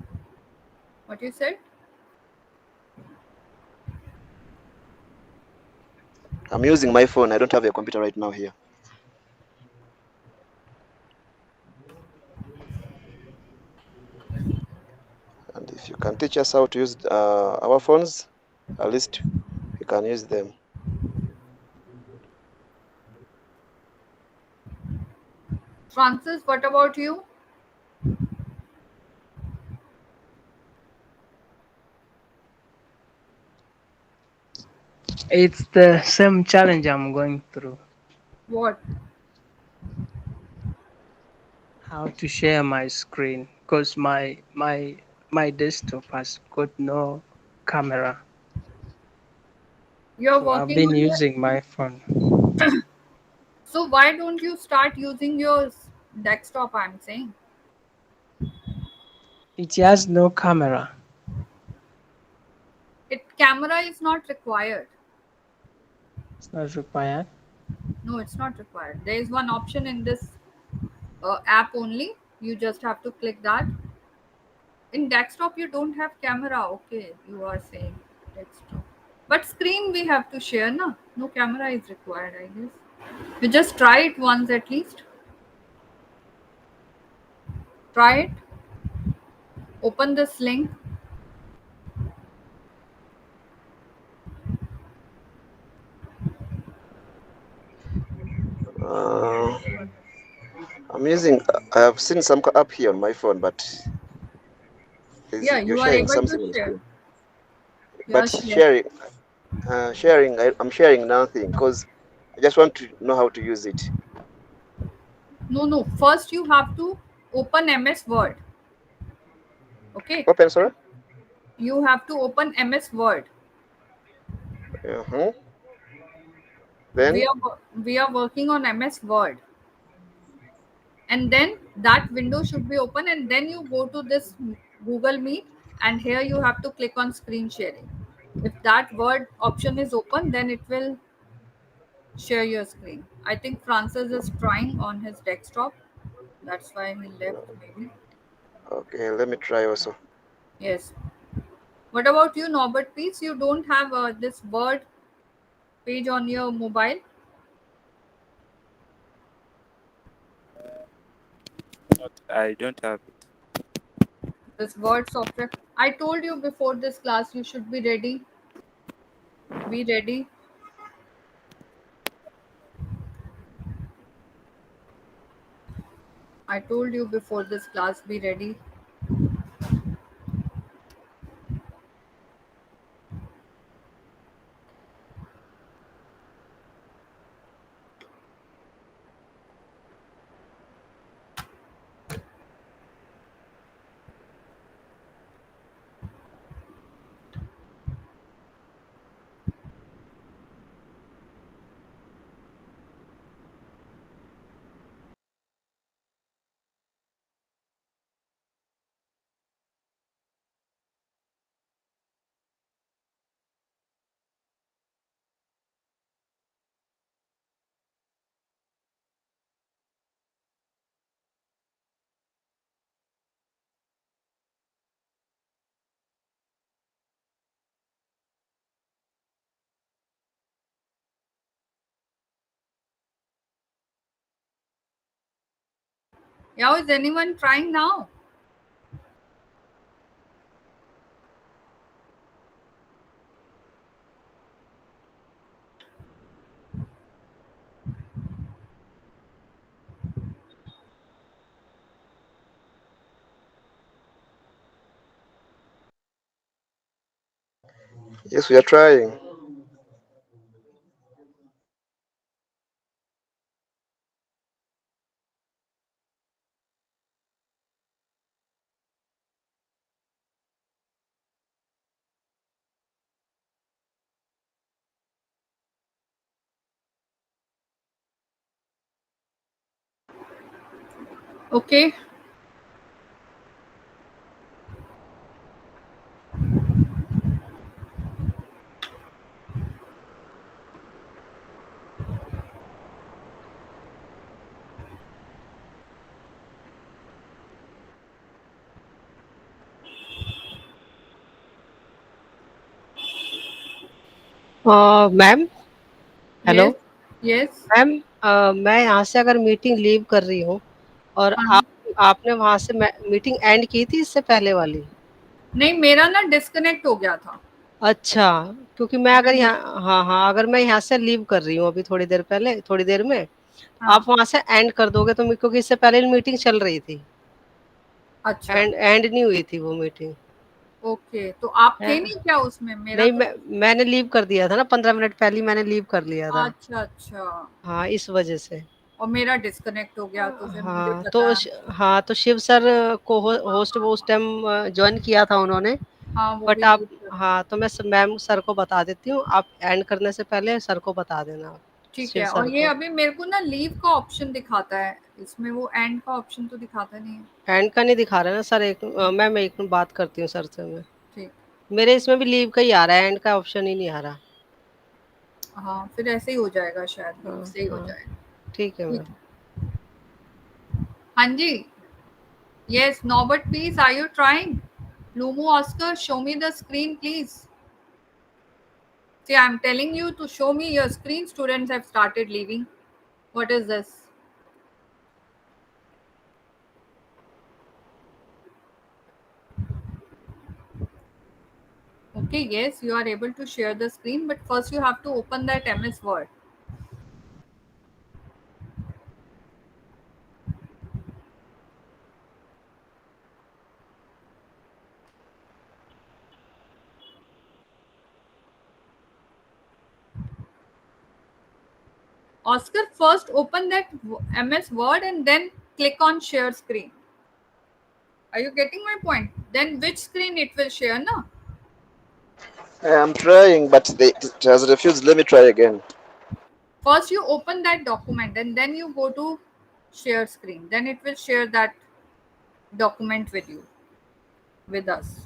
What you said?
I'm using my phone. I don't have a computer right now here. And if you can teach us how to use our phones, at least we can use them.
Francis, what about you?
It's the same challenge I'm going through.
What?
How to share my screen because my desktop has got no camera.
You're
So I've
working
been
on your.
using my phone.
So why don't you start using your desktop? I'm saying
It has no camera.
it camera is not required.
It's not required.
No, it's not required. There is one option in this app only. You just have to click that. In desktop, you don't have camera. Okay, you are saying desktop, but screen we have to share. Na, no camera is required. I guess you just try it once at least. Try it. Open this link.
Uh, I'm using. I have seen some app here on my phone, but
Yeah,
you're
you are
sharing
able to
something on
share.
screen.
Yeah,
But
share.
sharing. I'm sharing nothing because I just want to know how to use it.
No, no. First, you have to open MS Word. Okay,
Open, sorry.
you have to open MS Word.
Uh-huh. Then,
We are working on MS Word, and then that window should be open, and then you go to this Google Meet, and here you have to click on screen sharing. If that Word option is open, then it will share your screen. I think Francis is trying on his desktop. That's why he left. Maybe.
okay, let me try also.
Yes. What about you, Norbert? Please, you don't have this Word page on your mobile.
Not, I don't have it.
This Word software. I told you before this class you should be ready. Be ready. I told you before this class, be ready. Yeah, is anyone trying now?
Yes, we are trying.
Okay.
Ma'am hello
Yes. Yes.
Ma'am मैं यहाँ से अगर meeting leave कर रही हूँ और
हाँ.
आपने वहाँ से मीटिंग एंड की थी इससे पहले वाली
नहीं, मेरा ना डिस्कनेक्ट हो गया था.
अच्छा क्योंकि मैं
मेरा
अगर
dis-
यहाँ हाँ हाँ अगर मैं यहाँ से लीव कर रही हूँ अभी थोड़ी देर पहले थोड़ी देर में आप
हाँ.
वहाँ से एंड कर दोगे तो क्योंकि इससे पहले मीटिंग चल रही थी
अच्छा.
एंड नहीं हुई थी वो मीटिंग
ओके, तो आप थे नहीं क्या उसमें? मेरा
नहीं
तो.
मैंने लीव कर दिया था ना 15 मिनट पहले ही मैंने लीव कर लिया था
अच्छा, अच्छा.
हाँ इस वजह से
और मेरा डिस्कनेक्ट हो गया तो फिर मुझे
हाँ
पता.
हाँ तो शिव सर को होस्ट वो उस टाइम ज्वाइन किया था उन्होंने
हाँ वो
बट
भी
आप,
यूज करते हैं।
हाँ, तो मैं मैम सर को बता देती हूँ, आप एंड करने से पहले सर को बता देना आप,
ठीक
शिव
है। और
सर
ये
को।
अभी मेरे को ना लीव का ऑप्शन दिखाता है, इसमें वो एंड का ऑप्शन तो दिखाता नहीं है।
एंड का नहीं दिखा रहा है ना सर, एक मैम एक मिनट बात करती हूँ सर से मैं।
ठीक।
मेरे इसमें भी लीव का ही आ रहा है, एंड का ऑप्शन ही नहीं आ रहा।
हाँ फिर ऐसे ही हो जाएगा, शायद लीव
हाँ
से ही हो
हाँ,
जाएगा।
ठीक है
ठीक
मैम।
है। हाँ जी। Yes, Norbert, please, are you trying? Lumu Oscar, show me the screen, please. See, I'm telling you to show me your screen. Students have started leaving. What is this? Okay, yes, you are able to share the screen, but first you have to open that MS Word. Oscar, first open that MS Word and then click on share screen. Are you getting my point? Then which screen it will share, na?
I'm trying, but it has refused. Let me try again.
First you open that document and then you go to share screen. Then it will share that document with you, with us.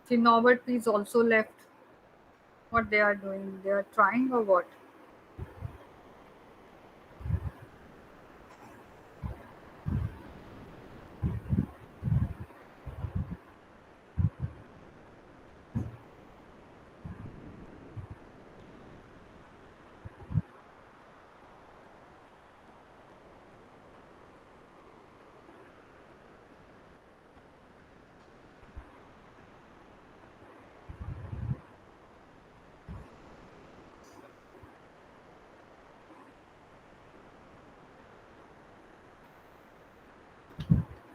See, Norbert is also left. What they are doing? They are trying or what?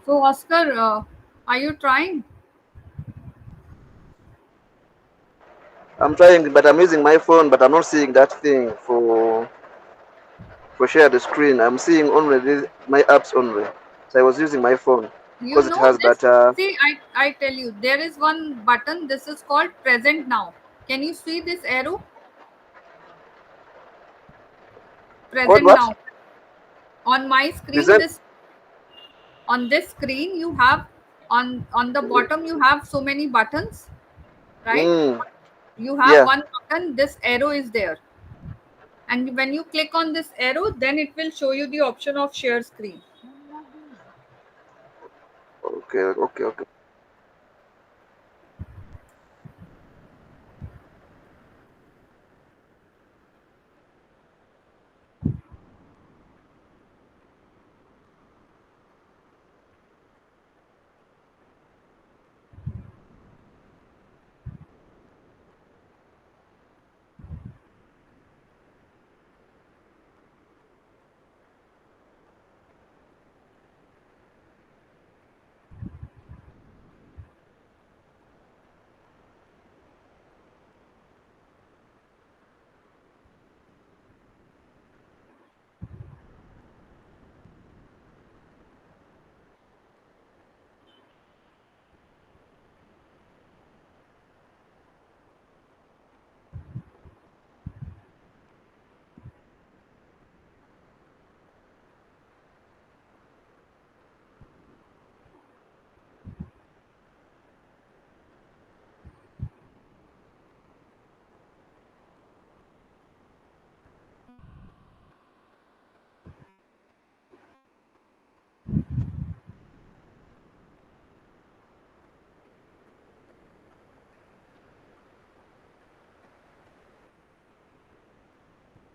So, Oscar, are you trying?
I'm trying, but I'm using my phone, but I'm not seeing that thing for share the screen. I'm seeing only my apps only. So I was using my phone
You
because it
know
has
this.
that.
See, I tell you, there is one button. This is called present now. Can you see this arrow?
Called
Present
what?
now. On my screen,
Present.
this on this screen you have on the bottom you have so many buttons, right?
Mm,
You have
yeah.
one button. This arrow is there, and when you click on this arrow, then it will show you the option of share screen.
Okay. Okay. Okay.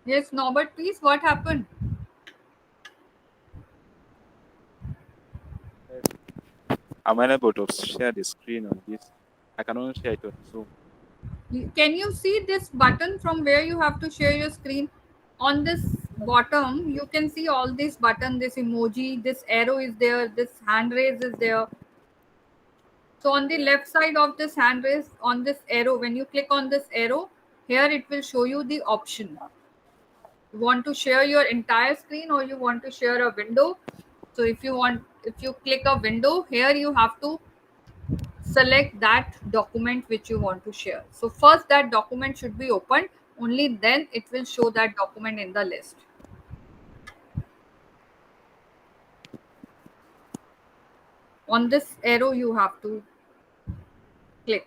Yes, Norbert, please, what happened?
Yes. I'm unable to share the screen on this. I can only share it on Zoom.
Can you see this button from where you have to share your screen? On this bottom, you can see all these button, this emoji, this arrow is there, this hand raise is there. So on the left side of this hand raise, on this arrow, when you click on this arrow, here it will show you the option. You want to share your entire screen or you want to share a window. So if you click a window, here you have to select that document which you want to share. So first that document should be opened, only then it will show that document in the list. On this arrow you have to click.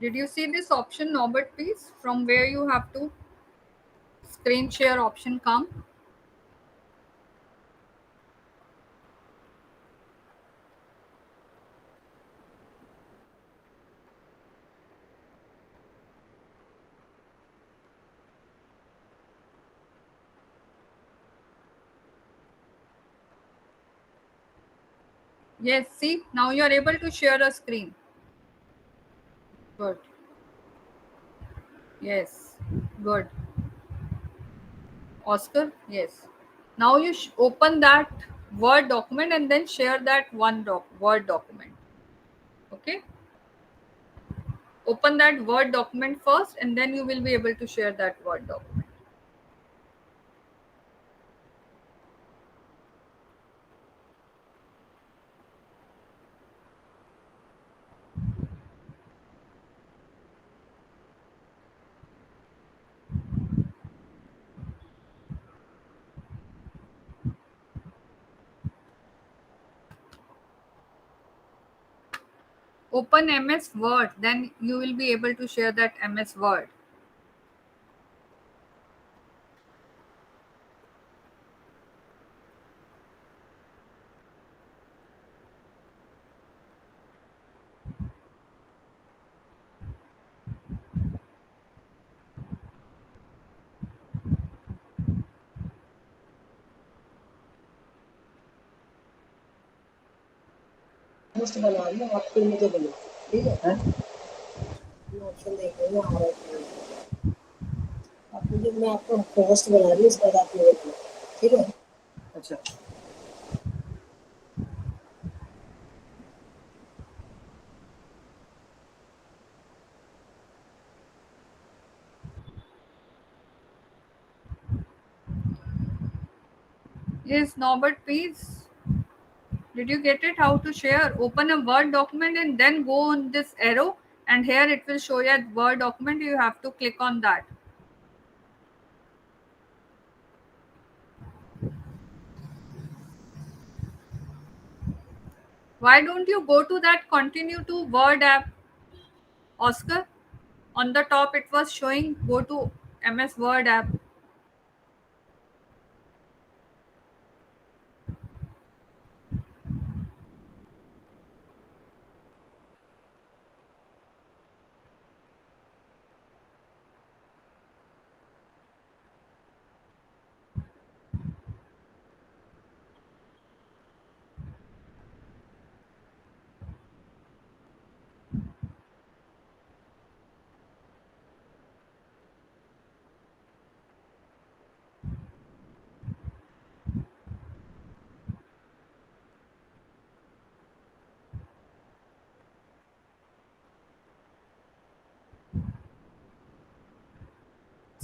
Did you see this option, Norbert, please, from where you have to screen share option come? Yes, see, now you are able to share a screen. Good. Yes, good. Oscar, yes. Now you open that Word document and then share that Word document. Okay. Open that Word document first and then you will be able to share that Word document. Open MS Word, then you will be able to share that MS Word.
Host बना लिया आप फिर मुझे बोलो ठीक है option देख रहे हो हमारा आप मुझे मैं आपको होस्ट बना रही हूँ इसके बाद आप मुझे बोलो ठीक है अच्छा
Yes, Norbert, please. Did you get it? How to share? Open a Word document and then go on this arrow, and here it will show you a Word document. You have to click on that. Why don't you go to that continue to Word app, Oscar? On the top, it was showing go to MS Word app.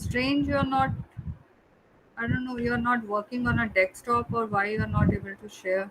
Strange, you're not. I don't know. You're not working on a desktop, or why you're not able to share.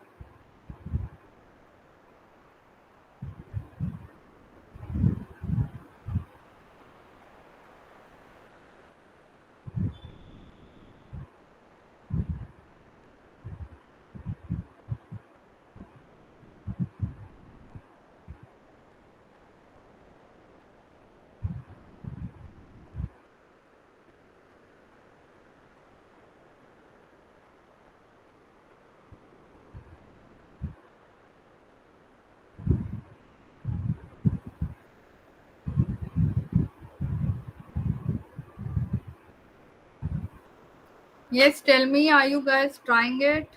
Yes, tell me, are you guys trying it?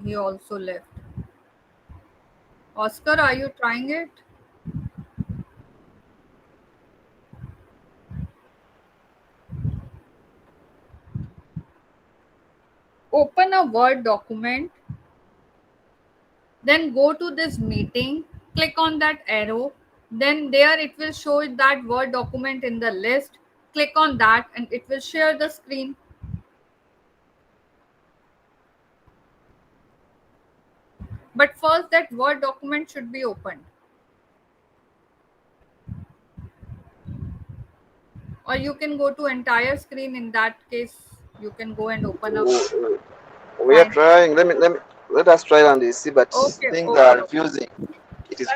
He also left. Oscar, are you trying it? Open a Word document, then go to this meeting, click on that arrow, then there it will show that Word document in the list. Click on that and it will share the screen. But first, that Word document should be opened. Or you can go to entire screen. In that case, you can go and open up.
We are
Fine.
trying. Let us try and see, but
Okay,
things are
okay.
refusing. It is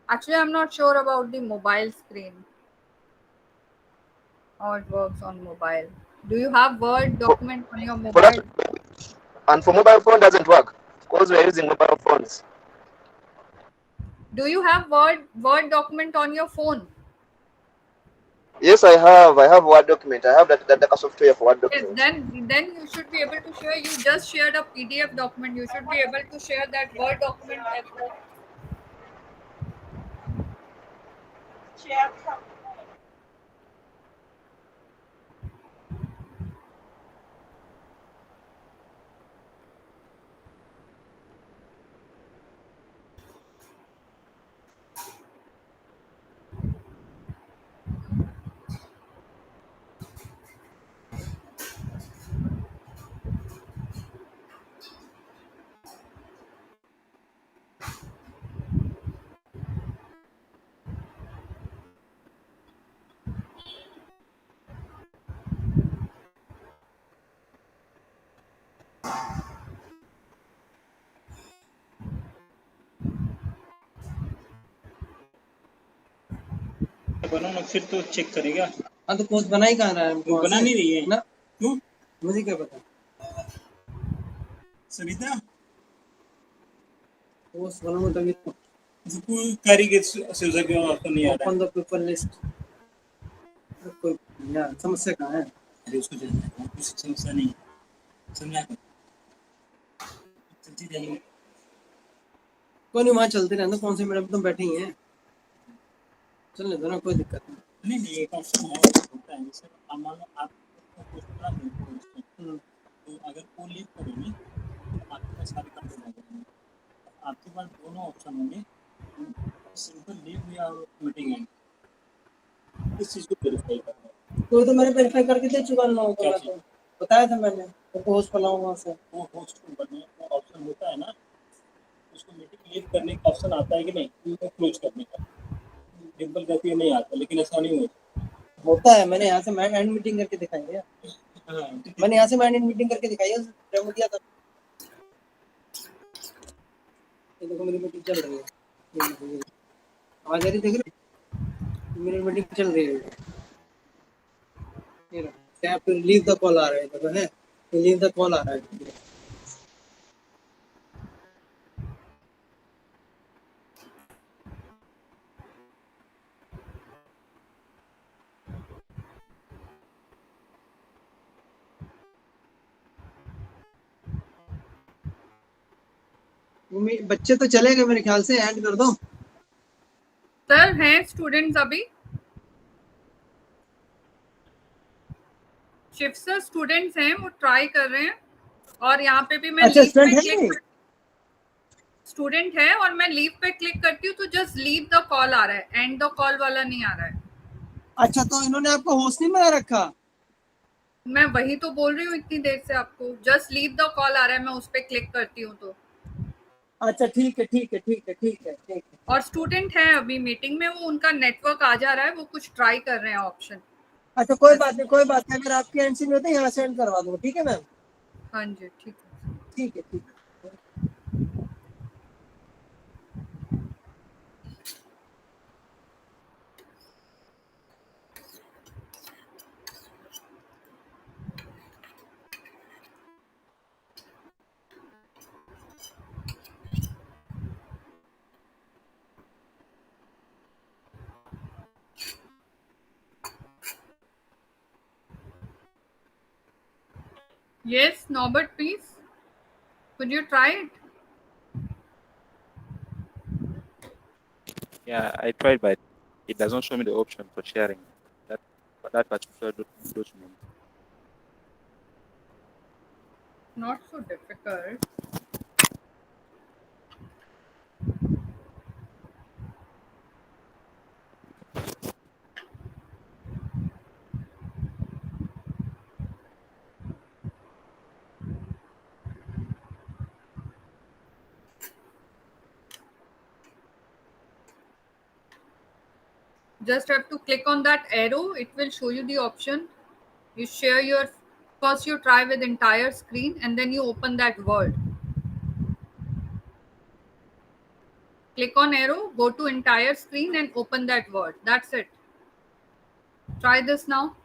Actually, I'm not sure about the mobile screen, how it works on mobile. Do you have Word
for,
document on your
for that,
mobile?
and for mobile phone doesn't work because we are using mobile phones.
Do you have Word document on your phone?
Yes, I have. I have Word document. I have that software for Word
Yes,
document.
then you should be able to share. You just shared a PDF document. You should be able to share that Word document as well.
बना ना फिर तो check करेगा। हाँ तो post बना ही कहाँ रहा है, वो बना नहीं रही है ना, क्यों मुझे क्या पता। सविता पोस्ट बनाऊँ तभी तो कोई कारीगर सुविधा क्यों आपको नहीं आ रहा है। ओपन द पेपर लिस्ट, कोई यार समस्या कहाँ है। अरे उसको जानना है, कुछ समस्या नहीं समझा कर चलती जाएगी। कोई नहीं, वहाँ चलते रहना, कौन से मैडम तुम बैठे ही हैं, चलने दो ना, कोई दिक्कत नहीं। नहीं एक ऑप्शन है होता है, जैसे मान लो आप पोस्ट बना दो तो अगर वो लीव करोगे तो आपके पास सारे काम हो जाएंगे। आपके पास दोनों ऑप्शन होंगे, सिंपल लीव या मीटिंग है, इस चीज को वेरीफाई करना है। तो मैंने वेरीफाई करके दे चुका ना, होगा तो बताया था मैंने, तो होस्ट बनाऊँ वहाँ से, वो होस्ट बनने का ऑप्शन होता है ना, उसको मीटिंग लीव करने का ऑप्शन आता है कि नहीं, क्लोज करने का। डिम्पल कहती है नहीं आता, लेकिन ऐसा नहीं होता है। मैंने यहाँ से मैं एंड मीटिंग करके दिखाई है। हाँ, मैंने यहाँ से मैं एंड मीटिंग करके दिखाई है, डेमो दिया था। ये देखो मेरी मीटिंग चल रही है, आवाज आ रही, देख रहे हो? मेरी मीटिंग चल रही है। ये क्या फिर लीव द कॉल आ रहा है, देखो है, लीव द कॉल आ रहा है। बच्चे तो चले गए मेरे ख्याल से, ऐड कर दो।
सर हैं स्टूडेंट्स अभी? शिव सर स्टूडेंट्स हैं, वो ट्राई कर रहे हैं। और यहाँ पे भी मैं
अच्छा
लीव
स्टूडेंट
पे
है
क्लिक, स्टूडेंट है और मैं लीव पे क्लिक करती हूँ तो जस्ट लीव द कॉल आ रहा है, एंड द कॉल वाला नहीं आ रहा है।
अच्छा तो इन्होंने आपको होस्ट नहीं बना रखा।
मैं वही तो बोल रही हूँ इतनी देर से आपको, जस्ट लीव द कॉल आ रहा है, मैं उस पर क्लिक करती हूँ तो।
अच्छा ठीक है ठीक है ठीक है ठीक है ठीक है।
और स्टूडेंट है अभी मीटिंग में, वो उनका नेटवर्क आ जा रहा है, वो कुछ ट्राई कर रहे हैं ऑप्शन।
अच्छा कोई बात नहीं, कोई बात नहीं, अगर आपके एंड से नहीं होता यहाँ से एंड करवा दूंगा, ठीक है मैम।
हाँ जी, ठीक है।
ठीक है, ठीक है।
Yes, Norbert, please. Could you try it?
Yeah, I tried, but it doesn't show me the option for sharing that that particular document.
Not so difficult. Just have to click on that arrow. It will show you the option. You share your first. You try with entire screen, and then you open that word. Click on arrow, go to entire screen, and open that word. That's it. Try this now.